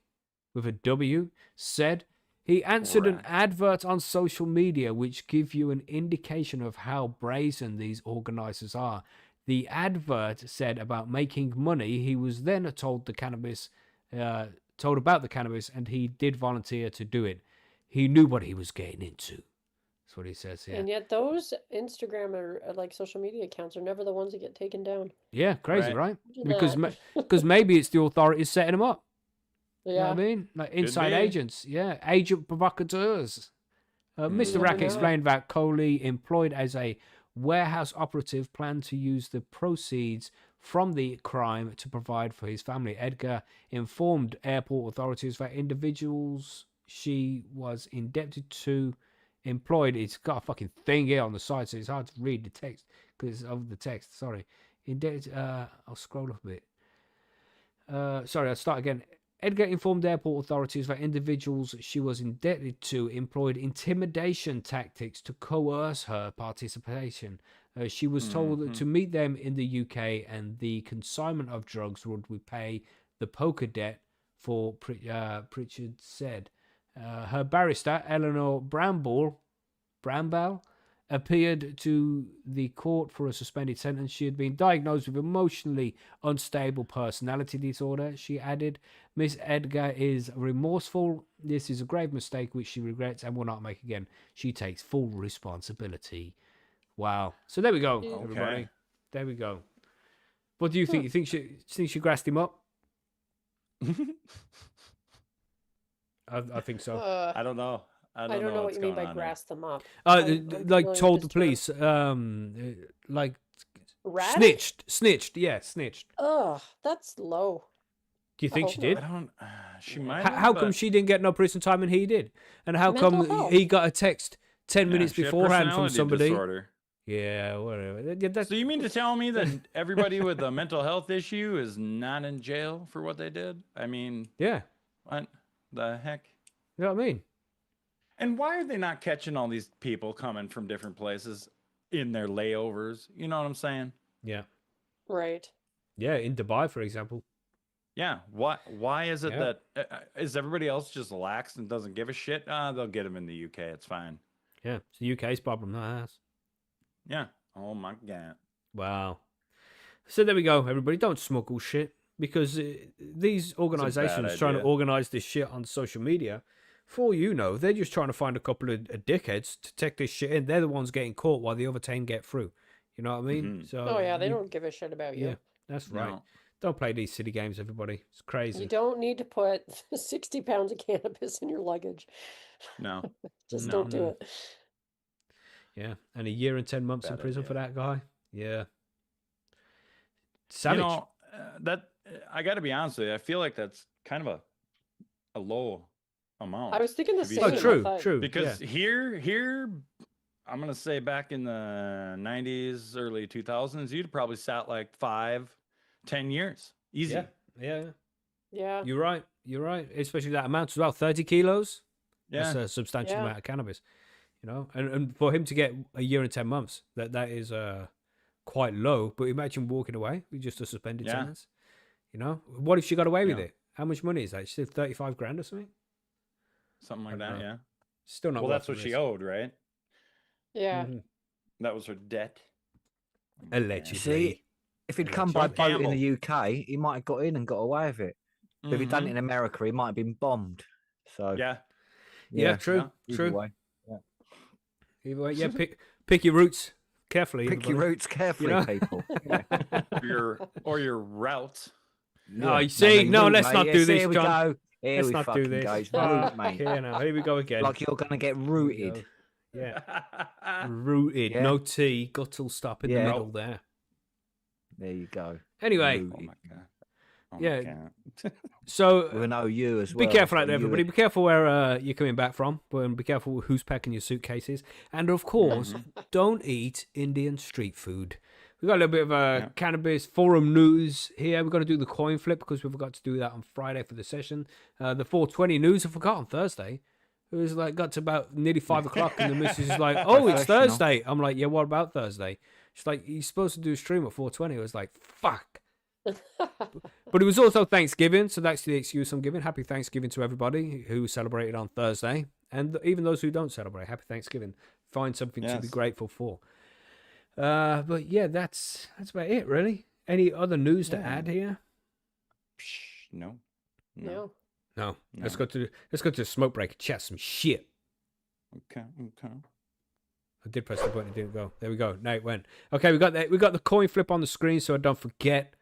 with a W, said he answered an Rack. advert on social media which give you an indication of how brazen these organisers are. The advert said about making money. He was then told about the cannabis, and he did volunteer to do it. He knew what he was getting into. That's what he says here. And yet those Instagram or like social media accounts are never the ones that get taken down. Yeah, crazy, Right. right? Imagine Because that. because maybe it's the authorities setting them up. You know Yeah. what I mean? Like inside be. agents. Yeah, agent provocateurs. Mr. never Rack know. explained that Coley, employed as a warehouse operative, planned to use the proceeds from the crime to provide for his family. Edgar informed airport authorities that individuals she was indebted to employed. It's got a fucking thing here on the side, so it's hard to read the text because of the text. Sorry. Indebted. I'll scroll up a bit. Sorry, I'll start again. Edgar informed airport authorities that individuals she was indebted to employed intimidation tactics to coerce her participation. She was told to meet them in the UK, and the consignment of drugs would repay the poker debt, for Pritchard said. Her barrister, Eleanor Bramble, appeared to the court for a suspended sentence. She had been diagnosed with emotionally unstable personality disorder. She added, Miss Edgar is remorseful. This is a grave mistake which she regrets and will not make again. She takes full responsibility. Wow. So there we go, everybody. Okay. There we go. What do you think? You think she grassed him up? I think so. I don't know. I I don't know what what's you mean going by on there. grass them up. Like familiar told the with this police, like Ratted? snitched. Yeah, snitched. Ugh, that's low. Do you think hope she not. did? I don't. She might. How come she didn't get no prison time and he did? And how Mental come health. he got a text 10 minutes she had beforehand from personality somebody? disorder. Yeah, whatever. Yeah, that's, So you mean to tell me that everybody with a mental health issue is not in jail for what they did? I mean, yeah, what the heck? you know what I mean? And why are they not catching all these people coming from different places in their layovers? You know what I'm saying? Yeah. Right. Yeah, in Dubai, for example. Yeah. Why is it Yeah. that is everybody else just lax and doesn't give a shit? They'll get them in the UK. It's fine. Yeah, it's the UK's problem, not ours. Yeah. Oh my god. Wow. So there we go, everybody. Don't smuggle shit because these organizations trying to idea. organize this shit on social media, for all you know, they're just trying to find a couple of dickheads to take this shit in. They're the ones getting caught while the other 10 get through. You know what I mean? Mhm. So Oh yeah, they don't give a shit about you. Yeah, that's right. No. Don't play these silly games, everybody. It's crazy. You don't need to put 60 pounds of cannabis in your luggage. No. Just No. don't do it. Yeah, and a year and 10 months in Bad prison for idea. that guy. Yeah, savage. You know, that I got to be honest with you. I feel like that's kind of a low amount. I was thinking the to be same. Oh, I true, thought- true. Because yeah. here, I'm gonna say back in the 90s, early 2000s, you'd probably sat like 5, 10 years, easy. Yeah. Yeah. You're right. You're right. Especially that amount as well. 30 kilos. Yeah. That's a substantial Yeah. amount of cannabis. You know, and for him to get a year and 10 months, that is quite low. But imagine walking away with just a suspended Yeah. sentence. You know, what if she got away with Yeah. it? How much money is that? She said 35 grand or something. Something like I don't that. know. Yeah. Still not. Well, worth that's what the she risk. owed, right? Yeah. Mhm. That was her debt. Oh my Allegedly. You see, if he'd come So by boat in gamble. the UK, he might have got in and got away with it. But if he'd done it Mhm. in America, he might have been bombed. So Yeah. Yeah, true. yeah, either True. way. Either way, yeah, pick your routes carefully. Pick your everybody. routes carefully, know? people. Yeah. Or your route. Oh, you Yeah. see, no, route, let's mate. not Yes, do this, Here we John. go. Here Let's we not do fucking this. go. It's route, mate. Okay, now here we go again. Like you're gonna get Here we rooted. go. Yeah, rooted. Yeah. No T. Guttural stop in the Yeah. middle there. There you go. Anyway, Oh Rooted. my god. Oh Yeah. my god. so With an OU as well. be careful out there, A U. everybody. Be careful where you're coming back from. And be careful who's packing your suitcases. And of course, don't eat Indian street food. We've got a little bit of cannabis forum news here. We've got to do the coin flip because we forgot to do that on Friday for the session. The 420 news I forgot on Thursday. It was like got to about nearly 5 o'clock, and the missus is like, "Oh, it's Professional. Thursday." I'm like, "Yeah, what about Thursday?" She's like, "You're supposed to do a stream at 420." I was like, "Fuck." But it was also Thanksgiving, so that's the excuse I'm giving. Happy Thanksgiving to everybody who celebrated on Thursday, and even those who don't celebrate. Happy Thanksgiving. Find something to be Yes. grateful for. But yeah, that's about it, really. Any other news to Yeah. add here? Psh, no. No. No. Let's No. go to the smoke break and chat some shit. Okay. I did press the button, it didn't go. There we go. Now it went. Okay, we got the coin flip on the screen, so I don't forget.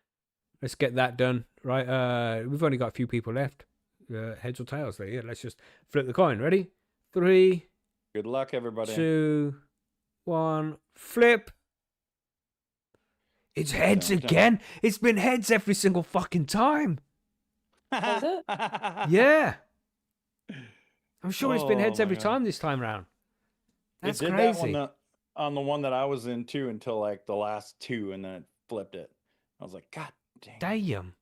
Let's get that done. Right. We've only got a few people left. Heads or tails there. Yeah, let's just flip the coin. Ready? 3, Good luck, everybody. 2, 1, flip. It's heads Dun, dun. again. It's been heads every single fucking time. Was it? Yeah. I'm sure it's been Oh heads my every God. time this time round. That's it did crazy. that on the one that I was into until like the last two, and then it flipped it. I was like, God dang.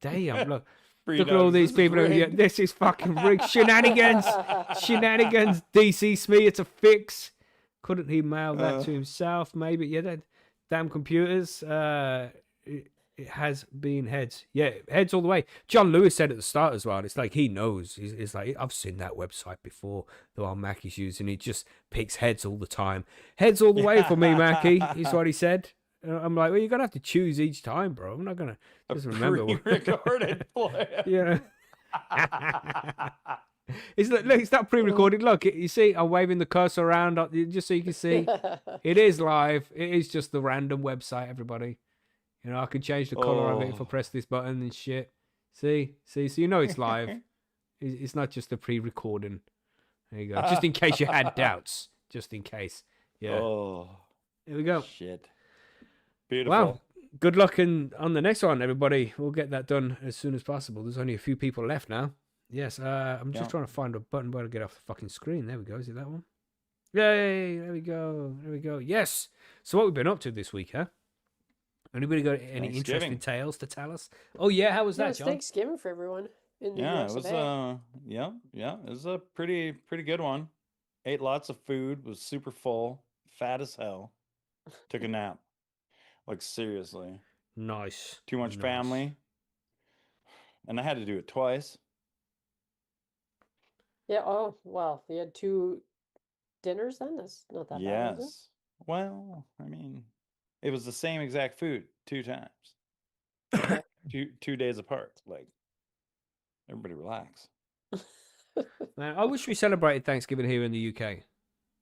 Damn. Look Free at all dogs, these this is people. Yeah, rigged. this is fucking rigged. Shenanigans. DC Smee, it's a fix. Couldn't he mail that to himself? Maybe. Yeah, that damn computers. It has been heads. Yeah, heads all the way. John Lewis said at the start as well. It's like he knows. He's like, I've seen that website before, the one Macky's using. He just picks heads all the time. Heads all the way for me, Macky, is what he said. I'm like, well, you're going to have to choose each time, bro. I'm not going to just remember. Pre-recorded play. Yeah. It's not pre-recorded. Look, you see, I'm waving the cursor around just so you can see. It is live. It is just the random website, everybody. You know, I can change the color of it if I press this button and shit. See, so you know it's live. It's not just a pre-recording. There you go. Just in case you had doubts. Just in case. Yeah. Oh, Here we go. shit. Beautiful. Wow. Good luck on the next one, everybody. We'll get that done as soon as possible. There's only a few people left now. Yes, I'm just Yeah. trying to find a button where to get off the fucking screen. There we go. Is it that one? Yay! There we go. There we go. Yes. So what we've been up to this week, huh? Anybody got any interesting Thanksgiving. tales to tell us? Oh yeah, how was Yeah, that, it's John? Thanksgiving for everyone in the Yeah, US it was of A. it was a pretty good one. Ate lots of food, was super full, fat as hell. Took a nap. Like seriously. Nice. Too much Nice. family. and I had to do it twice. Yeah. Oh, well, you had 2 dinners then? That's not that bad, is it? Yes. Well, I mean, it was the same exact food 2 times, Okay. 2 days apart. Like, everybody relax. Man, I wish we celebrated Thanksgiving here in the UK.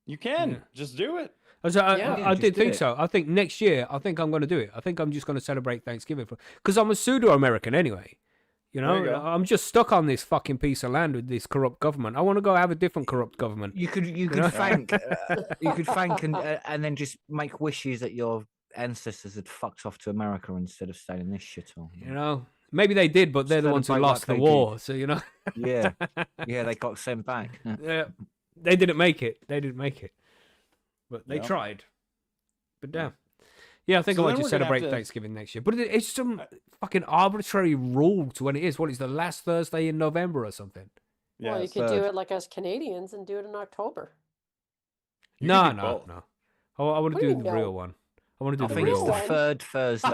You can Yeah. just do it. I Yeah, just did do think it. so. I think next year, I think I'm going to do it. I think I'm just going to celebrate Thanksgiving because I'm a pseudo-American anyway. You There know, you go. I'm just stuck on this fucking piece of land with this corrupt government. I want to go have a different corrupt government. You could know? thank and then just make wishes that your ancestors had fucked off to America instead of staying in this shithole. You know, maybe they did, but they're the ones who Celebrate lost like the they war. So you know, Yeah, yeah, they got sent back. they didn't make it. They didn't make it, but they Yeah. tried. But damn. Yeah, I think So I want then to we're gonna have celebrate to- Thanksgiving next year. But it's some fucking arbitrary rule to when it is. What is the last Thursday in November or something? Well, you Yes. could do third. it like us Canadians and do it in October. You No, can do no, both. no. I want to What do do you the mean, real no? one. I want to I do the think real it's real the one. one. third Thursday.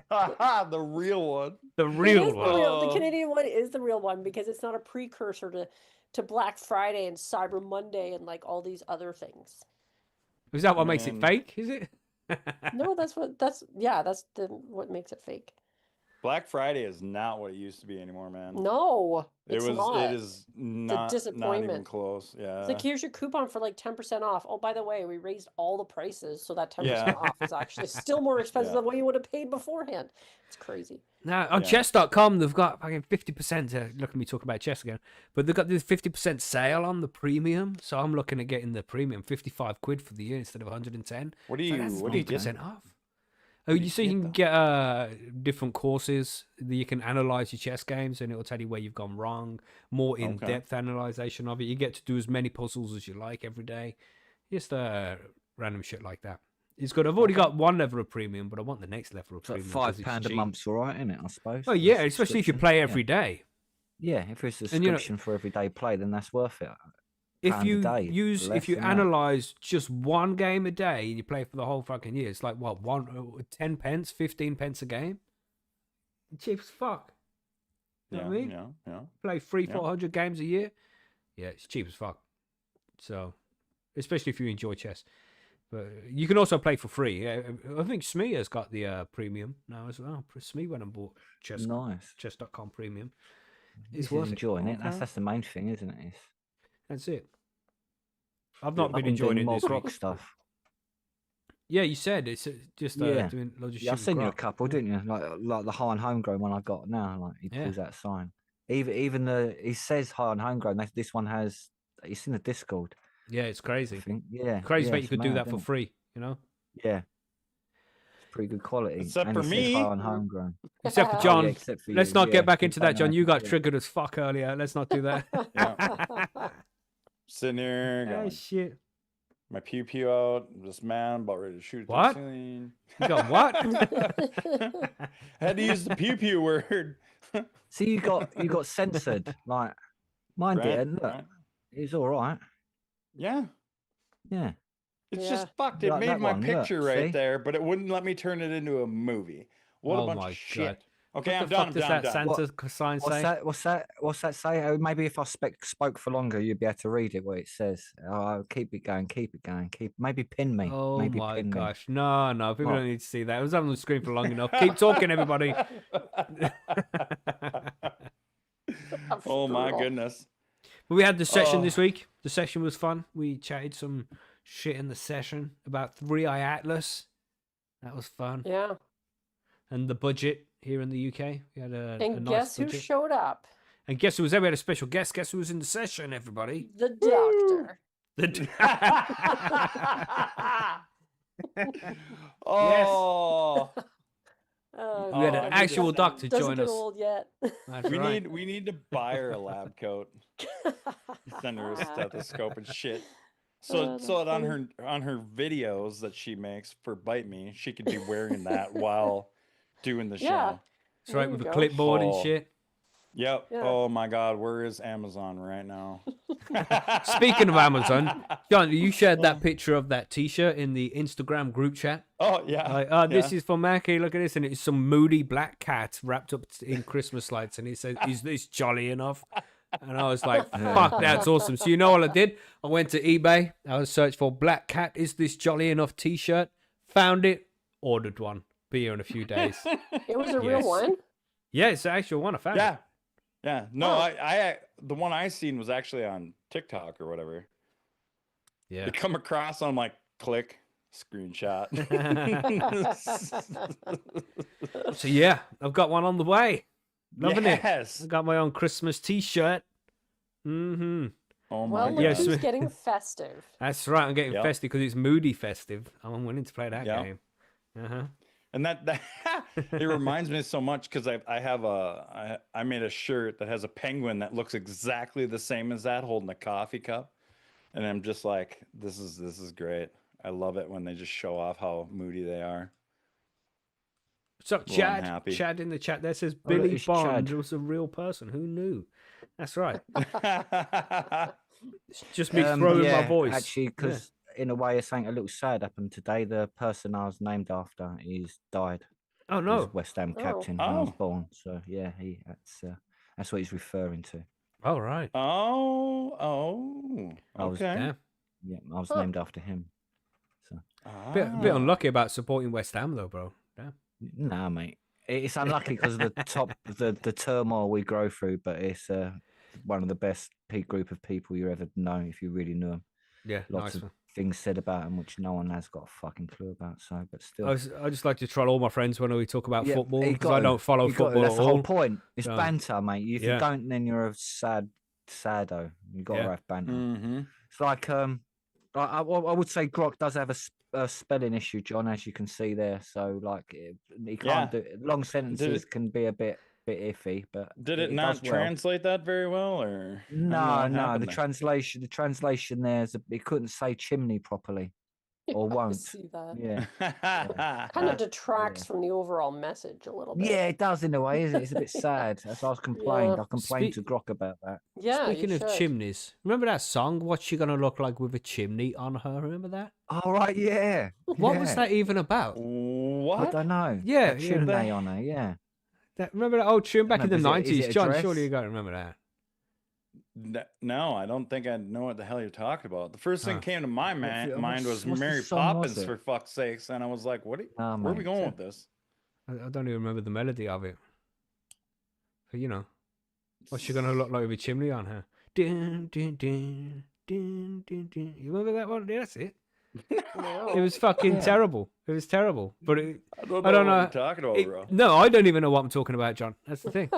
The real one. The It real is the one. real. The Oh. Canadian one is the real one because it's not a precursor to Black Friday and Cyber Monday and like all these other things. Is that what makes it Man. fake? Is it? No, that's what what makes it fake. Black Friday is not what it used to be anymore, man. No, It it's was. not. It is not. Not even disappointment. close. Yeah. It's like, here's your coupon for like 10% off. Oh, by the way, we raised all the prices, so that 10% Yeah. off is actually still more expensive Yeah. than what you would have paid beforehand. It's crazy. Now on Yeah. chess.com they've got fucking 50%. Look at me talking about chess again, but they've got this 50% sale on the premium. So I'm looking at getting the premium 55 quid for the year instead of 110. What do So you? that's What do you get? 50% off. Oh, do you you see, you get, can get different courses that you can analyze your chess games, and it'll tell you where you've gone wrong. More in-depth analyzation of it. You get to do as many puzzles as you like every day. Just random shit like that. It's good. I've already got one level of premium, but I want the next level of It's like premium. 'cause it's £5 a cheap. month's all right, isn't it? I suppose. Oh for a yeah, especially if you subscription. play Yeah. every day. Yeah, if it's a And, you know- subscription for everyday play, then that's worth it. If Pound a you day, use, less if you than that. analyze just one game a day and you play for the whole fucking year, it's like what 10 pence, 15 pence a game. Cheap as fuck. You know Yeah. what I mean? Yeah. Play 400 games a year. Yeah, it's cheap as fuck. So, especially if you enjoy chess. But you can also play for free. Yeah, I think Smee has got the premium now as well. Smee went and bought Nice. chess.com premium. He's It's worth it. enjoying it. Okay. That's the main thing, isn't it? It's That's it. I've not I've been been enjoying doing it more this Grok week. stuff. Yeah, you said it's just Yeah. doing loads of shit. Yeah, I've with seen you a Grok. couple, didn't you? Like the high and homegrown one I got now. Like he Yeah. pulls that sign. Even he says high and homegrown. This one has. It's in the Discord. Yeah, it's I crazy. think. Yeah. Crazy yeah, that you it's could do mad, that for isn't it? free, you know? Yeah. It's pretty good quality. Except and for it says me. high and homegrown. Except for Oh, John. yeah, except for Let's you, not yeah. get back You into pay that, John. no You got attention. triggered as fuck earlier. Let's not do that. Sitting here, got Oh, my, shit. my pew pew out. This man about ready to shoot it What? through the ceiling. You got what? I had to use the pew pew word. See, you got censored. Like mine Right, didn't. Look, right. it's all right. Yeah. Yeah. It's Yeah. just fucked. It Like made that my one, look, picture right see? there, but it wouldn't let me turn it into a movie. What a Oh bunch my of shit. God. Okay, What I'm the done. fuck I'm does done. I'm that done. Santa sign say? What's that say? Oh, maybe if I spoke for longer, you'd be able to read it. What it says. Oh, keep it going. Keep it going. Maybe pin me. Oh maybe my pin me. gosh. No, people What? don't need to see that. It was on the screen for long enough. Keep talking, everybody. Oh my Brutal. goodness. But we had the session Oh. this week. The session was fun. We chatted some shit in the session about 3i Atlas. That was fun. Yeah. And the budget here in the UK. We had a And nice guess who budget. showed up? And guess who was there? We had a special guest. Guess who was in the session, everybody? The doctor. The Oh, Oh, We had Oh, an I need actual to- doctor doesn't join get us. old yet. That's we right. need to buy her a lab coat. Send her a stethoscope and shit. So Oh, so that's that on funny. her videos that she makes for Bite Me, she could be wearing that while doing the Yeah. show. That's right, There with you a go. clipboard and Oh. shit. Yep. Yeah. Oh my God, where is Amazon right now? Speaking of Amazon, John, you shared that picture of that T-shirt in the Instagram group chat. Oh yeah. Like, this yeah. is for Macky. Look at this, and it's some moody black cat wrapped up in Christmas lights, and he says, "Is this jolly enough?" And I was like, "Fuck, that's awesome!" So you know what I did? I went to eBay. I was searched for black cat. Is this jolly enough T-shirt? Found it. Ordered one. Be here in a few days. It was a Yes. real one. Yeah, it's the actual one. I found Yeah. it. Yeah. No, Oh. I the one I seen was actually on TikTok or whatever. Yeah. They come across, I'm like, click, screenshot. So yeah, I've got one on the way. Loving it. Yes. I got my own Christmas T-shirt. Mm-hmm. Oh my Well, God. look Yes, who's we- getting festive. That's right. I'm getting Yep. festive because it's moody festive. I'm willing to play that Yep. game. Uh-huh. And that it reminds me so much because I made a shirt that has a penguin that looks exactly the same as that holding a coffee cup, and I'm just like, this is great. I love it when they just show off how moody they are. What's up, Well, I'm Chad? happy. Chad in the chat there says Oh, look, Billy it's Bond Chad. was a real person. Who knew? That's right. It's just me throwing my voice. Actually, because in a way, it's something a little sad happened today. The person I was named after, he's died. Oh He was no. a West Ham Oh. captain when I was Oh. born. So yeah, that's what he's referring to. All right. Oh, I was- okay. Damn. Yeah, I was Huh. named after him. So Bit Ah. unlucky about supporting West Ham though, bro. Damn. nah, mate. It's unlucky because of the turmoil we go through, but it's one of the best group of people you ever know if you really knew them. Yeah, Lots nice of one. things said about him which no one has got a fucking clue about. So, but still, I just like to troll all my friends when we talk about Yeah, football you because got I to. don't follow You got to. football That's at the whole all. point. It's So, banter, mate. If yeah. you don't, then you're a saddo. You got to Yeah. have banter. Mm-hmm. It's like I would say Grok does have a spelling issue, John, as you can see there. So like he can't do long sentences can be a bit iffy, but Did it he not does well. translate that very well, or I don't know No, what no. happened The there. translation there's he couldn't say chimney properly, or I won't. see that. Yeah. Kind Yeah. of detracts from the overall message a little bit. Yeah, it does in a way, isn't it? It's a bit sad. That's why I was complained. Yeah. I complained to Speak- Grok about that. Yeah, Speaking you of should. chimneys, remember that song? What's she gonna look like with a chimney on her? Remember that? All right, yeah. What was yeah. that even about? I What? don't know. Yeah, That yeah. chimney on her, yeah. Remember that old tune back in the know, is it- is 90s? it a John, dress? surely you got to remember that. No, I don't think I know what the hell you're talking about. The first thing Huh. came to my mind was what's the Mary song, was Poppins, it? for fuck's sakes, and I was like, "What? Oh, Where are we mate, going so- with this?" I don't even remember the melody of it. But you know, what's she gonna look like with a chimney on her? Dun, dun, dun, dun, dun, dun. You remember that one? Yeah, that's it. No. It was fucking Yeah. terrible. It was terrible. But it, I don't I don't what know. you're talking about, bro. no, I don't even know what I'm talking about, John. That's the thing.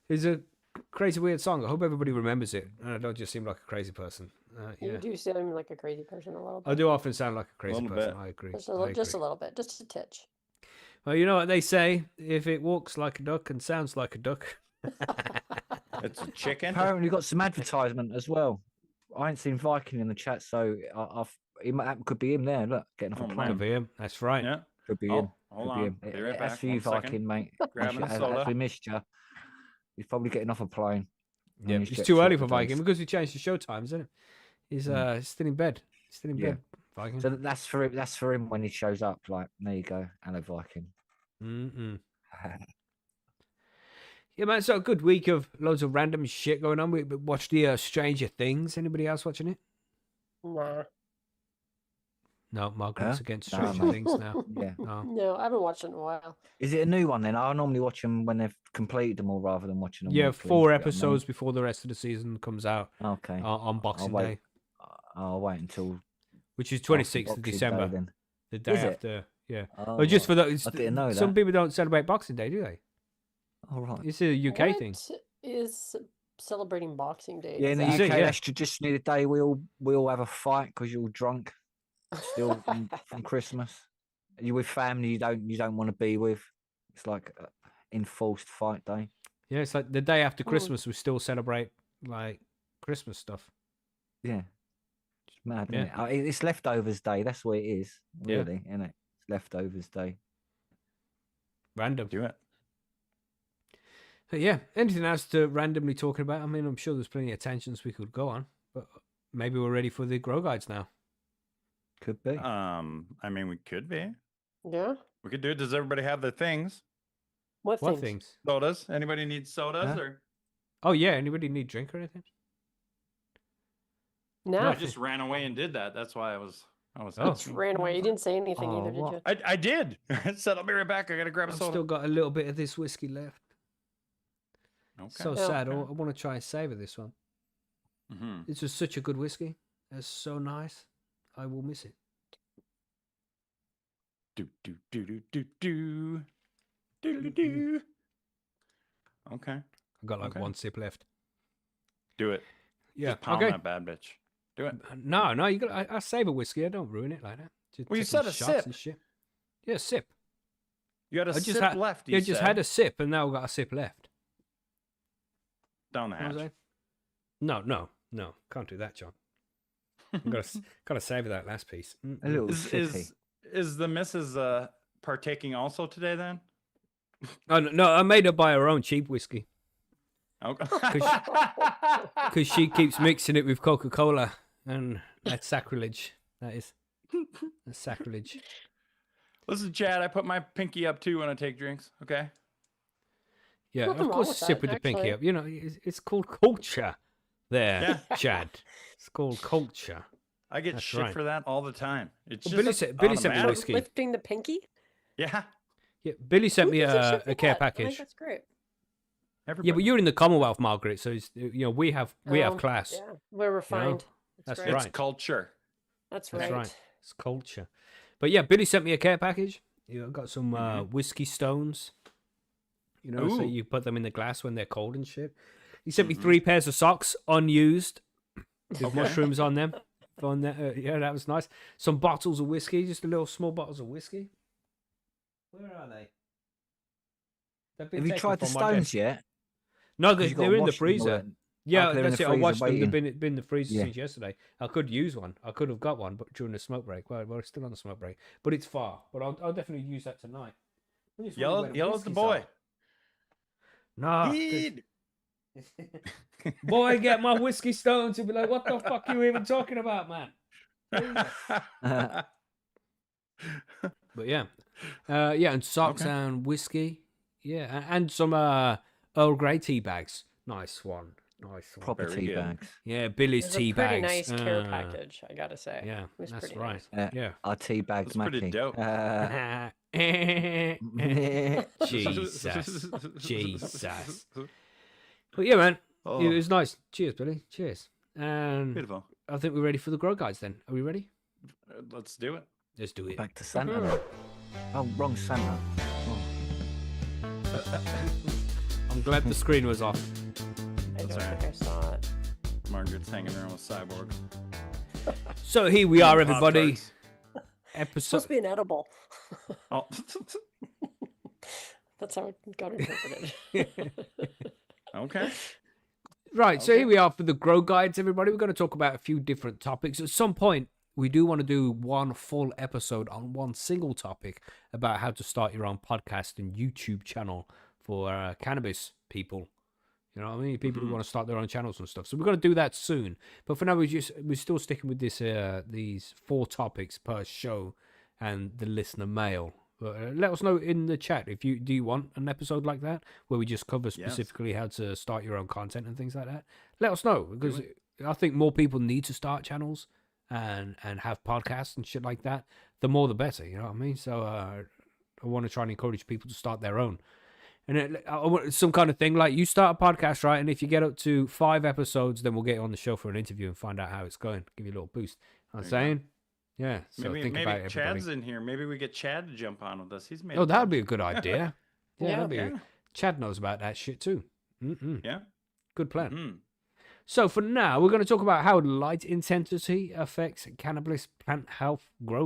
It's a crazy, weird song. I hope everybody remembers it. And I don't just seem like a crazy person. You Yeah, do sound like a crazy person a little bit. I do often sound like a crazy Little person. bit. I agree. Just I a, agree. just a little bit, just a titch. Well, you know what they say: if it walks like a duck and sounds like a duck. It's a chicken. Apparently, got some advertisement as well. I ain't seen Viking in the chat, so that could be him there. Look, getting off Oh, a man. plane. Could be him. That's right. Yeah. Could be him. Oh, hold Could be on. him. Be right That's back. for you, 1 second. Viking, mate. Grabbing a As soda. we missed you. He's probably getting off a plane. Yeah, He's it's jet too early fueled for today. Viking because we changed the show times, isn't it? He's still in bed. Still in Yeah. bed. Viking. So that's for him. That's for him when he shows up. Like, there you go, hello, Viking. Mm-mm. Yeah, man. So a good week of loads of random shit going on. We watched the Stranger Things. Anybody else watching it? Nah. No, Margaret's Huh? against No, Stranger mate. Things now. Yeah. No. No, I haven't watched it in a while. Is it a new one then? I normally watch them when they've completed them all, rather than watching them. Yeah, weekly, 4 you know what I mean? episodes before the rest of the season comes out Okay. on Boxing wait. Day, I'll wait until which is after 26th of Boxing Day December, then. the day Is it? after. Yeah. Oh, Oh, just right. for those. I didn't know Some that. people don't celebrate Boxing Day, do they? All right. It's a UK thing. What is celebrating Boxing Day? Yeah, in the Is UK, it? Yeah. that's traditionally the day we all have a fight because you're all drunk still from Christmas. You're with family you don't want to be with. It's like enforced fight day. Yeah, it's like the day after Hmm. Christmas, we still celebrate like Christmas stuff. Yeah, it's mad. Yeah. Isn't it? It's leftovers day. That's what it is, Yeah. really, isn't it? It's leftovers day. Random. Do it. But yeah, anything else to randomly talking about? I mean, I'm sure there's plenty of tangents we could go on, but maybe we're ready for the grow guides now. Could be. I mean, we could be. Yeah. We could do it. Does everybody have their things? What What things? things? Sodas? Anybody need sodas Huh? or? Oh yeah, anybody need drink or anything? No. I just ran away and did that. That's why I was. Oh. Just ran away. You didn't say anything Oh, either, did what? you? I did. I said I'll be right back. I gotta grab a I've soda. still got a little bit of this whiskey left. Okay. So Oh, sad. okay. I want to try and savor this one. Mm-hmm. This was such a good whiskey. It's so nice. I will miss it. Do do do do do do do do do. Okay. I've got like Okay. one sip left. Do it. Yeah. Just pound Okay. that bad bitch. Do it. No, you got. I save a whiskey. I don't ruin it like that. Just Well, you take some said a shots sip. and shit. Yeah, sip. You had a I just sip had- left. Yeah, You just said. had a sip, and now I've got a sip left. Down the You know what I'm hatch. saying? No. Can't do that, John. I've got to savor that last piece. A little Is, sippy. is the missus partaking also today then? Oh no, I made her buy her own cheap whiskey Okay. because she keeps mixing it with Coca-Cola, and that's sacrilege. That is. That's sacrilege. Listen, Chad, I put my pinky up too when I take drinks. Okay. Yeah, Nothing of wrong course, with sip that, with the pinky actually. up. You know, it's called culture. There, Yeah. Chad. It's called culture. I get That's shit right. for that all the time. It's Well, just Billy sent me automatic. whiskey. Lifting the pinky? Yeah. Yeah, Billy sent Who me gives a shit a for care that? I think package. that's great. Everybody. Yeah, but you're in the Commonwealth, Margaret. So it's, we have Oh, class. Yeah, we're refined. That's great. It's right. culture. That's That's right. right. It's culture. But yeah, Billy sent me a care package. You know, got some Mhm. whiskey stones. You know, so Ooh. you put them in the glass when they're cold and shit. He sent me Mhm. 3 pairs of socks, unused, with Okay. mushrooms on them. On that, yeah, that was nice. Some bottles of whiskey, just a little small bottles of whiskey. Where are they? They've been Have you taken tried the from my stones desk. yet? No, 'Cause they, you gotta they're in the wash them all freezer. then. Yeah, they're in that's the it. I freezer watched them. They've waiting. been in the freezer Yeah. since yesterday. I could use one. I could have got one, but during the smoke break. Well, we're still on the smoke break, but it's far. But I'll definitely use that tonight. I just wonder where the Yellow's the whiskies boy. are. Nah, 'cause- Heed. boy, get my whiskey stones. He'll be like, "What the fuck you even talking about, man?" But yeah, and socks Okay. and whiskey. Yeah, and some Earl Grey tea bags. Nice one. Proper Very tea good. bags. Yeah, Billy's It's a tea pretty bags. nice care package, I gotta say. Yeah, It was that's pretty right. nice. Yeah. Our tea bags, That's pretty Macky. dope. Jesus. Jesus. But yeah, man, Oh, it was nice. Cheers, Billy. Cheers. And beautiful. I think we're ready for the grow guides then. Are we ready? Let's do it. Let's do it. Back to Santa. then. Oh, wrong Santa. I'm glad the screen was off. I don't That's think I saw it. Margaret's hanging around with cyborgs. So here we are, everybody. Pop-Tarts. It's supposed Episode. to be an edible. Oh. That's how it got interpreted. Okay. Right, so Okay. here we are for the grow guides, everybody. We're going to talk about a few different topics. At some point, we do want to do one full episode on one single topic about how to start your own podcast and YouTube channel for cannabis people. You know what I mean? People who Mhm. want to start their own channels and stuff. So we're going to do that soon. But for now, we're still sticking with this these 4 topics per show and the listener mail. But, let us know in the chat if you want an episode like that where we just cover specifically how to start your own content and things like that. Let us know because I think more people need to start channels and have podcasts and shit like that. The more, the better. You know what I mean? So I want to try and encourage people to start their own. And I want some kind of thing like you start a podcast, right? And if you get up to 5 episodes, then we'll get you on the show for an interview and find out how it's going. Give you a little boost. I'm There you saying, yeah. So Maybe think about it, Chad's everybody. in here. Maybe we get Chad to jump on with us. He's made. Oh, a that would bunch. be a good idea. Yeah, Yeah. that'd be. Yeah. Chad knows about that shit too. Yeah. Good plan. Mhm. So for now, we're going to talk about how light intensity affects cannabis plant health and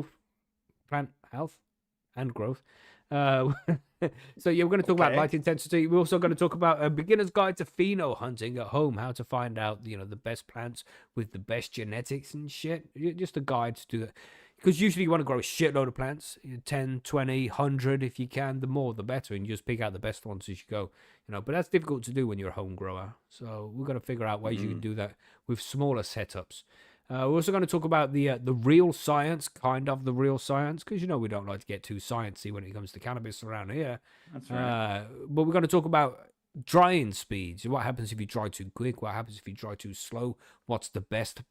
growth. So yeah, we're going to talk about Okay. light intensity. We're also going to talk about a beginner's guide to pheno-hunting at home, how to find out the best plants with the best genetics and shit. Just a guide to do that. because usually you want to grow a shitload of plants, 10, 20, 100 if you can. The more, the better, and you just pick out the best ones as you go. But that's difficult to do when you're a home grower. So we've got to figure out ways you can do that with smaller setups. We're also going to talk about the real science, kind of the real science, because we don't like to get too sciencey when it comes to cannabis around here. That's right. But we're going to talk about drying speeds. What happens if you dry too quick? What happens if you dry too slow? What's the best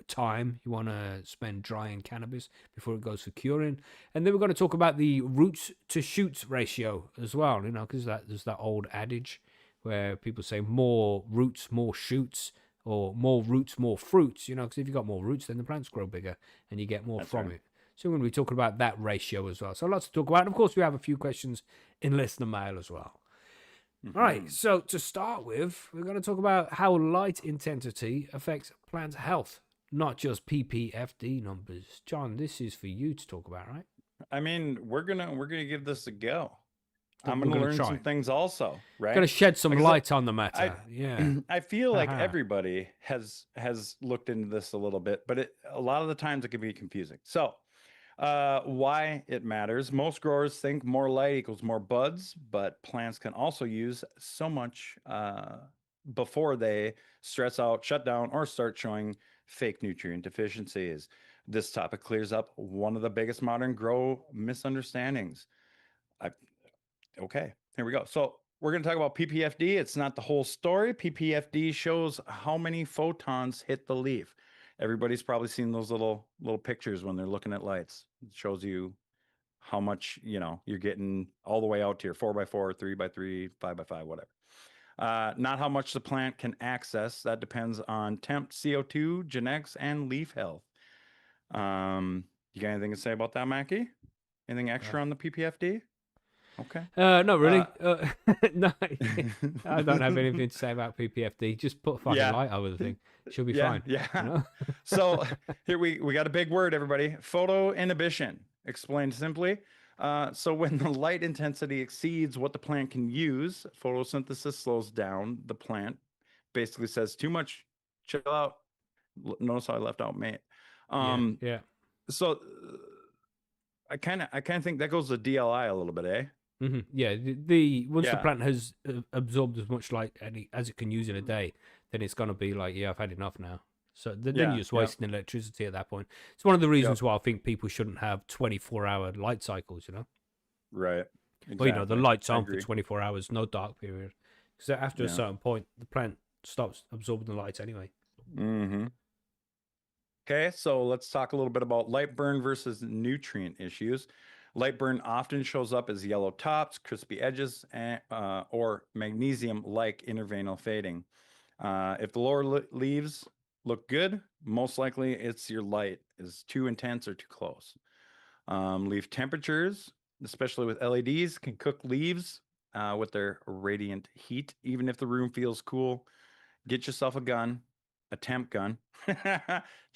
time you want to spend drying cannabis before it goes for curing? And then we're going to talk about the roots to shoots ratio as well, because there's that old adage where people say more roots, more shoots, or more roots, more fruits, because if you've got more roots, then the plants grow bigger and you get more from it. So we're going to be talking about that ratio as well. So lots to talk about. And of course, we have a few questions in listener mail as well. All right, so to start with, we're going to talk about how light intensity affects plant health, not just PPFD numbers. John, this is for you to talk about, right? I mean, we're gonna give this a go. We're I'm gonna gonna learn try. some things also, right? Going to shed some Like I said, light on the matter. Yeah. I feel like Haha. everybody has looked into this a little bit, but a lot of the times it can be confusing. So, why it matters? Most growers think more light equals more buds, but plants can also use so much before they stress out, shut down, or start showing fake nutrient deficiencies. This topic clears up one of the biggest modern grow misunderstandings. Okay, here we go. So we're going to talk about PPFD. It's not the whole story. PPFD shows how many photons hit the leaf. Everybody's probably seen those little pictures when they're looking at lights. It shows you how much you're getting all the way out to your 4x4, 3x3, 5x5, whatever. Not how much the plant can access. That depends on temp, CO2, genetics, and leaf health. You got anything to say about that, Macky? Anything extra on the PPFD? Okay. Not really. No, I don't have anything to say about PPFD. Just put a fucking Yeah. light over the thing. She'll be Yeah, fine. yeah. So here we got a big word, everybody. Photo inhibition. Explained simply. So when the light intensity exceeds what the plant can use, photosynthesis slows down. The plant basically says too much. Chill out. Notice how I left out mate. Yeah. So I kind of think that goes to DLI a little bit, eh? Mm-hmm. Yeah. The once the Yeah. plant has absorbed as much light as it can use in a day, then it's gonna be like, yeah, I've had enough now. So then Yeah, you're just yeah. wasting electricity at that point. It's one of the reasons why I think people shouldn't have 24-hour light cycles. Right. Well, the Exactly. light's I on for agree. 24 hours, no dark period. Because after a Yeah. certain point, the plant stops absorbing the light anyway. Mm-hmm. Okay, so let's talk a little bit about light burn versus nutrient issues. Light burn often shows up as yellow tops, crispy edges, and, or magnesium-like interveinal fading. If the lower leaves look good, most likely it's your light is too intense or too close. Leaf temperatures, especially with LEDs, can cook leaves with their radiant heat, even if the room feels cool. Get yourself a gun, a temp gun.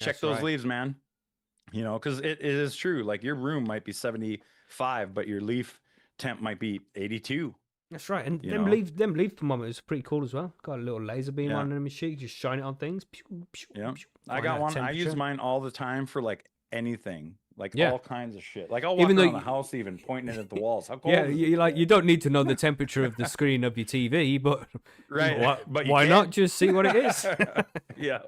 Check those right. leaves, man. Because it is true. Like your room might be 75, but your leaf temp might be 82. That's right. And You them know? leaf thermometers are pretty cool as well. Got a little laser beam Yeah. on the machine, just shine it on things. Pew, pew, Yeah. pew, I find got out one. I use temperature. mine all the time for like anything, like Yeah. all kinds of shit. Like I'll walk Even though around the you- house even pointing it at the walls. How cold Yeah, is it you today? don't need to know the temperature of the screen of your TV, but Right. But you why can. not just see what it is? Yeah.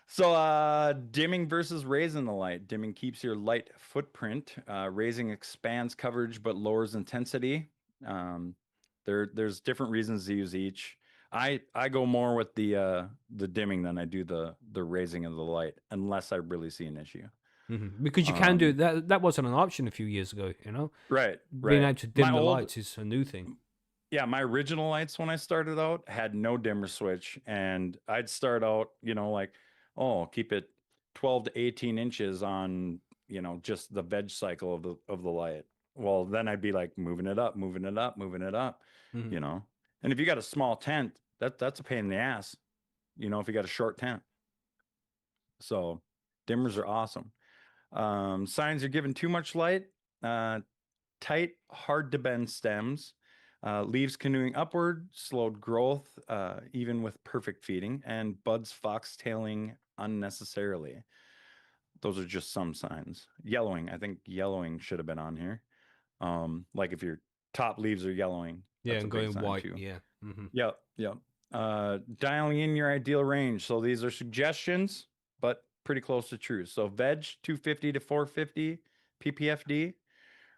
So dimming versus raising the light. Dimming keeps your light footprint. Raising expands coverage but lowers intensity. There's different reasons to use each. I go more with the dimming than I do the raising of the light, unless I really see an issue. Because you can do that. That wasn't an option a few years ago. Right. Being Right. able to dim My the old- lights is a new thing. Yeah, my original lights when I started out had no dimmer switch, and I'd start out, like, keep it 12 to 18 inches on, just the veg cycle of the light. Well, then I'd be like moving it up, moving it up, moving it up, Mhm. And if you got a small tent, that's a pain in the ass, if you got a short tent. So dimmers are awesome. Signs you're giving too much light, tight, hard to bend stems. Leaves canoeing upward, slowed growth, even with perfect feeding, and buds foxtailing unnecessarily. those are just some signs. Yellowing, I think yellowing should have been on here. Like if your top leaves are yellowing, Yeah, that's and a big going sign white. too. Yeah. Hmm. Yep, yep. Dialing in your ideal range. So these are suggestions, but pretty close to true. So veg 250 to 450 ppfd,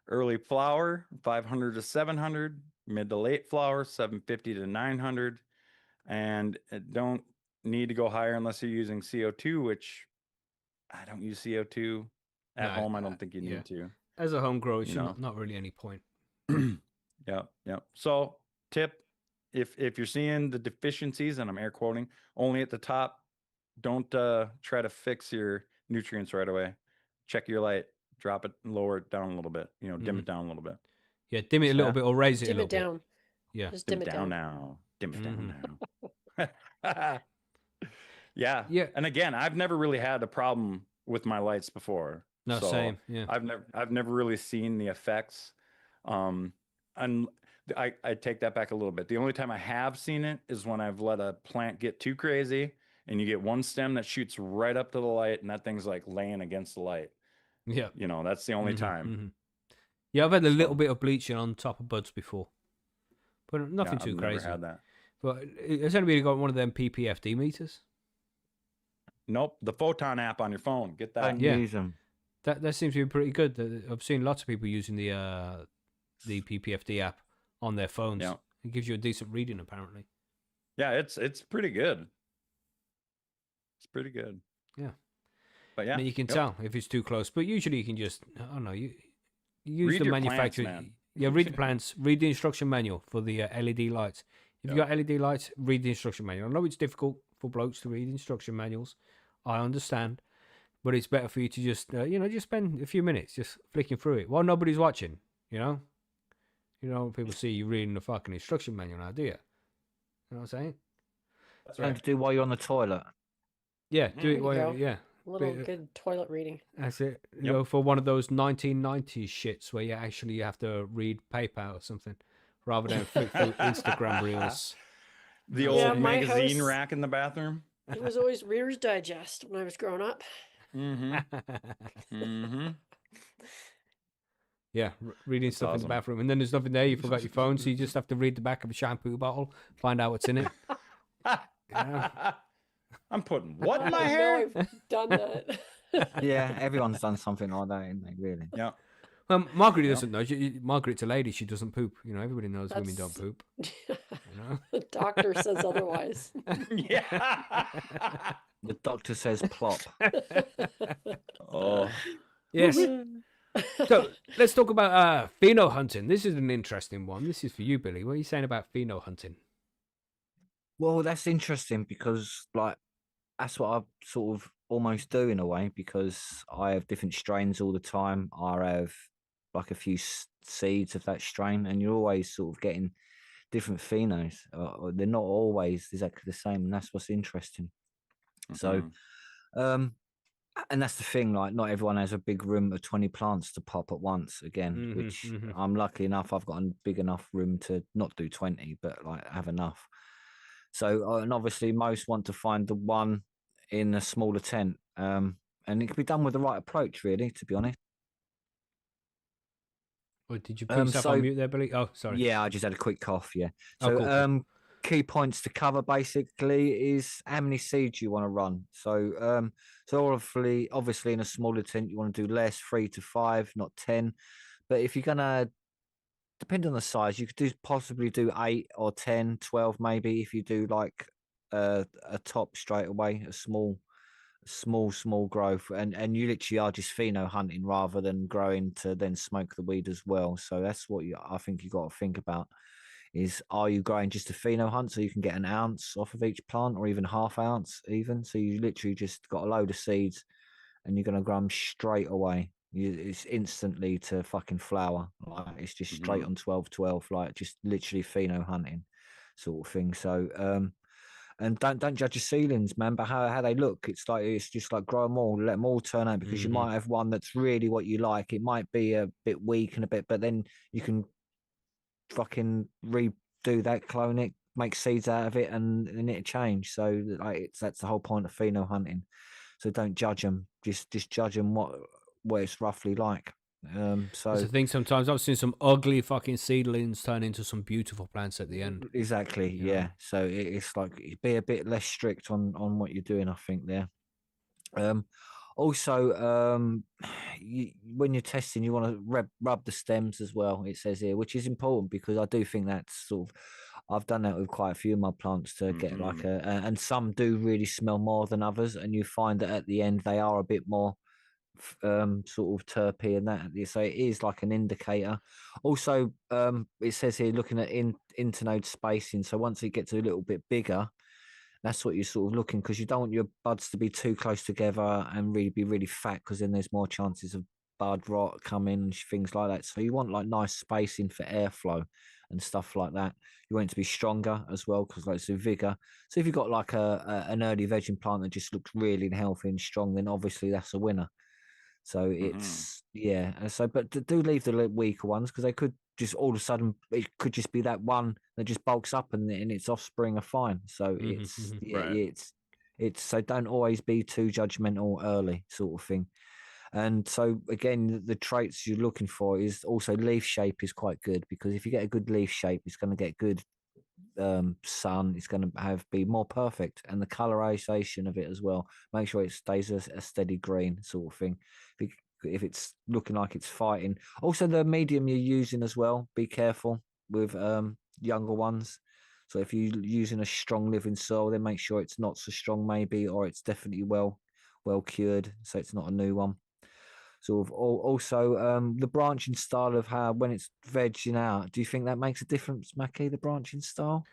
early flower 500 to 700, mid to late flower 750 to 900, and don't need to go higher unless you're using CO2, which I don't use CO2 at home. I don't think you yeah. need to. As a home grower, it's You know. not really any point. Yep. So tip, if you're seeing the deficiencies, and I'm air quoting, only at the top, don't try to fix your nutrients right away. Check your light, drop it, lower it down a little bit, dim it down a little bit. Yeah, dim it a little Yeah. bit or raise it a Dim little it down. bit. Yeah. Just Dim dim it it down down. now. Dim it down now. Yeah. Yeah. And again, I've never really had a problem with my lights before. No, So same. Yeah. I've never really seen the effects. And I take that back a little bit. The only time I have seen it is when I've let a plant get too crazy and you get one stem that shoots right up to the light and that thing's like laying against the light. Yeah. That's the only time. Yeah, I've had a little So- bit of bleaching on top of buds before, but nothing Yeah, too I've crazy. never had that. But has anybody got one of them PPFD meters? Nope. The Photon app on your phone. Get that. Don't Yeah. use them. That seems to be pretty good. I've seen lots of people using the PPFD app on their phones. Yeah. It gives you a decent reading, apparently. Yeah, it's pretty good. It's pretty good. Yeah. But yeah. I mean, you can yep. tell if it's too close, but usually you can just, I don't know, you use Read the your plans, manufacturer. man. Yeah, read the plans, read the instruction manual for the LED lights. If you got LED lights, read the instruction manual. I know it's difficult for blokes to read instruction manuals. I understand. But it's better for you to just, just spend a few minutes just flicking through it while nobody's watching, You know people see you reading the fucking instruction manual now, do you? You know what I'm saying? That's Something right. to do while you're on the toilet. Yeah, do it you while go. yeah. A little But, good toilet reading. That's it. You Yep. know, for one of those 1990s shits where you actually have to read PayPal or something rather than flick through Instagram reels. The Yeah, old my magazine house- rack in the bathroom. It was always Reader's Digest when I was growing up. Mm-hmm. Mm-hmm. Yeah, reading That's stuff in awesome. the bathroom, and then there's nothing there. You forgot your phone, so you just have to read the back of a shampoo bottle, find out what's in it. Yeah. I'm putting what in my I know hair? I've done that. Yeah, everyone's done something like that, ain't they? Really? Yeah. Margaret Yeah. doesn't know. Margaret's a lady. She doesn't poop. Everybody knows women don't That's- poop. The doctor says otherwise. Yeah. The doctor says plop. Oh. Yes. So let's talk about pheno-hunting. This is an interesting one. This is for you, Billy. What are you saying about pheno-hunting? Well, that's interesting because, like, that's what I sort of almost do in a way because I have different strains all the time. I have like a few seeds of that strain, and you're always sort of getting different phenos. They're not always exactly the same, and that's what's interesting. So, and that's the thing, like, not everyone has a big room of 20 plants to pop at once again, which I'm lucky enough, I've got a big enough room to not do 20, but like have enough. So, and obviously most want to find the one in a smaller tent. And it can be done with the right approach, really, to be honest. Or did you put yourself on so- mute there, Billy? Oh, sorry. Yeah, I just had a quick cough, yeah. Oh, So, cool. key points to cover basically is how many seeds you want to run. So, so obviously in a smaller tent, you want to do less, 3 to 5, not 10. But if you're gonna, depending on the size, you could possibly do 8 or 10, 12 maybe. If you do like a top straight away, a small growth, and you literally are just pheno hunting rather than growing to then smoke the weed as well. So that's what I think you got to think about. Is, are you growing just a pheno hunt so you can get an ounce off of each plant or even half ounce even? So you literally just got a load of seeds and you're going to grow them straight away. It's instantly to fucking flower. Like, it's just straight on 12-12, like just literally pheno hunting sort of thing. So, and don't judge your ceilings, man, but how they look. It's just like grow them all, let them all turn out, because you might have one that's really what you like. It might be a bit weak and a bit, but then you can fucking redo that, clone it, make seeds out of it, and it'll change. So like that's the whole point of pheno hunting. So don't judge them. Just judge them what it's roughly like. That's So the thing. Sometimes I've seen some ugly fucking seedlings turn into some beautiful plants at the end. exactly, You know? yeah. So it's like be a bit less strict on what you're doing, I think there. Also, when you're testing, you want to rub the stems as well. It says here, which is important because I do think that's sort of. I've done that with quite a few of my plants to get like and some do really smell more than others, and you find that at the end they are a bit more sort of terpy and that. So it is like an indicator. Also, it says here looking at internode spacing. So once it gets a little bit bigger, that's what you're sort of looking, because you don't want your buds to be too close together and really be really fat, because then there's more chances of bud rot coming and things like that. So you want like nice spacing for airflow and stuff like that. You want it to be stronger as well, because like it's a vigor. So if you've got like an early vegging plant that just looks really healthy and strong, then obviously that's a winner. So it's yeah. And so, but do leave the weaker ones, because they could just all of a sudden it could just be that one that just bulks up and its offspring are fine. So it's yeah, Right. it's so don't always be too judgmental early, sort of thing. And so again, the traits you're looking for is also leaf shape is quite good, because if you get a good leaf shape, it's going to get good sun. It's going to be more perfect, and the colorization of it as well. Make sure it stays a steady green, sort of thing. If it's looking like it's fighting, also the medium you're using as well. Be careful with younger ones. So if you're using a strong living soil, then make sure it's not so strong, maybe, or it's definitely well cured, so it's not a new one. Sort of also the branching style of how when it's vegging out. Do you think that makes a difference, Macky? The branching style,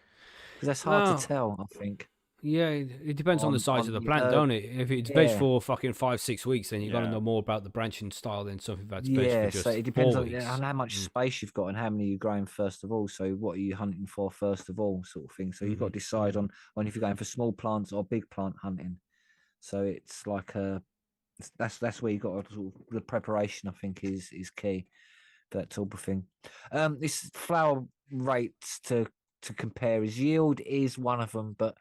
because that's hard to Well, tell, I think. yeah, it depends on the size of the The plant, herb. don't it? If it's veg Yeah, for fucking 5-6 weeks, then you got to Yeah. know more about the branching style than something that's veg for yeah. So just it depends 4 on weeks. how much space you've got and how many you're growing first of all. So what are you hunting for first of all, sort of thing. So you've got to decide on if you're going for small plants or big plant hunting. So it's like that's where you got to sort of, the preparation, I think, is key for that type of thing. This flower rates to compare is yield is one of them, but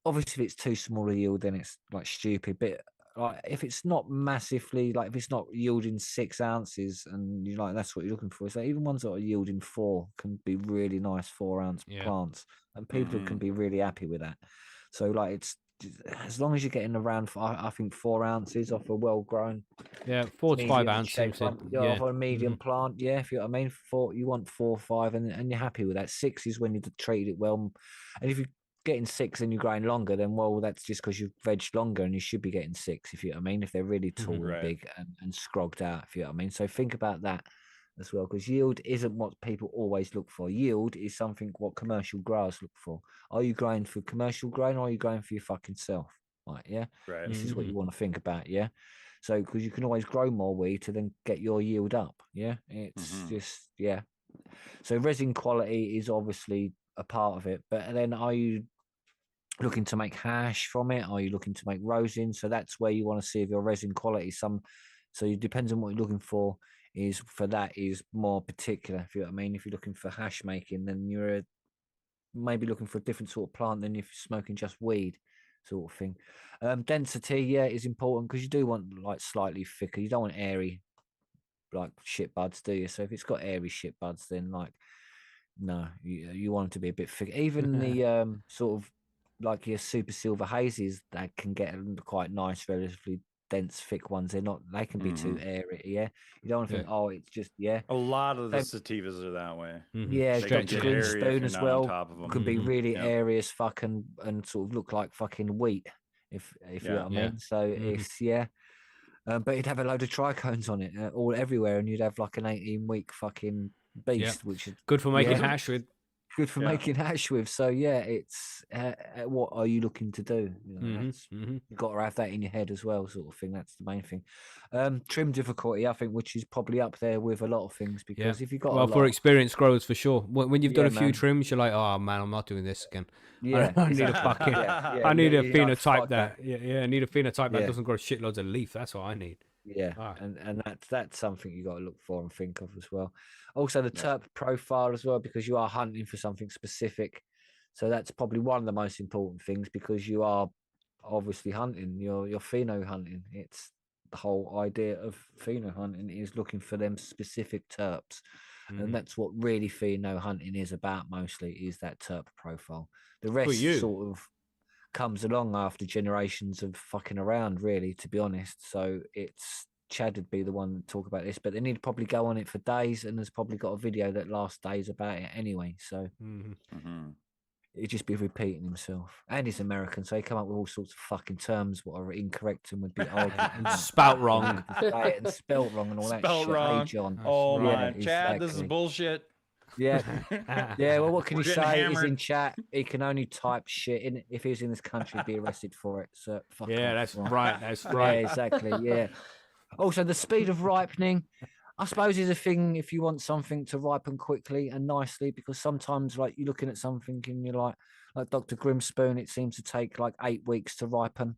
obviously if it's too small a yield, then it's like stupid. But like if it's not massively, like if it's not yielding 6 ounces, and you like that's what you're looking for. So even ones that are yielding 4 can be really nice 4-ounce Yeah. plants, and people can be really happy with that. So like it's as long as you're getting around, I think 4 ounces off a well grown Yeah, 4 to 5 medium ounce seems shaped to, one. Yeah, yeah. off a medium plant. Yeah, if you know what I mean. You want 4 or 5, and you're happy with that. 6 is when you treat it well, and if you're getting 6 and you're growing longer, then well, that's just because you've vegged longer, and you should be getting 6. If you know what I mean. If they're really tall and Right. big and scrogged out, if you know what I mean. So think about that as well, because yield isn't what people always look for. Yield is something what commercial growers look for. Are you growing for commercial growing, or are you growing for your fucking self? Right, yeah. Right. This is what you want to think about, yeah. So because you can always grow more wheat to then get your yield up, yeah. It's just yeah. So resin quality is obviously a part of it, but then are you looking to make hash from it? Are you looking to make rosin? So that's where you want to see if your resin quality. So it depends on what you're looking for. Is for that is more particular. If you know what I mean. If you're looking for hash making, then you're maybe looking for a different sort of plant than if you're smoking just weed, sort of thing. Density, yeah, is important because you do want like slightly thicker. You don't want airy like shit buds, do you? So if it's got airy shit buds, then like no, you want it to be a bit thicker. Even the sort of like your super silver hazes that can get quite nice, relatively dense, thick ones. They can be too airy. Yeah, you don't want to Yeah. think, oh, it's just yeah. A lot of the So sativas are that way. yeah, They can Dr. get Stretchy. airy if Greenstone you're as not on well top of them. can be really Yep. airy as fuck and sort of look like fucking wheat, if you know what I Yeah. mean. So it's yeah, but you'd have a load of trichones on it all everywhere, and you'd have like an 18-week fucking Yeah. beast, which is Good for making yeah, hash with. good for Yeah. making hash with. So yeah, it's what are you looking to do? You know, that's you've got to have that in your head as well, sort of thing. That's the main thing. Trim difficulty, I think, which is probably up there with a lot of things, Yeah. because if you've got a Well, for lot, experienced growers, for sure. When you've done yeah, a few man. trims, you're like, oh man, I'm not doing this again. Yeah, I need a exactly. fucking. Yeah, I need a you're like, phenotype fuck that. I need a phenotype that Yeah, doesn't grow shitloads of leaf. That's what I need. yeah, Ah, and that's something you got to look for and think of as well. Also, the Yep. terp profile as well, because you are hunting for something specific. So that's probably one of the most important things, because you are obviously hunting. You're pheno-hunting. It's the whole idea of pheno-hunting is looking for them specific terps. Mhm. And that's what really pheno-hunting is about mostly, is that terp profile. The For rest you. sort of comes along after generations of fucking around, really, to be honest. So it's Chad would be the one to talk about this, but they need to probably go on it for days, and there's probably got a video that lasts days about it anyway. So Mhm. he'd just be repeating himself. And he's American, so he come up with all sorts of fucking terms what are incorrect and would be argued and Spout wrong. and spelt wrong and all that Spelt shit. wrong. Hey, John. That's Oh right. my, Chad, this is exactly. bullshit. Yeah. Yeah, well, what can We're you getting say? He's hammered. in chat. He can only type shit. In if he was in this country, he'd be arrested for it. So fuck Yeah, off. that's Right. right. That's Yeah, right. exactly. Yeah. Also, the speed of ripening, I suppose, is a thing if you want something to ripen quickly and nicely, because sometimes, like, you're looking at something and you're like Dr. Grimspoon, it seems to take like 8 weeks to ripen.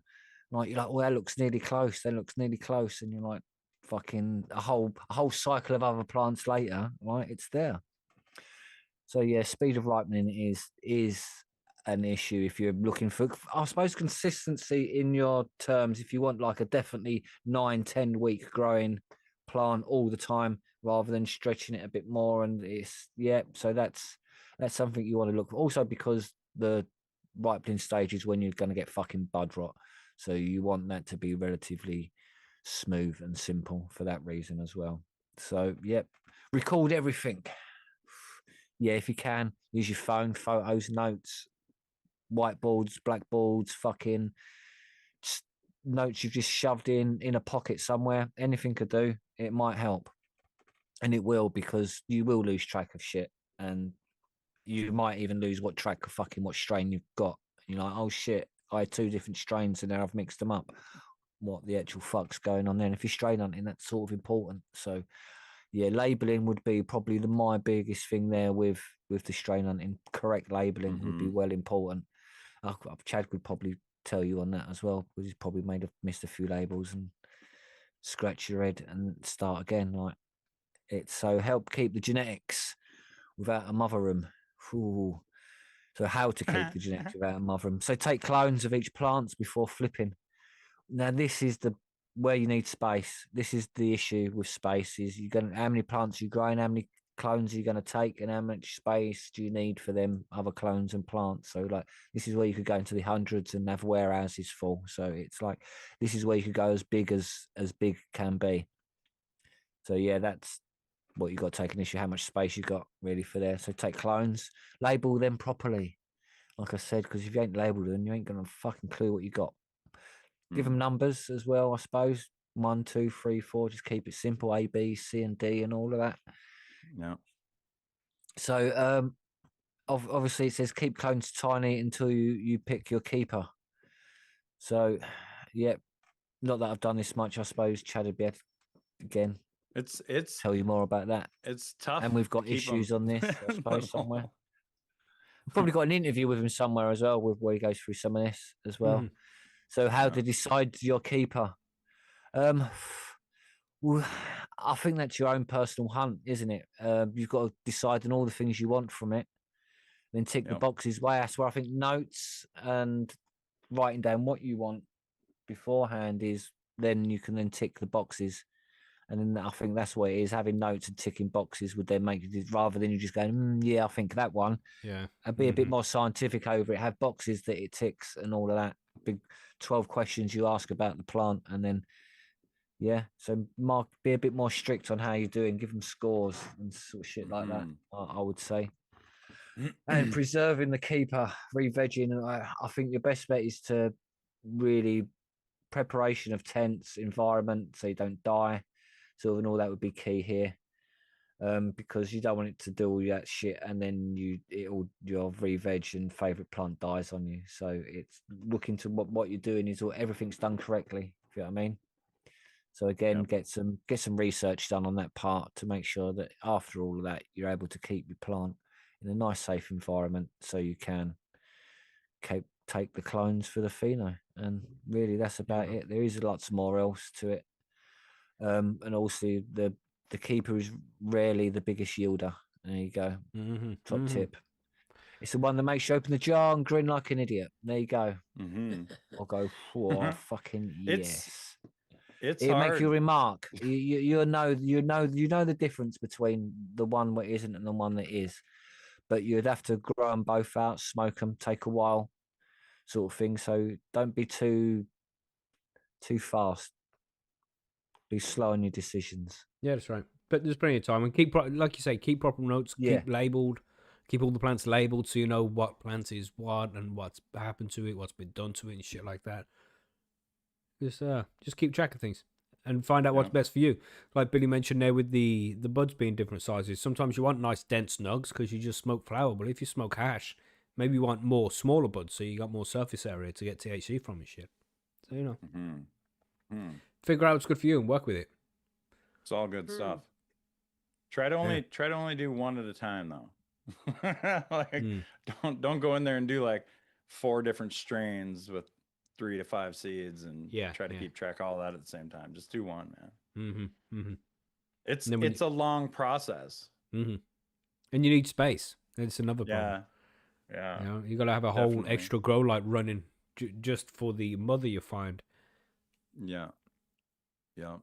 Like, you're like, well, that looks nearly close. That looks nearly close. And you're like, fucking a whole cycle of other plants later, right? It's there. So yeah, speed of ripening is an issue if you're looking for, I suppose, consistency in your terms. If you want like a definitely 9-10 week growing plant all the time, rather than stretching it a bit more, and it's so that's something you want to look for. Also, because the ripening stage is when you're going to get fucking bud rot, so you want that to be relatively smooth and simple for that reason as well. So record everything. Yeah, if you can, use your phone, photos, notes, whiteboards, blackboards, fucking notes you've just shoved in a pocket somewhere. Anything could do. It might help. And it will, because you will lose track of shit. And you might even lose what track of fucking what strain you've got. You're like, oh shit, I had 2 different strains and now I've mixed them up. What the actual fuck's going on there? And if you're strain hunting, that's sort of important. So yeah, labeling would be probably my biggest thing there with the strain hunting. Correct labeling would be well important. Chad could probably tell you on that as well, because he's probably missed a few labels and scratch your head and start again. Like, it's so help keep the genetics without a mother room. Ooh. So how to keep the genetics without a mother room? So take clones of each plant before flipping. Now this is where you need space. This is the issue with space: is how many plants you growing, how many clones are you going to take, and how much space do you need for them other clones and plants. So like, this is where you could go into the hundreds and have warehouses full. So it's like, this is where you could go as big as big can be. So yeah, that's what you got to take an issue, how much space you got really for there. So take clones, label them properly, like I said, because if you ain't labeled them, you ain't gonna fucking clue what you got. Give them numbers as well, I suppose. 1, 2, 3, 4. Just keep it simple. A, B, C, and D, and all of that. Yeah. So, obviously, it says keep clones tiny until you pick your keeper. So, yeah, not that I've done this much. I suppose Chad would be able to, again, It's tell you more about that. it's tough. And we've got to keep 'em issues on this, I suppose, somewhere. little. We've probably got an interview with him somewhere as well, where he goes through some of this as well. So, how to decide your keeper? Well, I think that's your own personal hunt, isn't it? You've got to decide on all the things you want from it, then tick the boxes. That's where I think notes and writing down what you want beforehand is. Then you can then tick the boxes, and then I think that's what it is. Having notes and ticking boxes would then make it, rather than you just going, yeah, I think that one. Yeah, And be a bit more scientific over it. Have boxes that it ticks and all of that. Big 12 questions you ask about the plant, and then so be a bit more strict on how you're doing. Give them scores and sort of shit like that. I would say. And preserving the keeper, re-vegging. I think your best bet is to really preparation of tents, environment, so you don't die. So and all that would be key here. Because you don't want it to do all that shit and then your re-veg and favourite plant dies on you. So it's looking to what you're doing is everything's done correctly. If you know what I mean. So again, get some research done on that part to make sure that after all of that, you're able to keep your plant in a nice, safe environment, so you can take the clones for the pheno. And really, that's about it. There is lots more else to it, and also the keeper is rarely the biggest yielder. There you go, top tip. It's the one that makes you open the jar and grin like an idiot. There you go. Mm-hmm. Or go, oh, fucking yes. It's It'll make hard. you remark. You know the difference between the one that isn't and the one that is. But you'd have to grow them both out, smoke them, take a while, sort of thing. So don't be too fast. Be slow on your decisions. Yeah, that's right. But there's plenty of time, and like you say, keep proper notes, Yeah. keep labeled, keep all the plants labeled so you know what plant is what and what's happened to it, what's been done to it, and shit like that. Just keep track of things and find out what's best for you. Like Billy mentioned there with the buds being different sizes. Sometimes you want nice dense nugs because you just smoke flower, but if you smoke hash, maybe you want more smaller buds so you got more surface area to get THC from and shit. So you know, figure out what's good for you and work with it. It's all good stuff. Try to only do one at a time though. Like don't go in there and do like 4 different strains with 3 to 5 seeds and try to keep track of all that at the same time. Just do one, man. It's a long process. And you need space. That's another problem. Yeah. You know, you got to have a whole extra grow light running just for the mother you find. Yeah. So,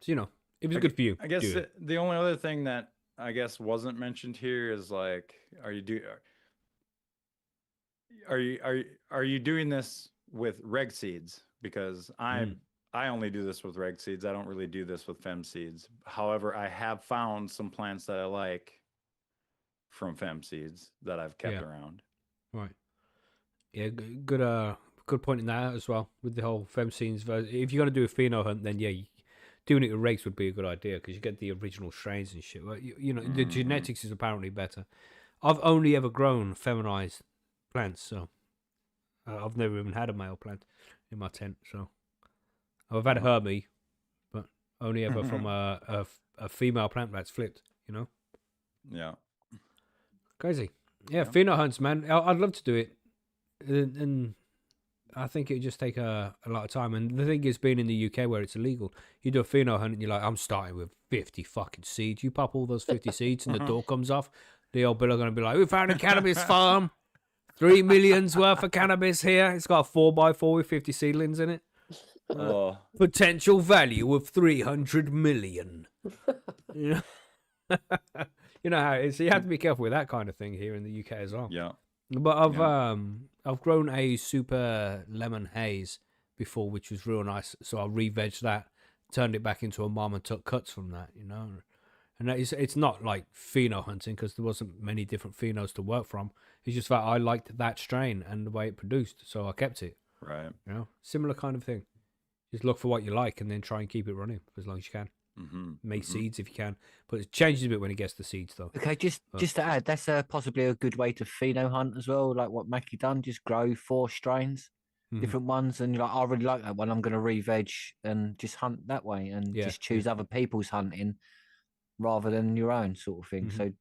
you know, if it's good for you, I guess the only other thing that I guess wasn't mentioned here is like, are you doing this with reg seeds? Because I only do this with reg seeds. I don't really do this with fem seeds. However, I have found some plants that I like from fem seeds that I've kept around. Right. Yeah, good point in that as well with the whole fem seeds. If you're going to do a pheno hunt, then doing it with regs would be a good idea because you get the original strains and shit. Well, you know, the genetics is apparently better. I've only ever grown feminized plants, so I've never even had a male plant in my tent. So I've had a hermy, but only ever from a female plant that's flipped. You know. Yeah. Crazy. Yeah, pheno hunts, man. I'd love to do it, and I think it would just take a lot of time. And the thing is, being in the UK where it's illegal, you do a pheno hunt and you're like, I'm starting with 50 fucking seeds. You pop all those 50 seeds and the door comes off. The old bill are going to be like, we found a cannabis farm. 3 million's worth of cannabis here. It's got a 4x4 with 50 seedlings in it. Potential value of 300 million. You know? You know how it is. So you have to be careful with that kind of thing here in the UK as well. Yeah. But I've grown a super lemon haze before, which was real nice. So I re-vegged that, turned it back into a mom and took cuts from that, you know. And it's not like pheno hunting because there wasn't many different phenos to work from. It's just that I liked that strain and the way it produced, so I kept it. Right. You know, similar kind of thing. Just look for what you like and then try and keep it running for as long as you can. Make seeds if you can, but it changes a bit when it gets to seeds, though. Okay, just to add, that's possibly a good way to pheno hunt as well, like what Macky done. Just grow 4 strains, different ones, and you're like, I really like that one. I'm going to re-veg and just hunt that way, and just choose other people's hunting rather than your own sort of thing. So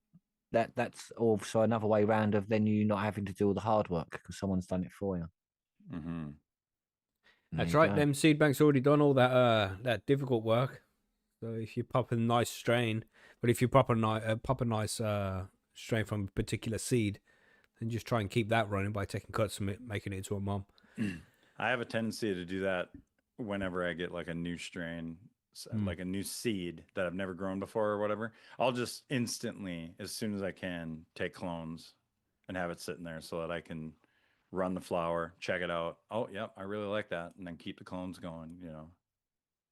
that's also another way round of then you not having to do all the hard work because someone's done it for you. That's right. Them seed banks already done all that difficult work. So if you pop a nice strain, but if you pop a nice strain from a particular seed, then just try and keep that running by taking cuts from it, making it into a mom. I have a tendency to do that whenever I get like a new strain, like a new seed that I've never grown before or whatever. I'll just instantly, as soon as I can, take clones and have it sitting there so that I can run the flower, check it out. Oh, yep, I really like that, and then keep the clones going, you know.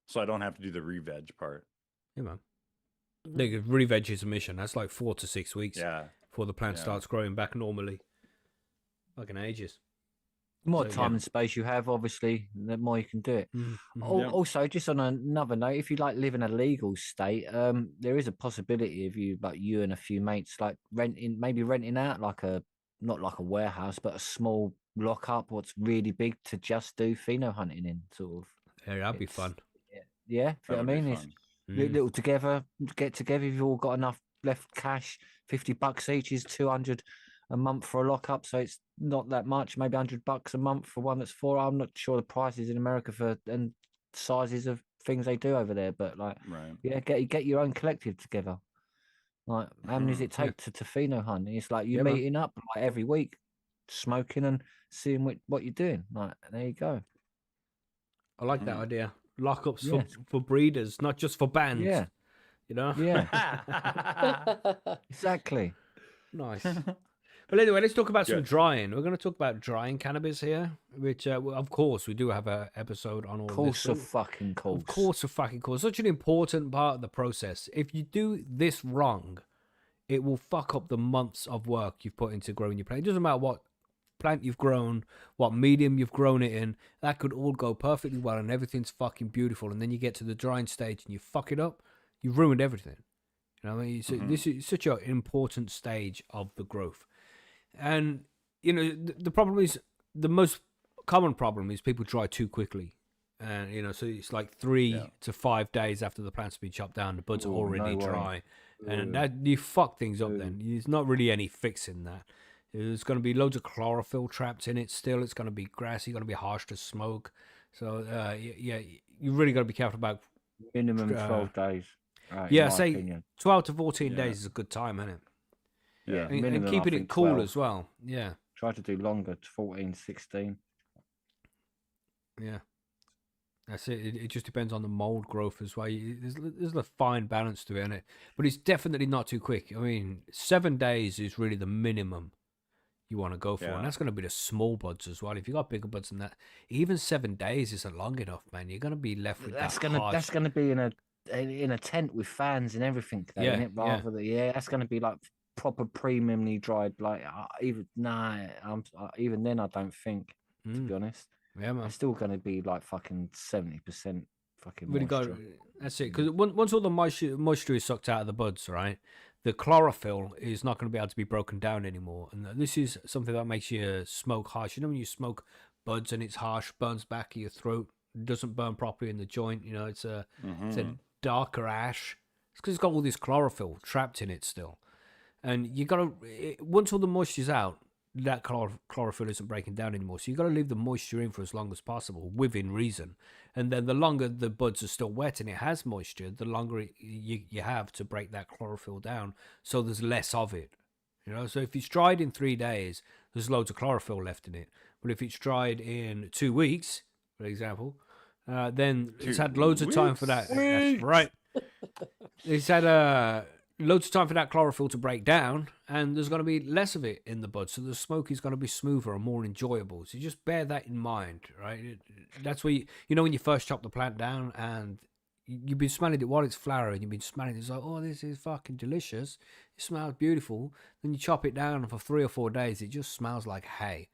So I don't have to do the re-veg part. Yeah, man. The re-veg is a mission. That's like 4 to 6 weeks before the plant starts growing back normally. Fucking ages. The more time and space you have, obviously, the more you can do it. Also, just on another note, if you like live in a legal state, there is a possibility of you and a few mates like renting out like not like a warehouse, but a small lockup, what's really big to just do pheno hunting in, sort of. Yeah, that'd be fun. Yeah, you know what I mean? It's little together, get together. If you've all got enough left cash, $50 each is $200 a month for a lockup, so it's not that much. Maybe $100 a month for one that's 4. I'm not sure the prices in America for and sizes of things they do over there, but like, get your own collective together. Like, how many does Mhm. it take to pheno-hunt? It's like you Yeah, man. meeting up like every week, smoking and seeing what you're doing. Like, there you go. I like that Mhm. idea. Lockups Yeah. for breeders, not just for bands. Yeah, You know. yeah, exactly. Nice. Well, anyway, let's talk about some Good. drying. We're going to talk about drying cannabis here, which, well, of course, we do have an episode on all Course this. of fucking course. Of course, of fucking course. Such an important part of the process. If you do this wrong, it will fuck up the months of work you've put into growing your plant. It doesn't matter what plant you've grown, what medium you've grown it in. That could all go perfectly well and everything's fucking beautiful. And then you get to the drying stage and you fuck it up. You've ruined everything. You know what I mean? So this is such an important stage of the growth. And, you know, the problem is, the most common problem is people dry too quickly. And, you know, so it's like 3 to 5 days after the plant's been chopped down, the buds are Ooh, already no way. dry. And that you fuck things up then. There's not really any fixing that. There's going to be loads of chlorophyll trapped in it still. It's going to be grassy, going to be harsh to smoke. So, yeah, you really got to be careful about. Minimum 12 days. Right, Yeah, in my say opinion. 12 to 14 days is a good time, isn't it? Yeah, And minimum, I keeping it think cool 12. as well. Yeah. Try to do longer, 14, 16. Yeah. That's it. It just depends on the mold growth as well. There's a fine balance to it, isn't it? But it's definitely not too quick. I mean, 7 days is really the minimum you want to go for. And that's going to be the small buds as well. If you got bigger buds than that, even 7 days isn't long enough, man. You're going to be left with That's that gonna that's gonna be in a tent with fans and everything, though, Yeah, innit? Rather than that's gonna be like proper premiumly dried. Like even then I don't think, to be honest. Yeah, man. It's still gonna be like fucking 70% fucking Really moisture. that's it. Because once all the moisture is sucked out of the buds, right, the chlorophyll is not going to be able to be broken down anymore. And this is something that makes your smoke harsh. You know, when you smoke buds and it's harsh, burns back of your throat, doesn't burn properly in the joint. You know, it's a darker ash. It's because it's got all this chlorophyll trapped in it still. And you got to, once all the moisture's out, that chlorophyll isn't breaking down anymore. So you got to leave the moisture in for as long as possible, within reason. And then the longer the buds are still wet and it has moisture, the longer you have to break that chlorophyll down. So there's less of it. You know, so if it's dried in 3 days, there's loads of chlorophyll left in it. But if it's dried in 2 weeks, for example, then it's had loads of time for that. That's right. It's had loads of time for that chlorophyll to break down, and there's going to be less of it in the bud, so the smoke is going to be smoother and more enjoyable. So just bear that in mind, right? That's where you know when you first chop the plant down and you've been smelling it while it's flowering, you've been smelling it, it's like, oh, this is fucking delicious, it smells beautiful. Then you chop it down for 3 or 4 days, it just smells like hay.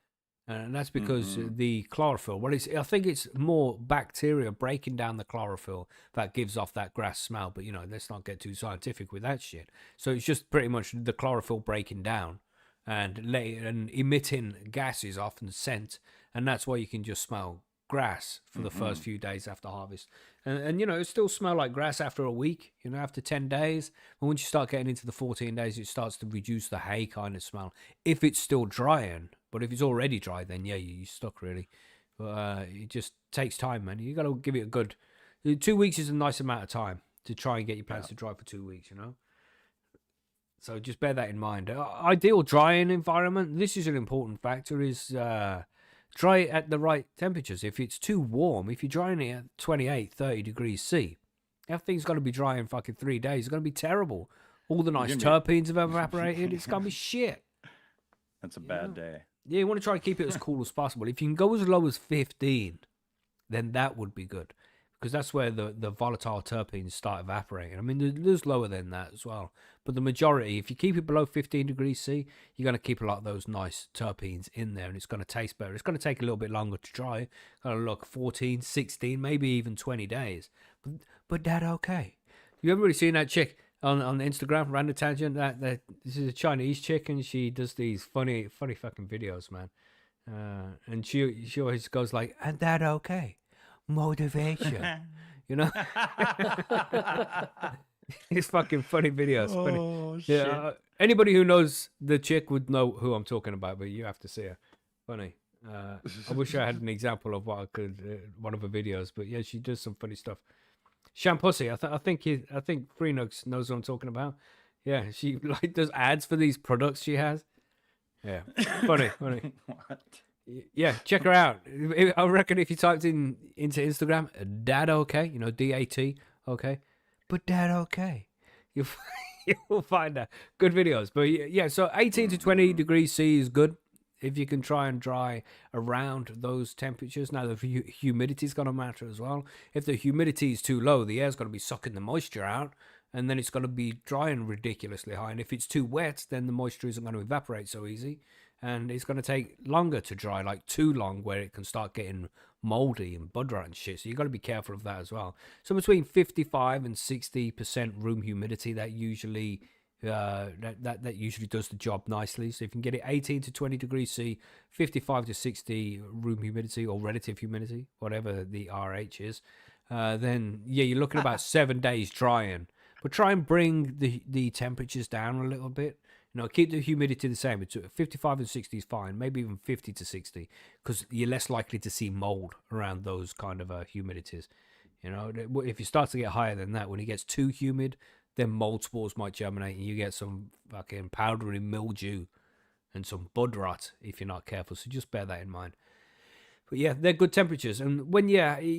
And that's because the chlorophyll, I think it's more bacteria breaking down the chlorophyll that gives off that grass smell. But, you know, let's not get too scientific with that shit. So it's just pretty much the chlorophyll breaking down and emitting gases off and scent. And that's why you can just smell grass for the first few days after harvest. And you know, it still smell like grass after a week, you know, after 10 days. But once you start getting into the 14 days, it starts to reduce the hay kind of smell. If it's still drying, but if it's already dry, then yeah, you're stuck really. But it just takes time, man. You got to give it a good 2 weeks is a nice amount of time to try and get your plants to dry for 2 weeks, you know. So just bear that in mind. Ideal drying environment. This is an important factor. Is dry it at the right temperatures. If it's too warm, if you're drying it at 28, 30 degrees C, that thing's got to be dry in fucking 3 days. It's going to be terrible. All the nice terpenes have evaporated. It's going to be shit. That's a bad day. Yeah, you want to try to keep it as cool as possible. If you can go as low as 15, then that would be good. Because that's where the volatile terpenes start evaporating. I mean, there's lower than that as well. But the majority, if you keep it below 15 degrees C, you're going to keep a lot of those nice terpenes in there, and it's going to taste better. It's going to take a little bit longer to dry. Going to look 14, 16, maybe even 20 days. But that okay. You ever really seen that chick on Instagram, Random Tangent? This is a Chinese chick, and she does these funny fucking videos, man. And she always goes like, and that okay. Motivation, you know. It's fucking funny videos. Oh, shit. Yeah, anybody who knows the chick would know who I'm talking about, but you have to see her. Funny. I wish I had an example of what I could one of her videos, but yeah, she does some funny stuff. Shampussy, I think Freenux knows what I'm talking about. Yeah, she like does ads for these products she has. Yeah, funny. What? Yeah, check her out. I reckon if you typed into Instagram, Dad okay, DAT okay, but Dad okay, you'll you'll find good videos. But yeah, so 18 to 20 degrees C is good if you can try and dry around those temperatures. Now the humidity is going to matter as well. If the humidity is too low, the air's going to be sucking the moisture out, and then it's going to be drying ridiculously high. And if it's too wet, then the moisture isn't going to evaporate so easy. And it's going to take longer to dry, like too long, where it can start getting moldy and bud rot and shit. So you've got to be careful of that as well. So between 55 and 60% room humidity, that usually that usually does the job nicely. So if you can get it 18 to 20 degrees C, 55 to 60 room humidity or relative humidity, whatever the RH is, then yeah, you're looking about 7 days drying. But try and bring the temperatures down a little bit. Keep the humidity the same. It's 55 and 60 is fine, maybe even 50 to 60, because you're less likely to see mold around those kind of humidities. If you start to get higher than that, when it gets too humid, then mold spores might germinate and you get some fucking powdery mildew and some bud rot if you're not careful. So just bear that in mind. But yeah, they're good temperatures. And when, you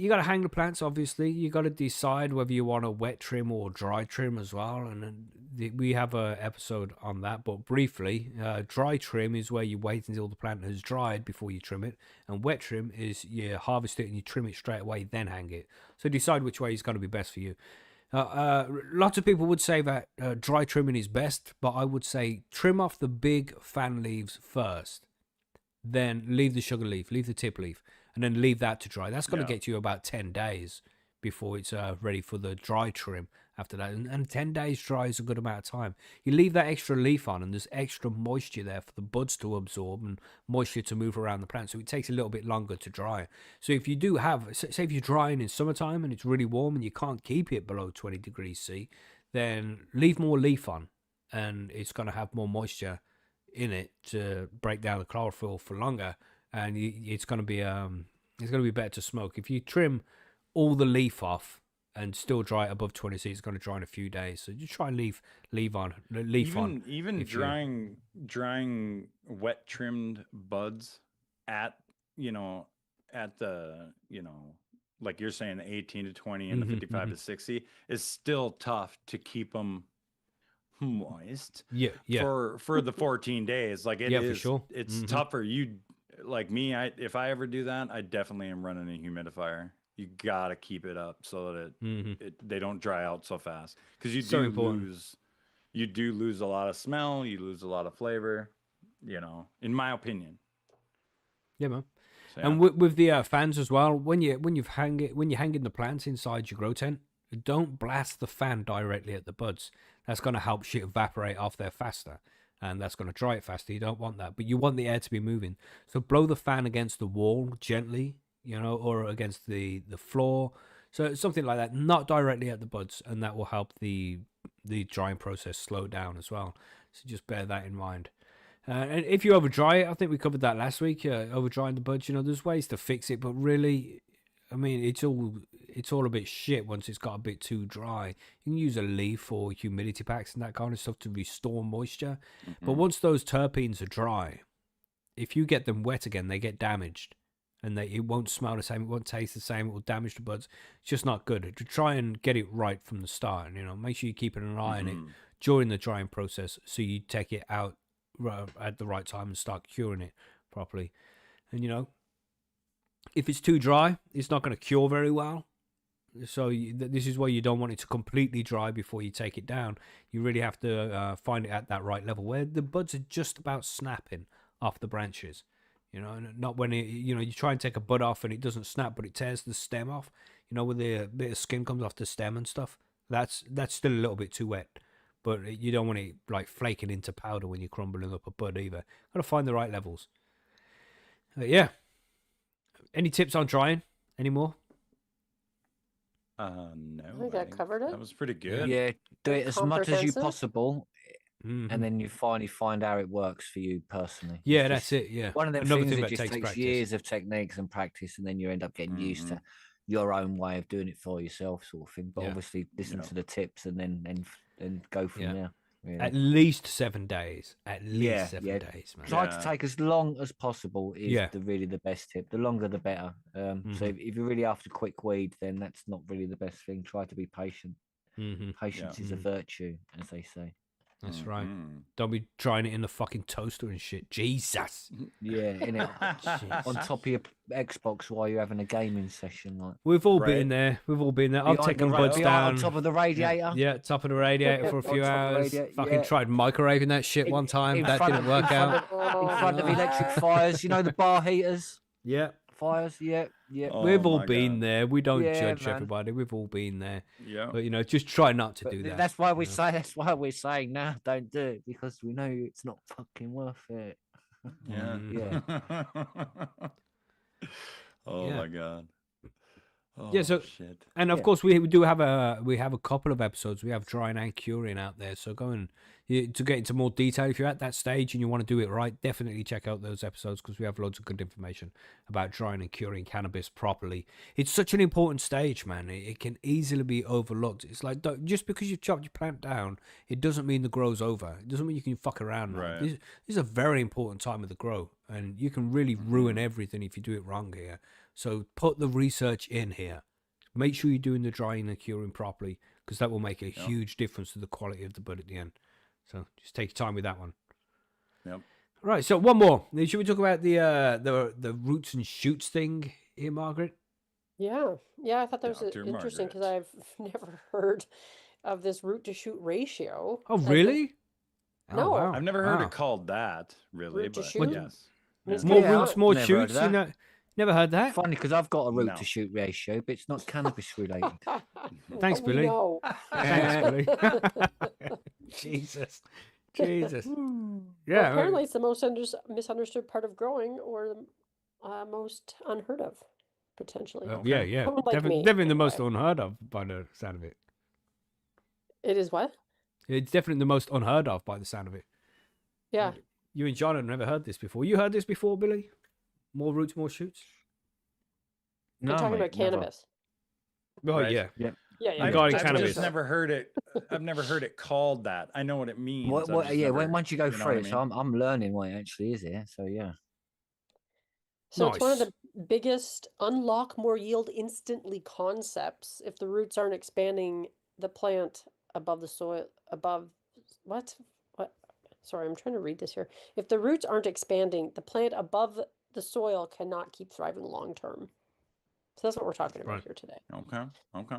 got to hang the plants, obviously. You got to decide whether you want a wet trim or dry trim as well. And we have an episode on that. But briefly, dry trim is where you wait until the plant has dried before you trim it. And wet trim is you harvest it and you trim it straight away, then hang it. So decide which way is going to be best for you. Lots of people would say that dry trimming is best. But I would say trim off the big fan leaves first. Then leave the sugar leaf, leave the tip leaf, and then leave that to dry. That's going to get you about 10 days before it's ready for the dry trim after that. And 10 days dry is a good amount of time. You leave that extra leaf on, and there's extra moisture there for the buds to absorb and moisture to move around the plant. So it takes a little bit longer to dry. So if you do have, say if you're drying in summertime and it's really warm and you can't keep it below 20 degrees C, then leave more leaf on, and it's going to have more moisture in it to break down the chlorophyll for longer, and it's going to be better to smoke. If you trim all the leaf off and still dry it above 20 C, it's going to dry in a few days. So you try and leave on. Even drying wet trimmed buds at the like you're saying, the 18 to 20 and the 55 to 60 is still tough to keep them moist for the 14 days. Like it is, for sure. It's tougher. You like me, if I ever do that, I definitely am running a humidifier. You gotta keep it up so that they don't dry out so fast, because you do lose a lot of smell, you lose a lot of flavor, in my opinion. Yeah, man. So, and with the fans as well, when you're hanging the plants inside your grow tent, don't blast the fan directly at the buds. That's going to help shit evaporate off there faster, and that's going to dry it faster. You don't want that, but you want the air to be moving. So blow the fan against the wall gently, or against the floor. So something like that, not directly at the buds, and that will help the drying process slow down as well. So just bear that in mind. And if you over dry it, I think we covered that last week. Over drying the buds, there's ways to fix it, but really, I mean, it's all a bit shit once it's got a bit too dry. You can use a leaf or humidity packs and that kind of stuff to restore moisture. But once those terpenes are dry, if you get them wet again, they get damaged, and it won't smell the same, it won't taste the same, it will damage the buds. It's just not good. To try and get it right from the start, make sure you're keeping an eye on it during the drying process, so you take it out at the right time and start curing it properly. And if it's too dry, it's not going to cure very well. So this is why you don't want it to completely dry before you take it down. You really have to find it at that right level where the buds are just about snapping off the branches. Not when you try and take a bud off and it doesn't snap, but it tears the stem off. Where the bit of skin comes off the stem and stuff. That's still a little bit too wet. But you don't want it like flaking into powder when you're crumbling up a bud either. Got to find the right levels. Yeah. Any tips on drying anymore? No. I think I covered it. That was pretty good. Yeah, do it as much as you possible, and then you finally find how it works for you personally. Yeah, that's it. Yeah. One of them things that just takes years of techniques and practice, and then you end up getting used to your own way of doing it for yourself, sort of thing. But obviously, listen to the tips and then go from there. Yeah. At least 7 days. At least Yeah, 7 days, man. Try Yeah. to take as long as possible is Yeah. really the best tip. The longer, the better. So if you're really after quick weed, then that's not really the best thing. Try to be patient. Mm-hmm. Patience is a virtue, as they say. That's right. Mhm. Don't be trying it in the fucking toaster and shit. Jesus. Yeah, on top of your Xbox while you're having a gaming session, like We've all Right. been there. We've all been there. I've behind taken the buds behind- down. on top of the radiator. Yeah, top of the radiator for a On few top of the hours. radiator, Fucking yeah. tried microwaving that shit one time. That didn't work out. In front of electric fires, you know the bar heaters, Yeah. fires. Yeah. Oh We've all my been God. there. We don't Yeah, judge man. everybody. We've all been there. Yeah. But, just try not to But do that. that's why we you know. say. That's why we're saying now, don't do it because we know it's not fucking worth it. Yeah. Oh Yeah. my God. Oh, Yeah, so- shit. And of Yeah. course, we do have a couple of episodes. We have drying and curing out there. So go and to get into more detail. If you're at that stage and you want to do it right, definitely check out those episodes because we have loads of good information about drying and curing cannabis properly. It's such an important stage, man. It can easily be overlooked. It's like just because you've chopped your plant down, it doesn't mean the grow's over. It doesn't mean you can fuck around. man. Right. This is a very important time of the grow, and you can really ruin everything if you do it wrong here. So put the research in here. Make sure you're doing the drying and curing properly because that will make a huge difference to the quality of the bud at the end. So just take your time with that one. Yep. Right. So one more. Should we talk about the roots and shoots thing here, Margaret? Yeah, I thought that was Dr. interesting because Margaret. I've never heard of this root to shoot ratio. Oh, I think- really? No. wow. I've never heard Wow. it called that, really, Root to but shoot? yes. It's More Yeah. roots, more Never heard of shoots. You that. know, never heard that. Funny because I've got a root No. to shoot ratio, but it's not cannabis related. Thanks, We Billy. know. Thanks, Billy. Jesus. Jesus. Well, Yeah. apparently, it's the most misunderstood part of growing, or the most unheard of, potentially. Yeah. Someone like me, Definitely the most anyway. unheard of by the sound of it. It is what? It's definitely the most unheard of by the sound of it. Yeah. You and John have never heard this before. You heard this before, Billy? More roots, more shoots? No, We're talking mate, about never. cannabis. Oh, Right. yeah. Yeah. Regarding I've cannabis. just never heard it. I've never heard it called that. I know what it means. What, I've just yeah, never- once you go know through what I it, so mean? I'm learning what it actually is here. So yeah. So it's one of Nice. the biggest unlock more yield instantly concepts if the roots aren't expanding the plant above the soil what? Sorry, I'm trying to read this here. If the roots aren't expanding, the plant above the soil cannot keep thriving long term. So that's what we're talking about Right. here today. Okay.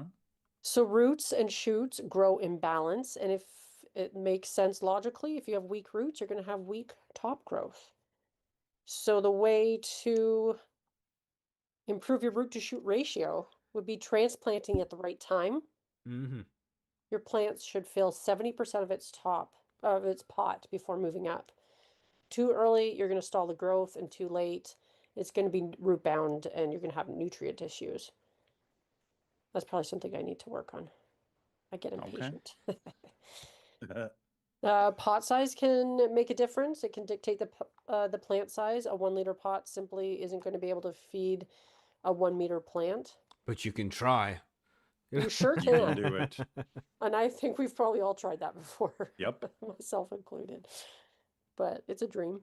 So roots and shoots grow in balance, and if it makes sense logically, if you have weak roots, you're going to have weak top growth. So the way to improve your root to shoot ratio would be transplanting at the right time. Mm-hmm. Your plants should fill 70% of its pot before moving up. Too early, you're going to stall the growth, and too late, it's going to be root bound and you're going to have nutrient issues. That's probably something I need to work on. I get impatient. Pot size can make a difference. It can dictate the plant size. A 1 liter pot simply isn't going to be able to feed a 1 meter plant. But you can try. You sure You can can. do it. And I think we've probably all tried that before. Yep. Myself included. But it's a dream.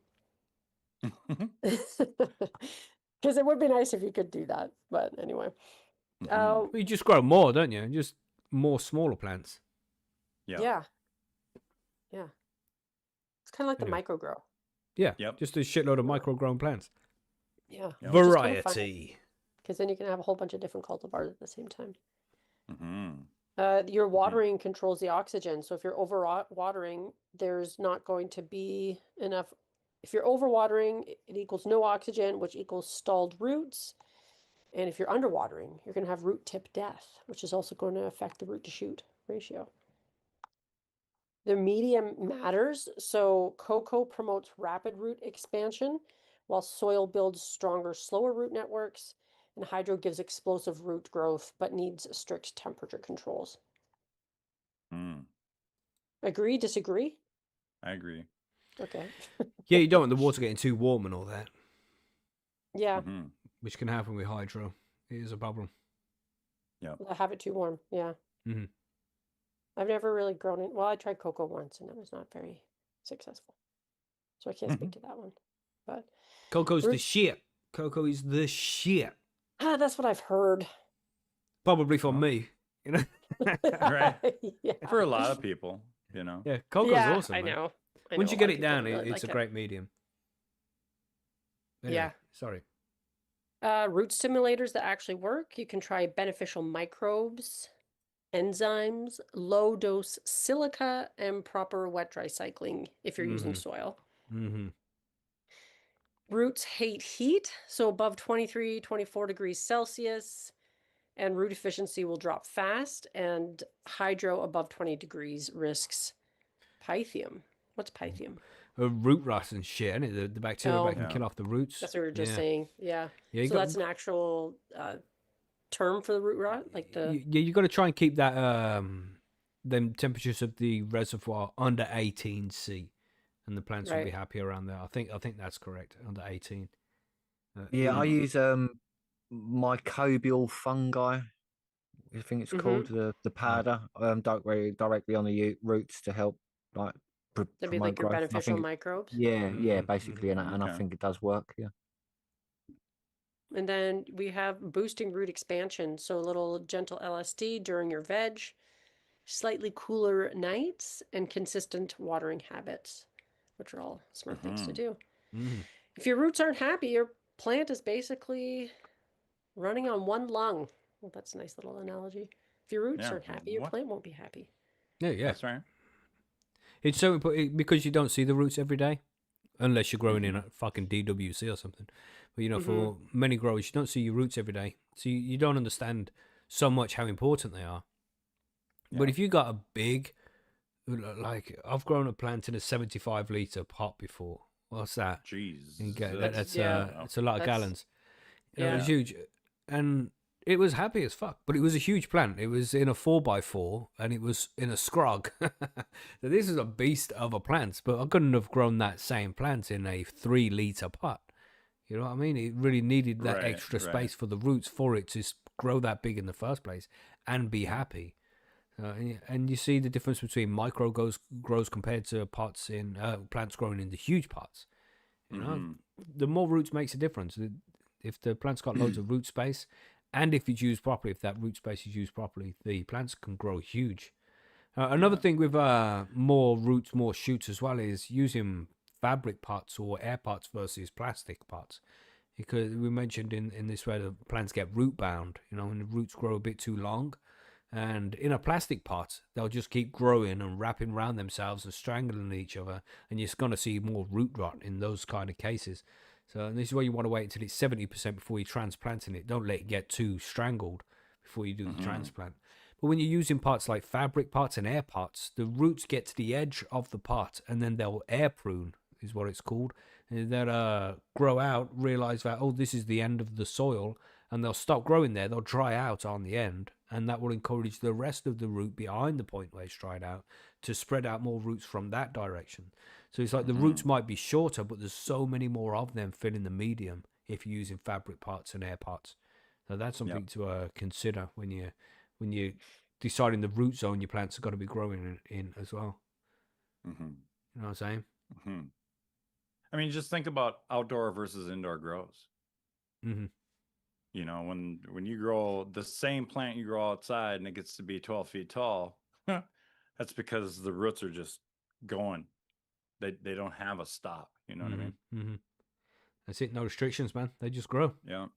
Because it would be nice if you could do that. But anyway. Mhm. You just grow more, don't you? Just more smaller plants. Yeah. Yeah. It's kind of like the Anyway. micro grow. Yeah. Yep. Just a shitload of micro-grown plants. Yeah. Yep. Variety. Because then you can have a whole bunch of different cultivars at the same time. Mhm. Your watering controls the oxygen. So if you're over watering, there's not going to be enough. If you're over watering, it equals no oxygen, which equals stalled roots. And if you're underwatering, you're going to have root tip death, which is also going to affect the root to shoot ratio. The medium matters. So cocoa promotes rapid root expansion, while soil builds stronger, slower root networks. And hydro gives explosive root growth, but needs strict temperature controls. Mm. Agree, disagree? I agree. Okay. Yeah, you don't want the water getting too warm and all that, Yeah, Mhm. which can happen with hydro. It is a problem. have it too warm. Yeah. Mhm. I've never really grown it. Well, I tried cocoa once and it was not very successful. So I can't speak to that one. But Coco's the roots, shit. Coco is the shit. that's what I've heard. Probably for Oh. me, you know. Right. Yeah. For a lot of people, you know. Yeah, Coco's Yeah, awesome. I man. know. I Once know you a get lot it of people down, that really it's a like it. great medium. Anyway, Yeah. Sorry. Root stimulators that actually work. You can try beneficial microbes, enzymes, low dose silica, and proper wet dry cycling if you're using soil. Mm-hmm. Roots hate heat, so above 23, 24 degrees Celsius, and root efficiency will drop fast, and hydro above 20 degrees risks pythium. What's pythium? Root rot and shit, isn't it? The bacteria Oh. that can kill off the roots. That's what we were just yeah. saying. Yeah. Yeah, you So got, that's an actual term for the root rot, like the. you got to try and keep that them temperatures of the reservoir under 18°C, and the plants will be Right. happy around there. I think that's correct, under 18. Yeah, I use microbial fungi. I think it's called the powder. Directly on the roots to help like That'd be promote like your growth. And I beneficial think microbes. yeah, basically, and I Okay. think it does work. Yeah. And then we have boosting root expansion. So a little gentle LSD during your veg, slightly cooler nights, and consistent watering habits, which are all smart things to do. Mm-hmm. If your roots aren't happy, your plant is basically running on one lung. Well, that's a nice little analogy. If your roots Yeah, aren't happy, your what? plant won't be happy. Yeah. That's right. It's so important because you don't see the roots every day, unless you're growing in a fucking DWC or something. But you know, for many growers, you don't see your roots every day, so you don't understand so much how important they are. But Yeah. if you got a big, like I've grown a plant in a 75-liter pot before. What's that? Jeez. That's yeah. it's a lot of That's- gallons. You know, it was Yeah. huge, and it was happy as fuck. But it was a huge plant. It was in a 4x4, and it was in a scrog. So this is a beast of a plant. But I couldn't have grown that same plant in a 3-liter pot. You know what I mean? It really needed that Right, extra right. space for the roots for it to grow that big in the first place and be happy. And you see the difference between micro grows compared to pots in plants growing in the huge pots. You know, the more roots makes a difference. If the plant's got loads of root space, and if it's used properly, if that root space is used properly, the plants can grow huge. Another thing with more roots, more shoots as well is using fabric pots or air pots versus plastic pots. Because we mentioned in this where the plants get root bound, you know, and the roots grow a bit too long. And in a plastic pot, they'll just keep growing and wrapping around themselves and strangling each other. And you're going to see more root rot in those kind of cases. So and this is why you want to wait until it's 70% before you transplanting it. Don't let it get too strangled before you do the transplant. But when you're using pots like fabric pots and air pots, the roots get to the edge of the pot and then they'll air prune, is what it's called. And they'll grow out, realize that, oh, this is the end of the soil, and they'll stop growing there. They'll dry out on the end, and that will encourage the rest of the root behind the point where it's dried out to spread out more roots from that direction. So it's like the roots might be shorter, but there's so many more of them filling the medium if you're using fabric pots and air pots. So that's something to consider when you're deciding the root zone your plants have got to be growing in as well. You know what I'm saying? I mean, just think about outdoor versus indoor grows. You know, when you grow the same plant you grow outside and it gets to be 12 feet tall, that's because the roots are just going. They don't have a stop. You know what I mean? That's it. No restrictions, man. They just grow. Yeah.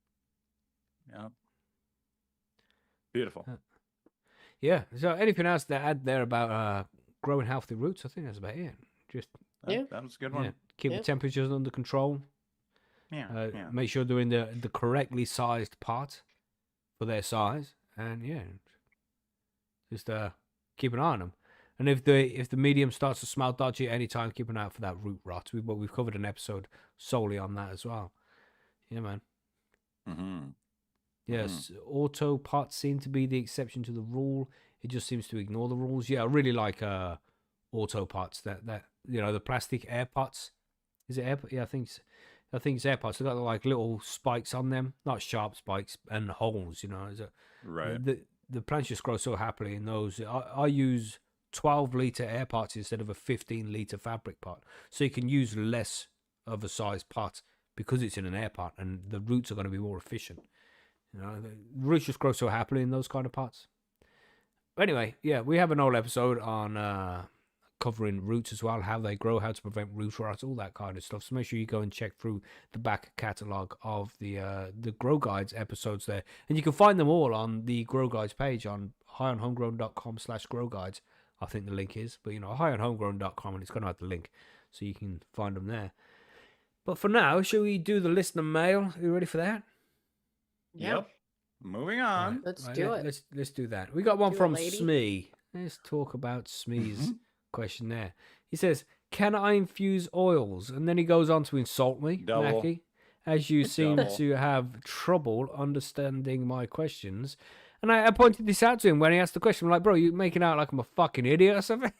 Beautiful. Yeah. So anything else to add there about growing healthy roots? I think that's about it. Just That was a good one. keep the temperatures under control. Yeah. Make sure they're in the correctly sized pot for their size, and just keep an eye on them. And if the medium starts to smell dodgy at any time, keep an eye out for that root rot. We've covered an episode solely on that as well. Yeah, man. Yes, auto pots seem to be the exception to the rule. It just seems to ignore the rules. Yeah, I really like auto pots. That the plastic air pots. Is it air? Yeah, I think it's air pots. They've got like little spikes on them, not sharp spikes, and holes. Right. The plants just grow so happily in those. I use 12-litre air pots instead of a 15-litre fabric pot. So you can use less of a size pot because it's in an air pot, and the roots are going to be more efficient. You know, the roots just grow so happily in those kind of pots. But anyway, yeah, we have an old episode on covering roots as well, how they grow, how to prevent root rot, all that kind of stuff. So make sure you go and check through the back catalogue of the Grow Guides episodes there. And you can find them all on the Grow Guides page on highonhomegrown.com/Grow Guides. I think the link is, but highonhomegrown.com, and it's going to have the link, so you can find them there. But for now, shall we do the listener mail? Are you ready for that? Yeah. Yep. Moving on. Let's do it. Let's do that. We got one Do it, from lady. Smee. Let's talk about Smee's question there. He says, "Can I infuse oils?" And then he goes on to insult me, Double. Macky, as you seem Double. to have trouble understanding my questions. And I pointed this out to him when he asked the question. I'm like, bro, you making out like I'm a fucking idiot or something?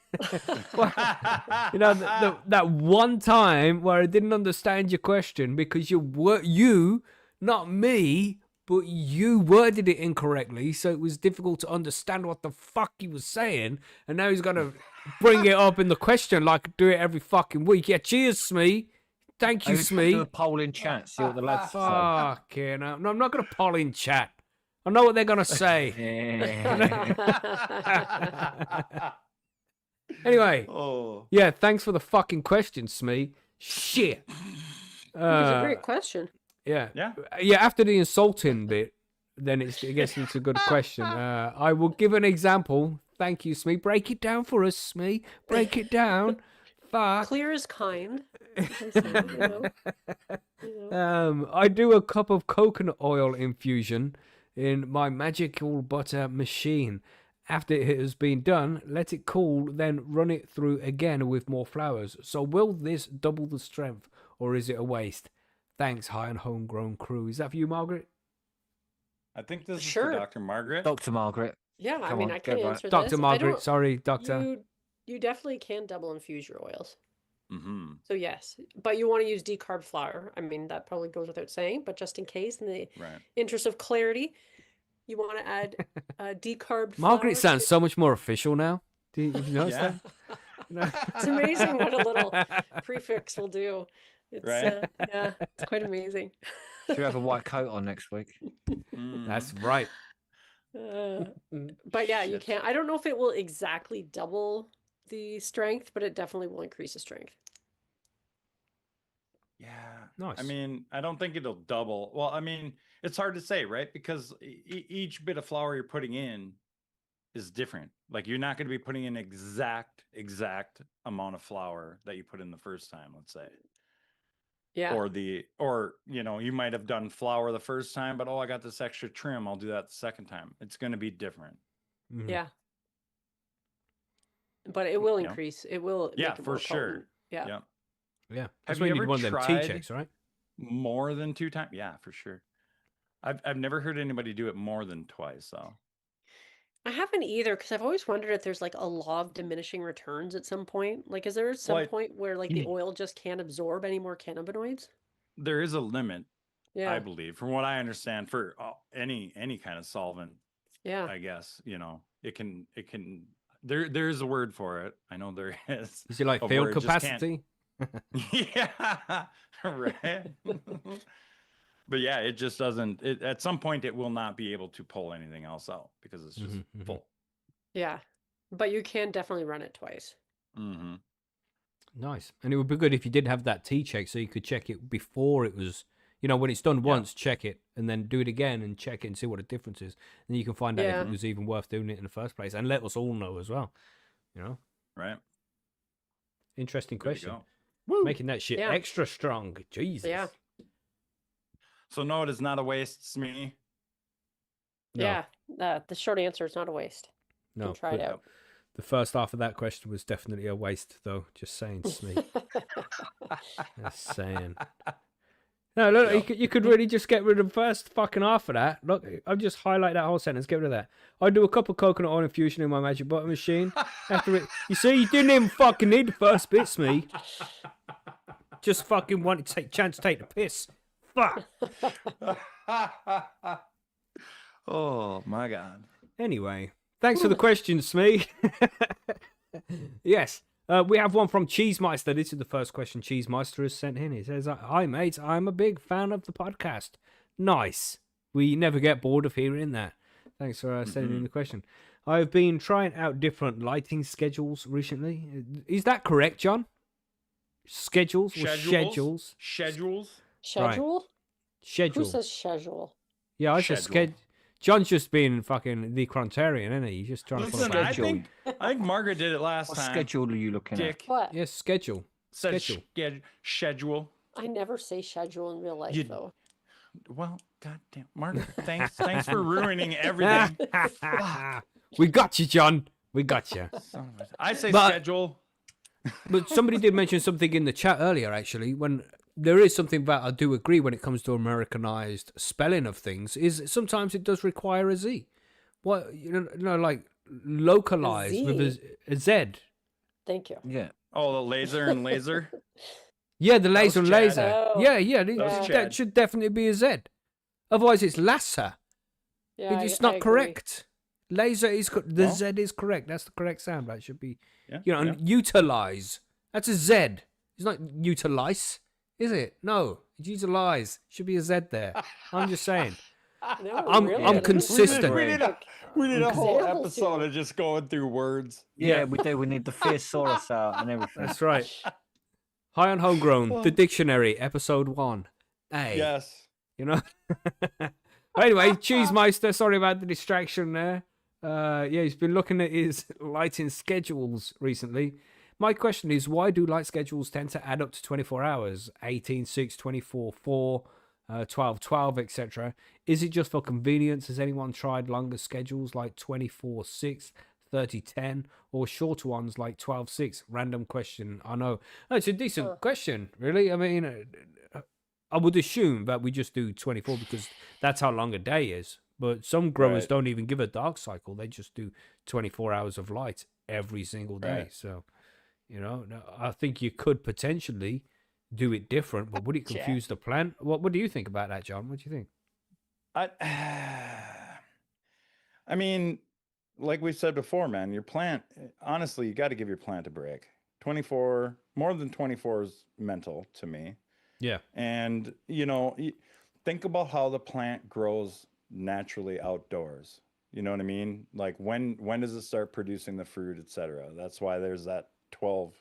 That one time where I didn't understand your question because you, not me, but you worded it incorrectly, so it was difficult to understand what the fuck he was saying. And now he's gonna bring it up in the question like I do it every fucking week. Yeah, cheers, Smee. Thank you, Do Smee. a poll in chat. See what the lads say. Fucking hell. No, I'm not gonna poll in chat. I know what they're gonna say. Anyway, Oh. yeah, thanks for the fucking question, Smee. Shit. It's a great question. Yeah. Yeah. Yeah, after the insulting bit, then it gets into a good question. I will give an example. Thank you, Smee. Break it down for us, Smee. Break it down. Fuck. Clear is kind. as I say, I do a cup of coconut oil infusion in my magical butter machine. After it has been done, let it cool, then run it through again with more flowers. So will this double the strength, or is it a waste? Thanks, High and Homegrown crew. Is that for you, Margaret? I think this is Sure. for Dr. Margaret. Dr. Margaret. Yeah, I Come mean, on, I can go right. answer Dr. this. Margaret, sorry, Doctor. You definitely can double infuse your oils. Mm-hmm. So yes, but you want to use decarb flour. I mean, that probably goes without saying, but just in case, in the Right. interest of clarity, you want to add decarb Margaret flour sounds so much more official now. Do you notice Yeah. that? It's amazing what a little prefix will do. It's Right. yeah, it's quite amazing. Should we have a white coat on next week? Mm. That's right. But yeah, you Shit. can't. I don't know if it will exactly double the strength, but it definitely will increase the strength. Yeah. Nice. I mean, I don't think it'll double. Well, I mean, it's hard to say, right? Because each bit of flour you're putting in is different. Like you're not going to be putting in exact amount of flour that you put in the first time, let's say. Yeah. Or you might have done flour the first time, but I got this extra trim, I'll do that the second time. It's going to be different. Mhm. Yeah. But it will You know? increase. It will. Yeah, make it for more sure. potent. Yeah. Yeah. Yeah. Have That's you when you need ever one of them tried- T-checks, right? More than 2 times? Yeah, for sure. I've never heard anybody do it more than twice, though. I haven't either, because I've always wondered if there's like a law of diminishing returns at some point. Like, is there some Well, point where like the oil just can't absorb any more cannabinoids? There is a limit, Yeah. I believe, from what I understand, for any kind of solvent. Yeah. I guess it can. There is a word for it. I know there is. Is it like a field word, just can't- capacity? Yeah, right. But yeah, it just doesn't. At some point, it will not be able to pull anything else out because it's just Mhm, mhm. full. Yeah. But you can definitely run it twice. Mm-hmm. Nice. And it would be good if you did have that T-check so you could check it before it was, when it's done once, check it, and then do it again and check it and see what the difference is. And you can find out if Yeah. it was even worth doing it in the first place and let us all know as well. Right. Interesting There you question. go. Woo. Making that shit Yeah. extra strong. Jesus. Yeah. So no, it is not a waste, Smee. No, Yeah. The short answer is not a waste. You No. can try it but out. The first half of that question was definitely a waste, though. Just saying, Smee. Just saying. No, look, Yep. you could really just get rid of the first fucking half of that. Look, I'll just highlight that whole sentence. Get rid of that. I do a cup of coconut oil infusion in my magic butter machine. After it, you see, you didn't even fucking need the first bit, Smee. Just fucking wanted to take chance to take the piss. Fuck. Oh my God. Anyway, thanks for the question, Smee. Yes. We have one from Cheesemeister. This is the first question Cheesemeister has sent in. He says, "Hi, mate. I'm a big fan of the podcast." Nice. We never get bored of hearing that. Thanks for sending in the question. I've been trying out different lighting schedules recently. Is that correct, John? Schedules or schedules? Schedules. Schedule? Schedule. Who says schedule? Yeah, I said Schedule. John's just being fucking the contrarian, isn't he? He's just trying Listen, to I Schedule. think Margaret did it last What time. schedule are you looking Dick What? Yes, schedule. said Schedule. schedule. I never say schedule in real life, You- though. Well, goddamn, Margaret, thanks for ruining everything. We got you, John. We got you. Son of a- I say But- schedule. But somebody did mention something in the chat earlier, actually, when there is something that I do agree when it comes to Americanized spelling of things, is sometimes it does require a Z. What, like localized with a Z. Thank you. Yeah. Oh, the laser and laser. Yeah, the laser was and Chad. laser. Oh. Yeah, was that Chad. should definitely be a Z. Otherwise, it's laser. Yeah, It's I not agree. correct. Laser is the Well. Z is correct. That's the correct sound. That should be, Yeah, and utilize. That's a Z. It's not utilize, is it? No, it's utilize. Should be a Z there. I'm just saying. No, I'm really? consistent. We need a whole Examples episode here. of just going through words. Yeah, we do. We need the thesaurus out and everything. That's right. High on Homegrown, the dictionary, episode 1. A. Yes. You know? Anyway, Cheesemeister, sorry about the distraction there. Yeah, he's been looking at his lighting schedules recently. My question is, why do light schedules tend to add up to 24 hours? 18, 6, 24, 4, 12, 12, etc. Is it just for convenience? Has anyone tried longer schedules like 24, 6, 30, 10, or shorter ones like 12, 6? Random question, I know. No, it's a decent question, really. I mean, I would assume that we just do 24 because that's how long a day is. But some growers Right. don't even give a dark cycle. They just do 24 hours of light every single day. Right. So, I think you could potentially do it different, but would it confuse the plant? What do you think about that, John? What do you think? I mean, like we said before, man, your plant, honestly, you got to give your plant a break. 24, more than 24 is mental to me. Yeah. And, think about how the plant grows naturally outdoors. You know what I mean? Like when does it start producing the fruit, etc.? That's why there's that 12,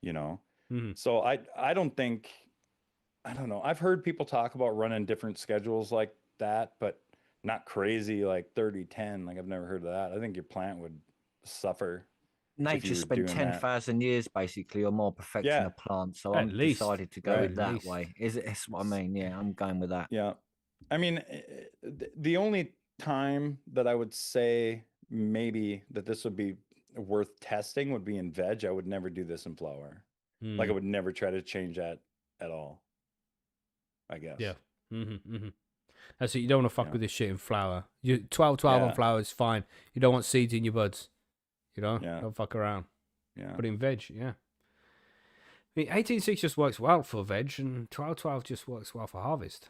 Mhm. So I don't know. I've heard people talk about running different schedules like that, but not crazy like 30, 10. Like I've never heard of that. I think your plant would suffer. Nature were spent doing that. 10,000 years basically or more perfecting Yeah. a plant. So At I'm least. decided to go Right. with At that least. way. It's what I mean. Yeah, I'm going with that. Yeah. I mean, the only time that I would say maybe that this would be worth testing would be in veg. I would never do this in flower. Like I would never try to change that at all, I guess. Yeah. That's it. You don't want to fuck Yeah. with this shit in flower. 12 on Yeah. flower is fine. You don't want seeds in your buds. Yeah. Don't fuck around. Yeah. But in veg, yeah. I mean, 18.6 just works well for veg, and 12.12 just works well for harvest.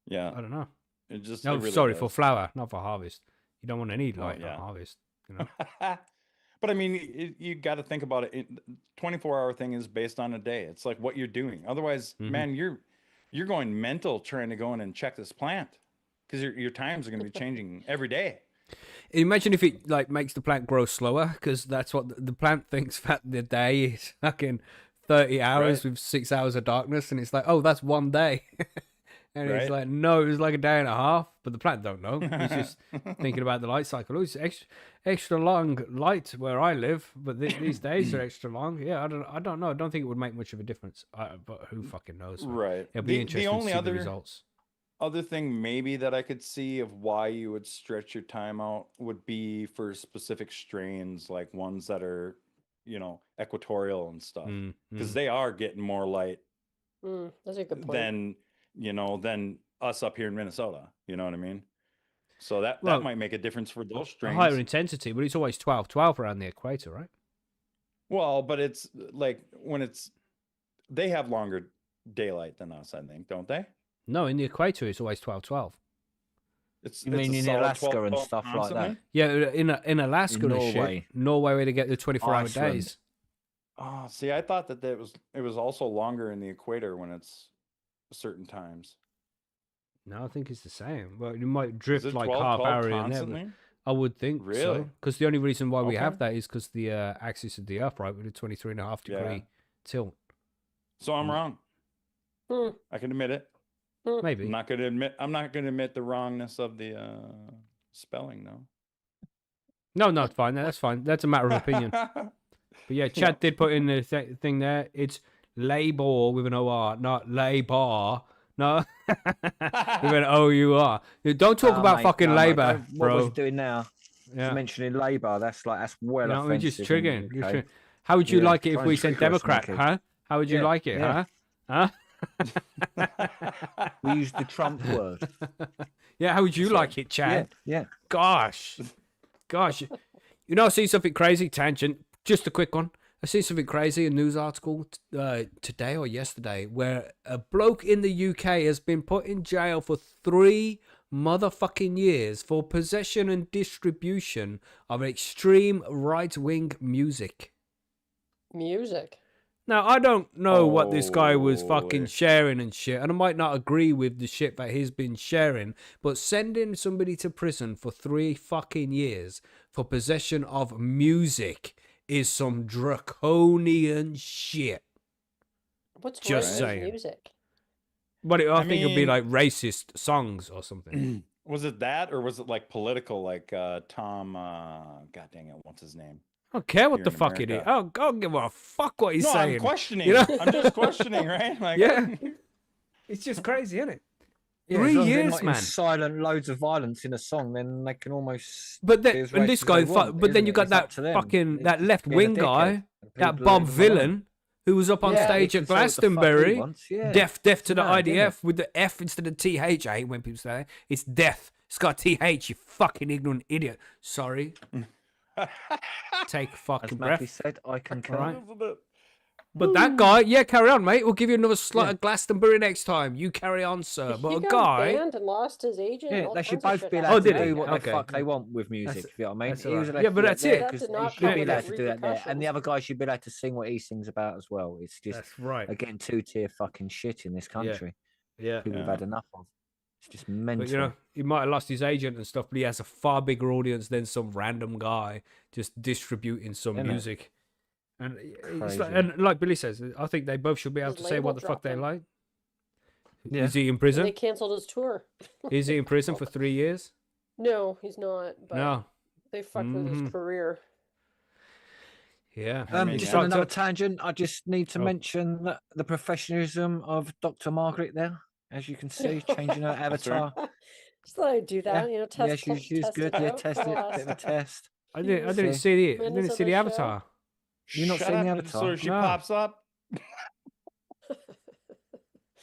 Yeah. I don't know. It just No, it really sorry, for does. flower, not for harvest. You don't want any Oh, light yeah. on harvest. But I mean, you got to think about it. 24-hour thing is based on a day. It's like what you're doing. Otherwise, man, you're going mental trying to go in and check this plant because your times are going to be changing every day. Imagine if it like makes the plant grow slower, because that's what the plant thinks that the day is fucking 30 hours Right. with 6 hours of darkness, and it's like, oh, that's one day. And it's Right. like, no, it was like a day and a half. But the plant don't know. It's just thinking about the light cycle. Oh, it's extra long light where I live, but these days are extra long. Yeah, I don't know. I don't think it would make much of a difference. But who fucking knows? Man. Right. It'll be interesting only to see other the results. other thing maybe that I could see of why you would stretch your time out would be for specific strains, like ones that are, equatorial and stuff, because they are getting more light That's a good point. than us up here in Minnesota. You know what I mean? So that Well, might make a difference for those A strains. higher intensity, but it's always 12 around the equator, right? Well, but it's like they have longer daylight than us, I think, don't they? No, in the equator, it's always 12. It's You mean a in solid Alaska 12 and stuff like that? constantly? Yeah, in Alaska In and shit. Norway. Norway, where they get the 24-hour Iceland. days. Oh, see, I thought that it was also longer in the equator when it's certain times. No, I think it's the same. Well, you might Is drift it like 12, half 12 hour in there. constantly? I would think Really? so. Because the only reason why we have Okay. that is because the axis of the Earth, right, with a 23.5 degree Yeah. tilt. So I'm wrong. Hmm. I can admit it. Maybe. I'm not going to admit the wrongness of the spelling though. No, it's fine. That's fine. That's a matter of opinion. But yeah, Chad did put in the thing there. It's labor with an O-R, not labor. No, with an O-U-R. Don't talk about mate, fucking no, mate, labour, don't- What bro. was doing now? Yeah. Mentioning Labour, that's well You know, we're offensive. just in the triggering. UK. How would you Yeah, like it if try we and said trigger us, Democrat, Macky. huh? How would you Yeah, like it, yeah. huh? We use the Trump word. Yeah, how would you like it, Yeah, Chad? yeah. Gosh. You know, I see something crazy, tangent, just a quick one. I see something crazy, a news article today or yesterday, where a bloke in the UK has been put in jail for 3 motherfucking years for possession and distribution of extreme right-wing music. Music. Now, I don't know what this guy was Holy. fucking sharing and shit, and I might not agree with the shit that he's been sharing, but sending somebody to prison for 3 fucking years for possession of music is some draconian shit. What's Just wrong with saying. music? But I I think it'd be mean- like racist songs or something. Was it that, or was it like political, like Tom? God dang it, what's his name? I don't care what Here the in fuck it is. America. I don't give a fuck what he's No, saying. I'm questioning. You know? I'm just questioning, right? Like, Yeah. It's just crazy, isn't it? Yeah, 3 as long as they're years, not man. in silent loads of violence in a song, then they can almost. But be then, as and this racist guy, as they want, but then isn't you it? got It's up that to them. fucking It's that just left being a wing dickhead, guy, and people that leave Bob them alone. Villain, who was up on Yeah, he stage can at say what the fuck he Glastonbury, wants, yeah. deaf to the Mad, isn't IDF with the F instead of TH. I hate when people say that. It's death. It's got TH. You fucking ignorant idiot. Sorry. Take As fucking Macky breath. said, I concur. All right. But that guy, yeah, carry on, mate. We'll give you another slot Yeah. at Glastonbury next time. You carry on, sir. But he a got guy, banned and lost his agent. and Yeah, all they should kinds of both shit be happened. allowed Oh, to did he? do what Okay. the fuck they want with music. If you know what I mean, that's he all was right. allowed Yeah, to but do that's that it. there That 'cause did he not should come be with allowed to do that there, and repercussions. the other guy should be allowed to sing what he sings about as well. It's just that's right. again 2-tier fucking shit in this country. Yeah. People have Yeah. had enough of. It's just mental. But you know, he might have lost his agent and stuff, but he has a far bigger audience than some random guy just distributing some Isn't it? music. And it's Crazy. like, and like Billy says, I think they both should be able His to say what label the fuck they dropped him. like. Yeah. Is he in And prison? they canceled his tour. Is he in prison for 3 years? No, he's not. But No. they fucked with Mhm. his career. Yeah. I mean, Just yeah. on another Doctor- tangent, I just need to Oh. mention the professionalism of Dr. Margaret there. As you can see, changing her That's right. avatar. Just thought I'd do that. You know, Yeah, test. she's test good. it Yeah, out test for it. the Bit of a last- test. I didn't See. see the Minutes of the the show. avatar. You not Shut seen the up, Avatar? So she No. pops up.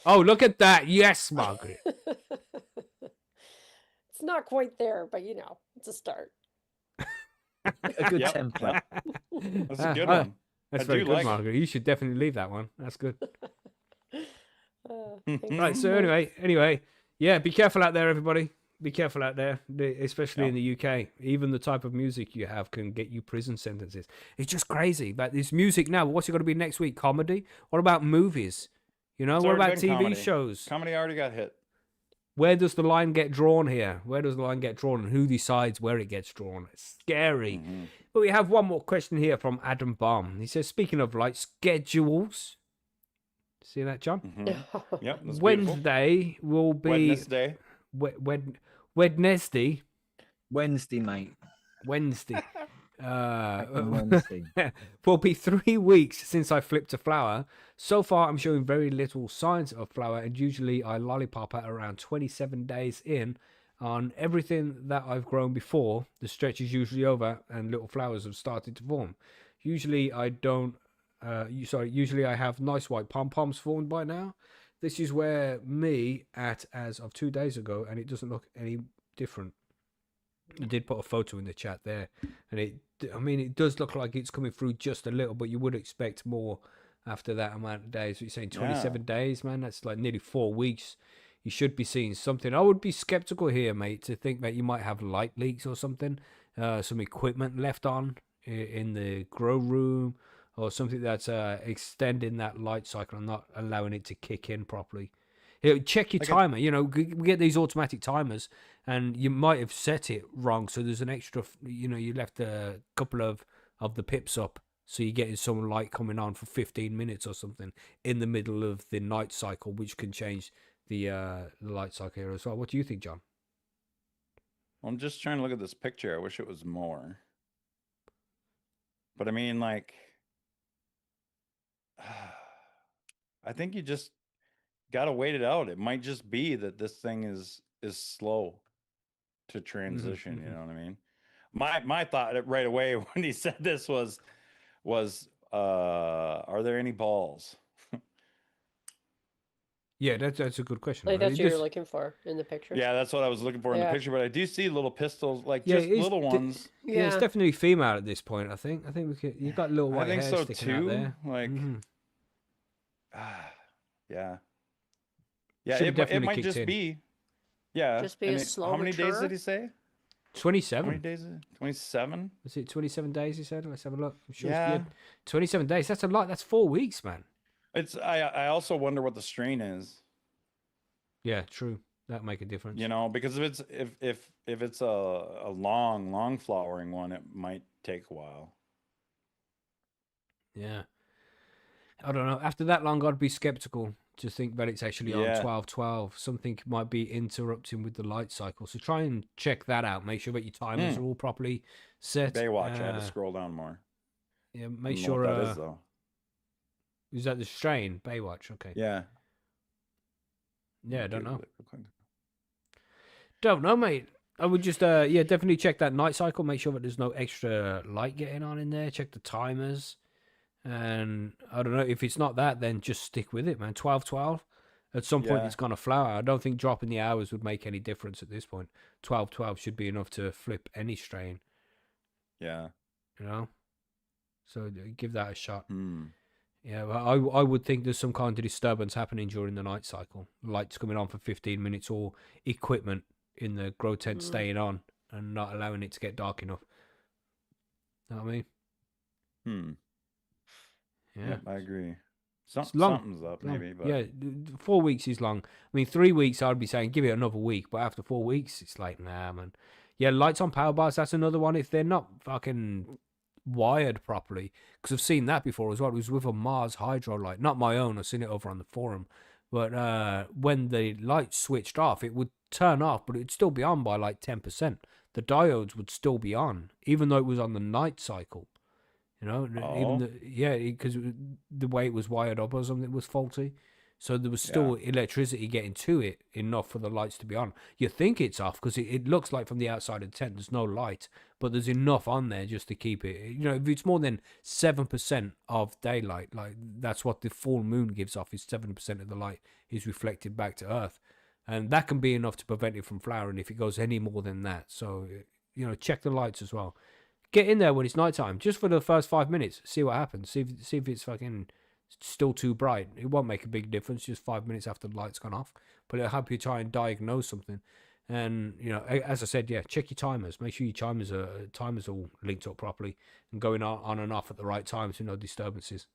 Oh, look at that. Yes, Margaret. It's not quite there, but you know, it's a start. A good Yep, template. That's a good Ah, one. That's I very do good, like it. Margaret. You should definitely leave that one. That's good. Thanks Right, so so much. anyway, yeah, be careful out there, everybody. Be careful out there, especially Yeah. in the UK. Even the type of music you have can get you prison sentences. It's just crazy. But this music now, what's it going to be next week? Comedy? What about movies? You know, It's what already about been TV comedy. shows? Comedy already got hit. Where does the line get drawn here? Where does the line get drawn, and who decides where it gets drawn? It's scary. Mhm. But we have one more question here from Adam Baum. He says, speaking of like schedules, see that, John? Mhm. Yep. That's beautiful. Wednesday will be Wednesday. Wednesday. Wednesday, mate. Wednesday. Fucking Wednesday. Will be 3 weeks since I flipped a flower. So far, I'm showing very little signs of flower, and usually I lollipop at around 27 days in. On everything that I've grown before, the stretch is usually over and little flowers have started to form. Usually I don't. Usually I have nice white pom-poms formed by now. This is where me at as of 2 days ago, and it doesn't look any different. I did put a photo in the chat there, and it does look like it's coming through just a little, but you would expect more after that amount of days. You're saying 27 days, man. That's like nearly 4 weeks. you should be seeing something. I would be skeptical here, mate, to think that you might have light leaks or something, some equipment left on in the grow room, or something that's extending that light cycle and not allowing it to kick in properly. Check your timer. You know, we get these automatic timers, and you might have set it wrong. So there's an extra, you know, you left a couple of the pips up, so you're getting some light coming on for 15 minutes or something in the middle of the night cycle, which can change the light cycle here as well. What do you think, John? I'm just trying to look at this picture. I wish it was more. But I mean, like, I think you just got to wait it out. It might just be that this thing is slow to transition. You know what I mean? My thought right away when he said this was are there any balls? Yeah, that's a good question. Like right? that's what you're looking for in the picture. Yeah, that's what I was looking for in the Yeah. picture. But I do see little pistols, like Yeah, just it's little ones. Yeah, it's definitely female at this point. I think we could. You got little white I think hair so sticking out too. there. Like, yeah, yeah. Should've It definitely might kicked just in. be, yeah. Just be and a slow How many days mature? did he say? How 27. many days? 27. Was it 27 days? He said. Let's have a look. I'm sure. Yeah. 27 days. That's a lot. That's 4 weeks, man. It's. I also wonder what the strain is. Yeah, true. That'd make a difference. You know, because if it's a long flowering one, it might take a while. Yeah. I don't know. After that long, I'd be skeptical to think that it's actually on Yeah. 12/12. Something might be interrupting with the light cycle. So try and check that out. Make sure that your timers are all properly set. Baywatch. I had to scroll down more. Yeah, I make don't know sure. what that is though. Is that the strain? Baywatch. Okay. Yeah. Yeah, I don't know. Google it real quick. Don't know, mate. I would just, yeah, definitely check that night cycle. Make sure that there's no extra light getting on in there. Check the timers. And I don't know, if it's not that, then just stick with it, man. 12/12. At some point, Yeah. it's going to flower. I don't think dropping the hours would make any difference at this point. 12/12 should be enough to flip any strain, Yeah. you know? So give that a shot. Hmm. Yeah, well, I would think there's some kind of disturbance happening during the night cycle. Lights coming on for 15 minutes, or equipment in the grow tent staying on and not allowing it to get dark enough. Know what I mean? Hmm. Yeah. Yep, I agree. It's long. Something's up, Long. maybe. But Yeah, 4 weeks is long. I mean, 3 weeks, I'd be saying give it another week. But after 4 weeks, it's like, nah, man. Yeah, lights on power bars, that's another one. If they're not fucking wired properly, because I've seen that before as well. It was with a Mars Hydro light, not my own. I've seen it over on the forum. But when the light switched off, it would turn off, but it'd still be on by like 10%. The diodes would still be on, even though it was on the night cycle. You know, Oh. because the way it was wired up or something was faulty. So there was still electricity getting to it enough for the lights to be on. You think it's off because it looks like from the outside of the tent there's no light, but there's enough on there just to keep it. You know, if it's more than 7% of daylight, like that's what the full moon gives off, is 7% of the light is reflected back to Earth. And that can be enough to prevent it from flowering if it goes any more than that. So, you know, check the lights as well. Get in there when it's nighttime, just for the first 5 minutes. See what happens. See if it's fucking still too bright. It won't make a big difference. Just 5 minutes after the light's gone off, but it'll help you try and diagnose something. And you know, as I said, yeah, check your timers. Make sure your timers are all linked up properly and going on and off at the right time, so no disturbances.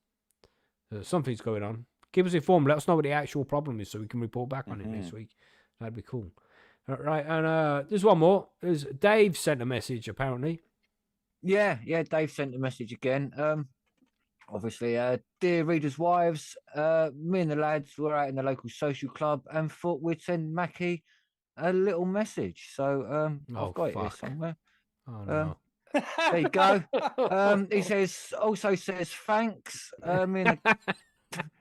Something's going on. Keep us informed. Let us know what the actual problem is, so we can report back on it next week. That'd be cool. All right, and there's one more. There's Dave sent a message apparently. Yeah, Dave sent a message again. Obviously, dear readers' wives, me and the lads were out in the local social club and thought we'd send Macky a little message. So I've got it here somewhere. Oh no. There you go. He also says thanks.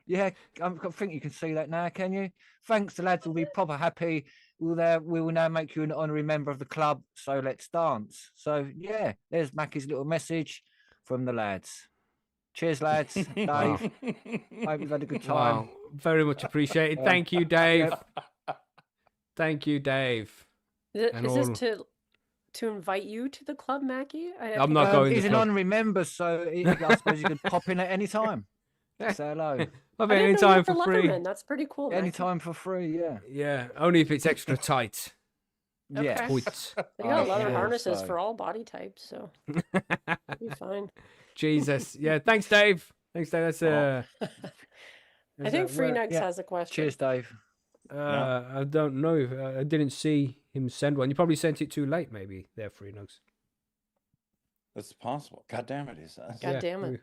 Yeah, I think you can see that now, can you? Thanks, the lads will be proper happy. We will now make you an honorary member of the club, so let's dance. So yeah, there's Macky's little message from the lads. Cheers, lads. Dave. Hope you've had a good time. Wow, very much appreciated. Thank you, Dave. Thank you, Dave. Is this to invite you to the club, Macky? I'm not going. He's an honorary member, so I suppose you could pop in at any time. Say hello. Love I it didn't know you anytime were for free. Leatherman. That's pretty cool. Macky. Anytime for free, yeah. Yeah, only if it's extra tight. Yes. Tweets. They got leather sure, harnesses so. for all body types, so it'll be fine. Jesus. Yeah, thanks, Dave. Thanks, Dave. That's I think Free Nugs yeah. has a question. Cheers, Dave. I don't know. I didn't see him send one. You probably sent it too late, maybe. There, Free Nugs. That's possible. God damn it, he says. God damn it.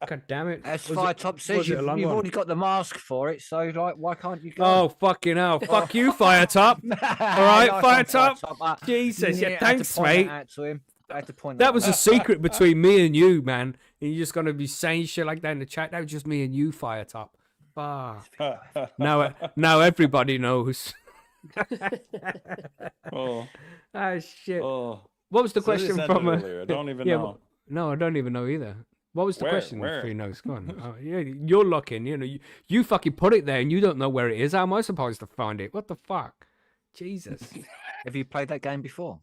God damn it. As Was Fire it- Top was says, it you've a long one? already got the mask for it, so like, why can't you go? Oh, fucking hell. Fuck you, Fire Top. All right, Nice Fire one, Top. Jesus, yeah, I had to thanks, point that mate. out to him. I had to point That was out. a secret between me and you, man. And you're just going to be saying shit like that in the chat. That was just me and you, Fire Top. Ah. Now everybody knows. oh, Ah, shit. oh. What was the Somebody question sent it from... earlier. I don't even yeah, know. no, I don't even know either. What was the Where? question? Where? Free Notes. Go on. Oh, yeah, you're looking. You know, you fucking put it there and you don't know where it is. How am I supposed to find it? What the fuck? Jesus. Have you played that game before?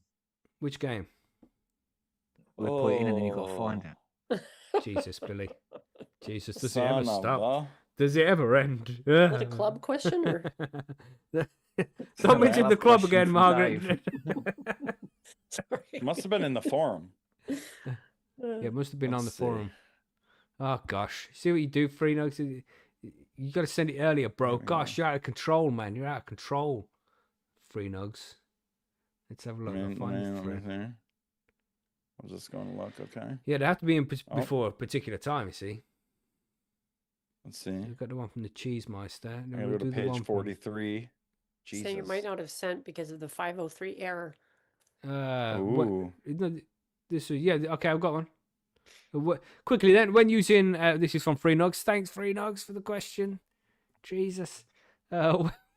Which game? We'll put it in and then you've got to find it. Jesus, Billy. Jesus, does it Son ever of stop? a- Does it ever end? Is that a club question or Don't mention the club Question again, from Margaret. sorry? Must have been in the forum. Yeah, it must have been on the Let's see. forum. Oh gosh, see what you do, Free Notes. You got to send it earlier, bro. Gosh, you're out of control, man. You're out of control. Free Nugs. Let's have a look. I'll find the thread. I'm just going to look. Okay. Yeah, they have to be in Oh. before a particular time. You see, Let's see. we've got the one from the Cheesemeister. And then I we'll go to do the page one from- 43. Jesus. Saying it might not have sent because of the 503 error. Ooh. This is okay. I've got one. Quickly then, when using this is from Free Nugs. Thanks, Free Nugs, for the question. Jesus.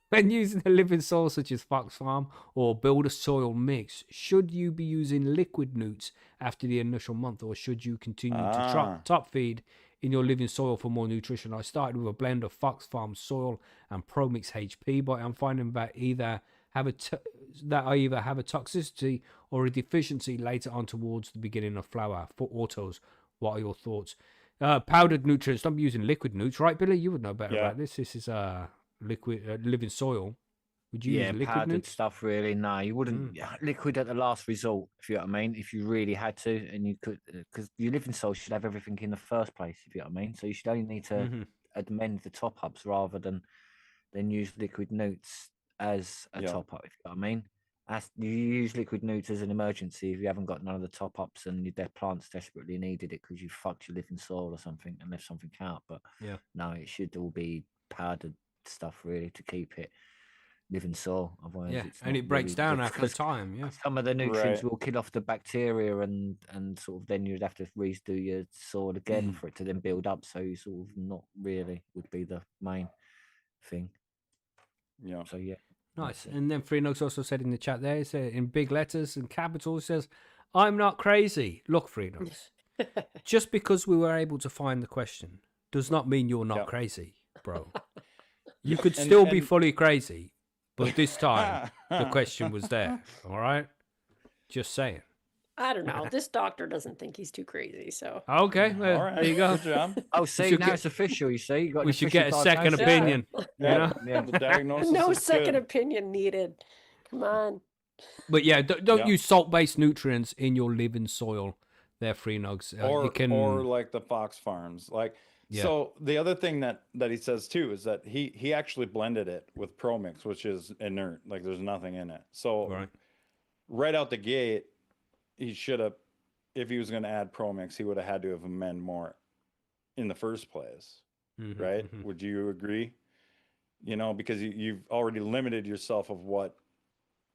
When using a living soil such as Fox Farm or build a soil mix, should you be using liquid newts after the initial month, or should you continue to top feed in your living soil for more nutrition? I started with a blend of Fox Farm soil and ProMix HP, but I'm finding that I either have a toxicity or a deficiency later on towards the beginning of flower. For autos, what are your thoughts? Powdered nutrients. Don't be using liquid newts, right, Billy? You would know better about this. This is liquid living soil. Would you use liquid powdered newts? stuff really. No, you wouldn't. Liquid at the last resort, if you know what I mean. If you really had to, and you could, because your living soil should have everything in the first place, if you know what I mean. So you should only need to amend the top ups rather than use liquid newts as a top up, if you know what I mean. You use liquid newts as an emergency if you haven't got none of the top ups and their plants desperately needed it because you fucked your living soil or something and left something out. But no, it should all be powdered stuff really to keep it living soil. Otherwise, it's and not it breaks really down good, after 'cause time. Yeah, some of the nutrients will kill off the bacteria and sort of then you'd have to redo your soil again for it to then build up. So you sort of not really would be the main thing. Yeah. So yeah. nice. And then Free Nugs also said in the chat there, it said in big letters and capitals, says, "I'm not crazy." Look, Free Nugs, just because we were able to find the question does not mean you're not crazy, bro. You could still be fully crazy, but this time the question was there. All right, just saying. I don't know. This doctor doesn't think he's too crazy, so. Okay, well, All right. there you go. Good job. Oh, see, should now get- it's official. You see, you got We an should get a official second diagnosis. opinion. Yeah. You know? The diagnosis No is second good. opinion needed. Come on. But yeah, don't Yeah. use salt-based nutrients in your living soil. They're Free Nugs. Or like the Fox Farms. Like so the other thing that he says too is that he actually blended it with ProMix, which is inert, like there's nothing in it. So right out the gate, he should have, if he was going to add ProMix, he would have had to have amended more in the first place. Right? Would you agree? You know, because you've already limited yourself of what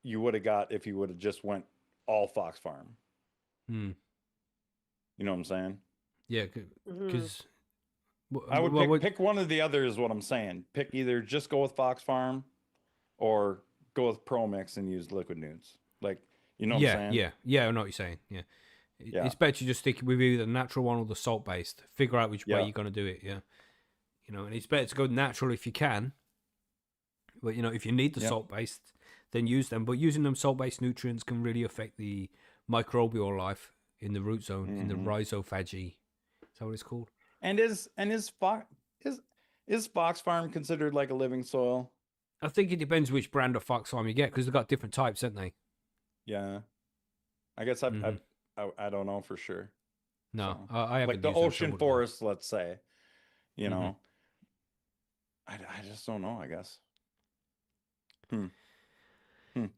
you would have got if you would have just went all Fox Farm. You know what I'm saying? Yeah, because I would pick one or the other is what I'm saying. Pick either just go with Fox Farm or go with ProMix and use liquid newts. Like, you know what I'm saying? Yeah, I know what you're saying. Yeah. It's better to just stick with either the natural one or the salt-based. Figure out which way you're going to do it, You know, and it's better to go natural if you can. But, you know, if you need the salt-based, then use them. But using them salt-based nutrients can really affect the microbial life in the root zone, in the rhizophagy. Is that what it's called? And is Is Fox Farm considered like a living soil? I think it depends which brand of fox farm you get because they've got different types, haven't they? Yeah. I guess I don't know for sure. No, So, I haven't like the used them, so I ocean wouldn't know. forest, let's say. You Mhm. know. I just don't know, I guess.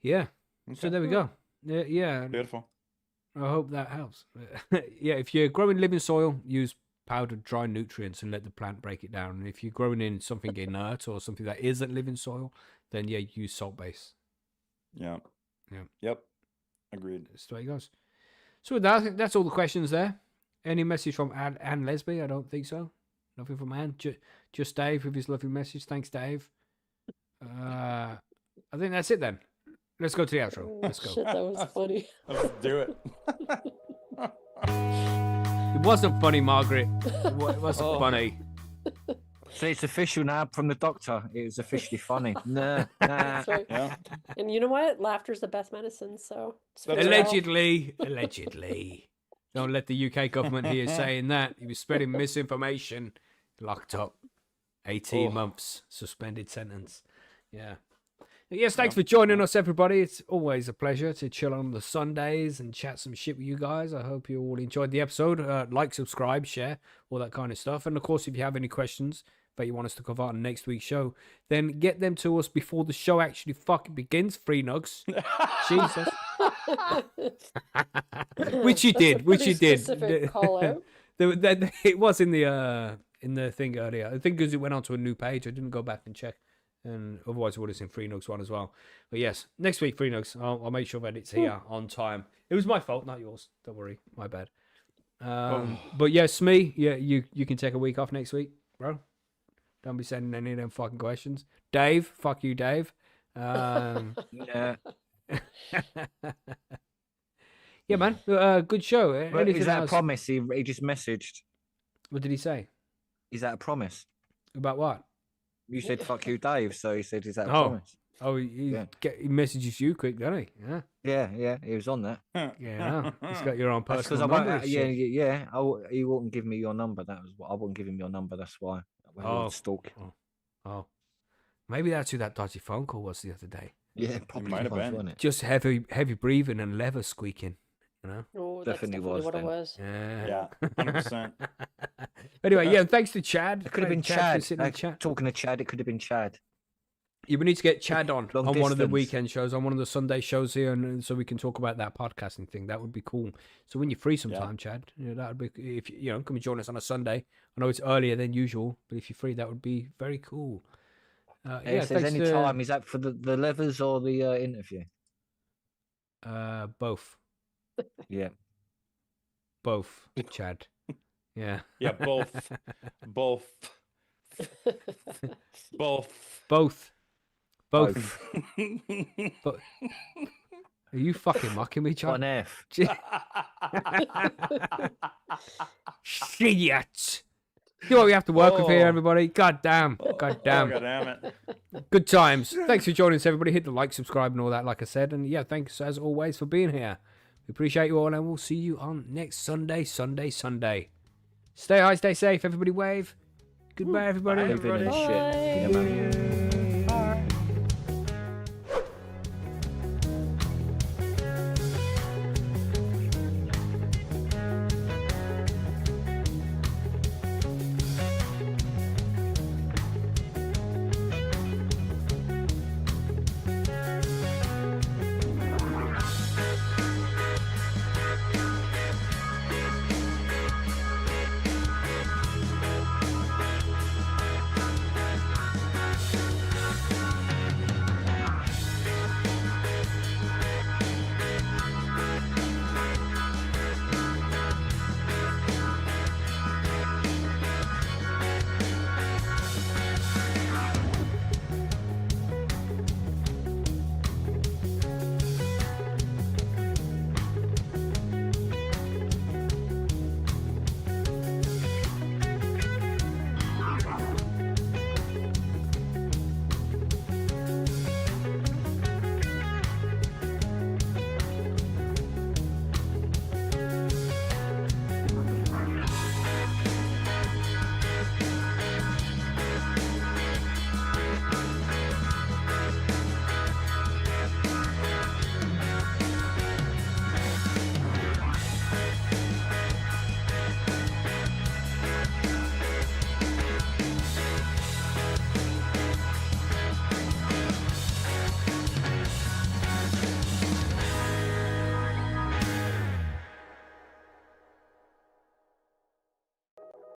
Yeah. So Okay. there we go. Yeah. Beautiful. I hope that helps. Yeah, if you're growing living soil, use powdered dry nutrients and let the plant break it down. And if you're growing in something inert or something that isn't living soil, then yeah, use salt base. Yeah. Yeah. Yep. Agreed. That's the way it goes. So with that, I think that's all the questions there. Any message from Anne Lesby? I don't think so. Nothing from Anne. Just Dave with his lovely message. Thanks, Dave. I think that's it then. Let's go to the outro. Oh, Let's go. shit, that was funny. Let's do it. It wasn't funny, Margaret. It wasn't Oh. funny. So it's official now from the doctor. It was officially funny. Nah. That's right. Yeah. And you know what? Laughter's the best medicine. So That's right. Allegedly. Don't let the UK government hear you saying that. He was spreading misinformation. Locked up. 18 Oh. months. Suspended sentence. Yeah. Yes, thanks for joining us, everybody. It's always a pleasure to chill on the Sundays and chat some shit with you guys. I hope you all enjoyed the episode. Like, subscribe, share, all that kind of stuff. And of course, if you have any questions that you want us to cover on next week's show, then get them to us before the show actually fucking begins. Free nugs. Jesus. Which you did. Which you did. Specific call out. It was in the thing earlier. I think because it went onto a new page, I didn't go back and check. And otherwise, it would have seen Free Nugs one as well. But yes, next week, Free Nugs. I'll make sure that it's here on time. It was my fault, not yours. Don't worry. My bad. But yes, me, yeah, you can take a week off next week, bro. Don't be sending any of them fucking questions. Dave, fuck you, Dave. Yeah. Yeah, man. Good show. Well, Anything is that a else? promise? He just messaged. What did he say? Is that a promise? About what? You said "fuck you, Dave," so he said, "Is that a Oh. promise?" Oh, Yeah. he messages you quick, doesn't he? Yeah. Yeah, he was on that. Yeah. He's got your own That's because personal number. and yeah, shit. yeah. He wouldn't give me your number. That was what I wouldn't give him your number. That's why. I Oh. would stalk. Oh. Maybe that's who that dodgy phone call was the other day. Yeah, probably might have was, been. wasn't it? Just heavy breathing and leather squeaking, you know? Oh, that's Definitely definitely was what it then. was. Yeah. Yeah. 100%. Anyway, yeah, thanks to Chad. It could have been For Chad. sitting in chat. Talking to Chad, it could have been Chad. Yeah, we need to get Chad on Long one of the distance. weekend shows, on one of the Sunday shows here, and so we can talk about that podcasting thing. That would be cool. So when you're free sometime, Chad, that would be, if come and join us on a Sunday. I know it's earlier than usual, but if you're free, that would be very cool. If there's any time, is that for the levers or the interview? Both, Yeah. Chad. Yeah. Yeah, both. Both. Both. But are you fucking mocking me, What Chad? on earth? Shit. See what we have to work with here, everybody. God damn. God damn. God damn it. Good times. Thanks for joining us, everybody. Hit the like, subscribe, and all that, like I said. And yeah, thanks as always for being here. We appreciate you all, and we'll see you on next Sunday. Stay high, stay safe. Everybody wave. Goodbye, everybody. Bye, everybody. Shit. You know, man.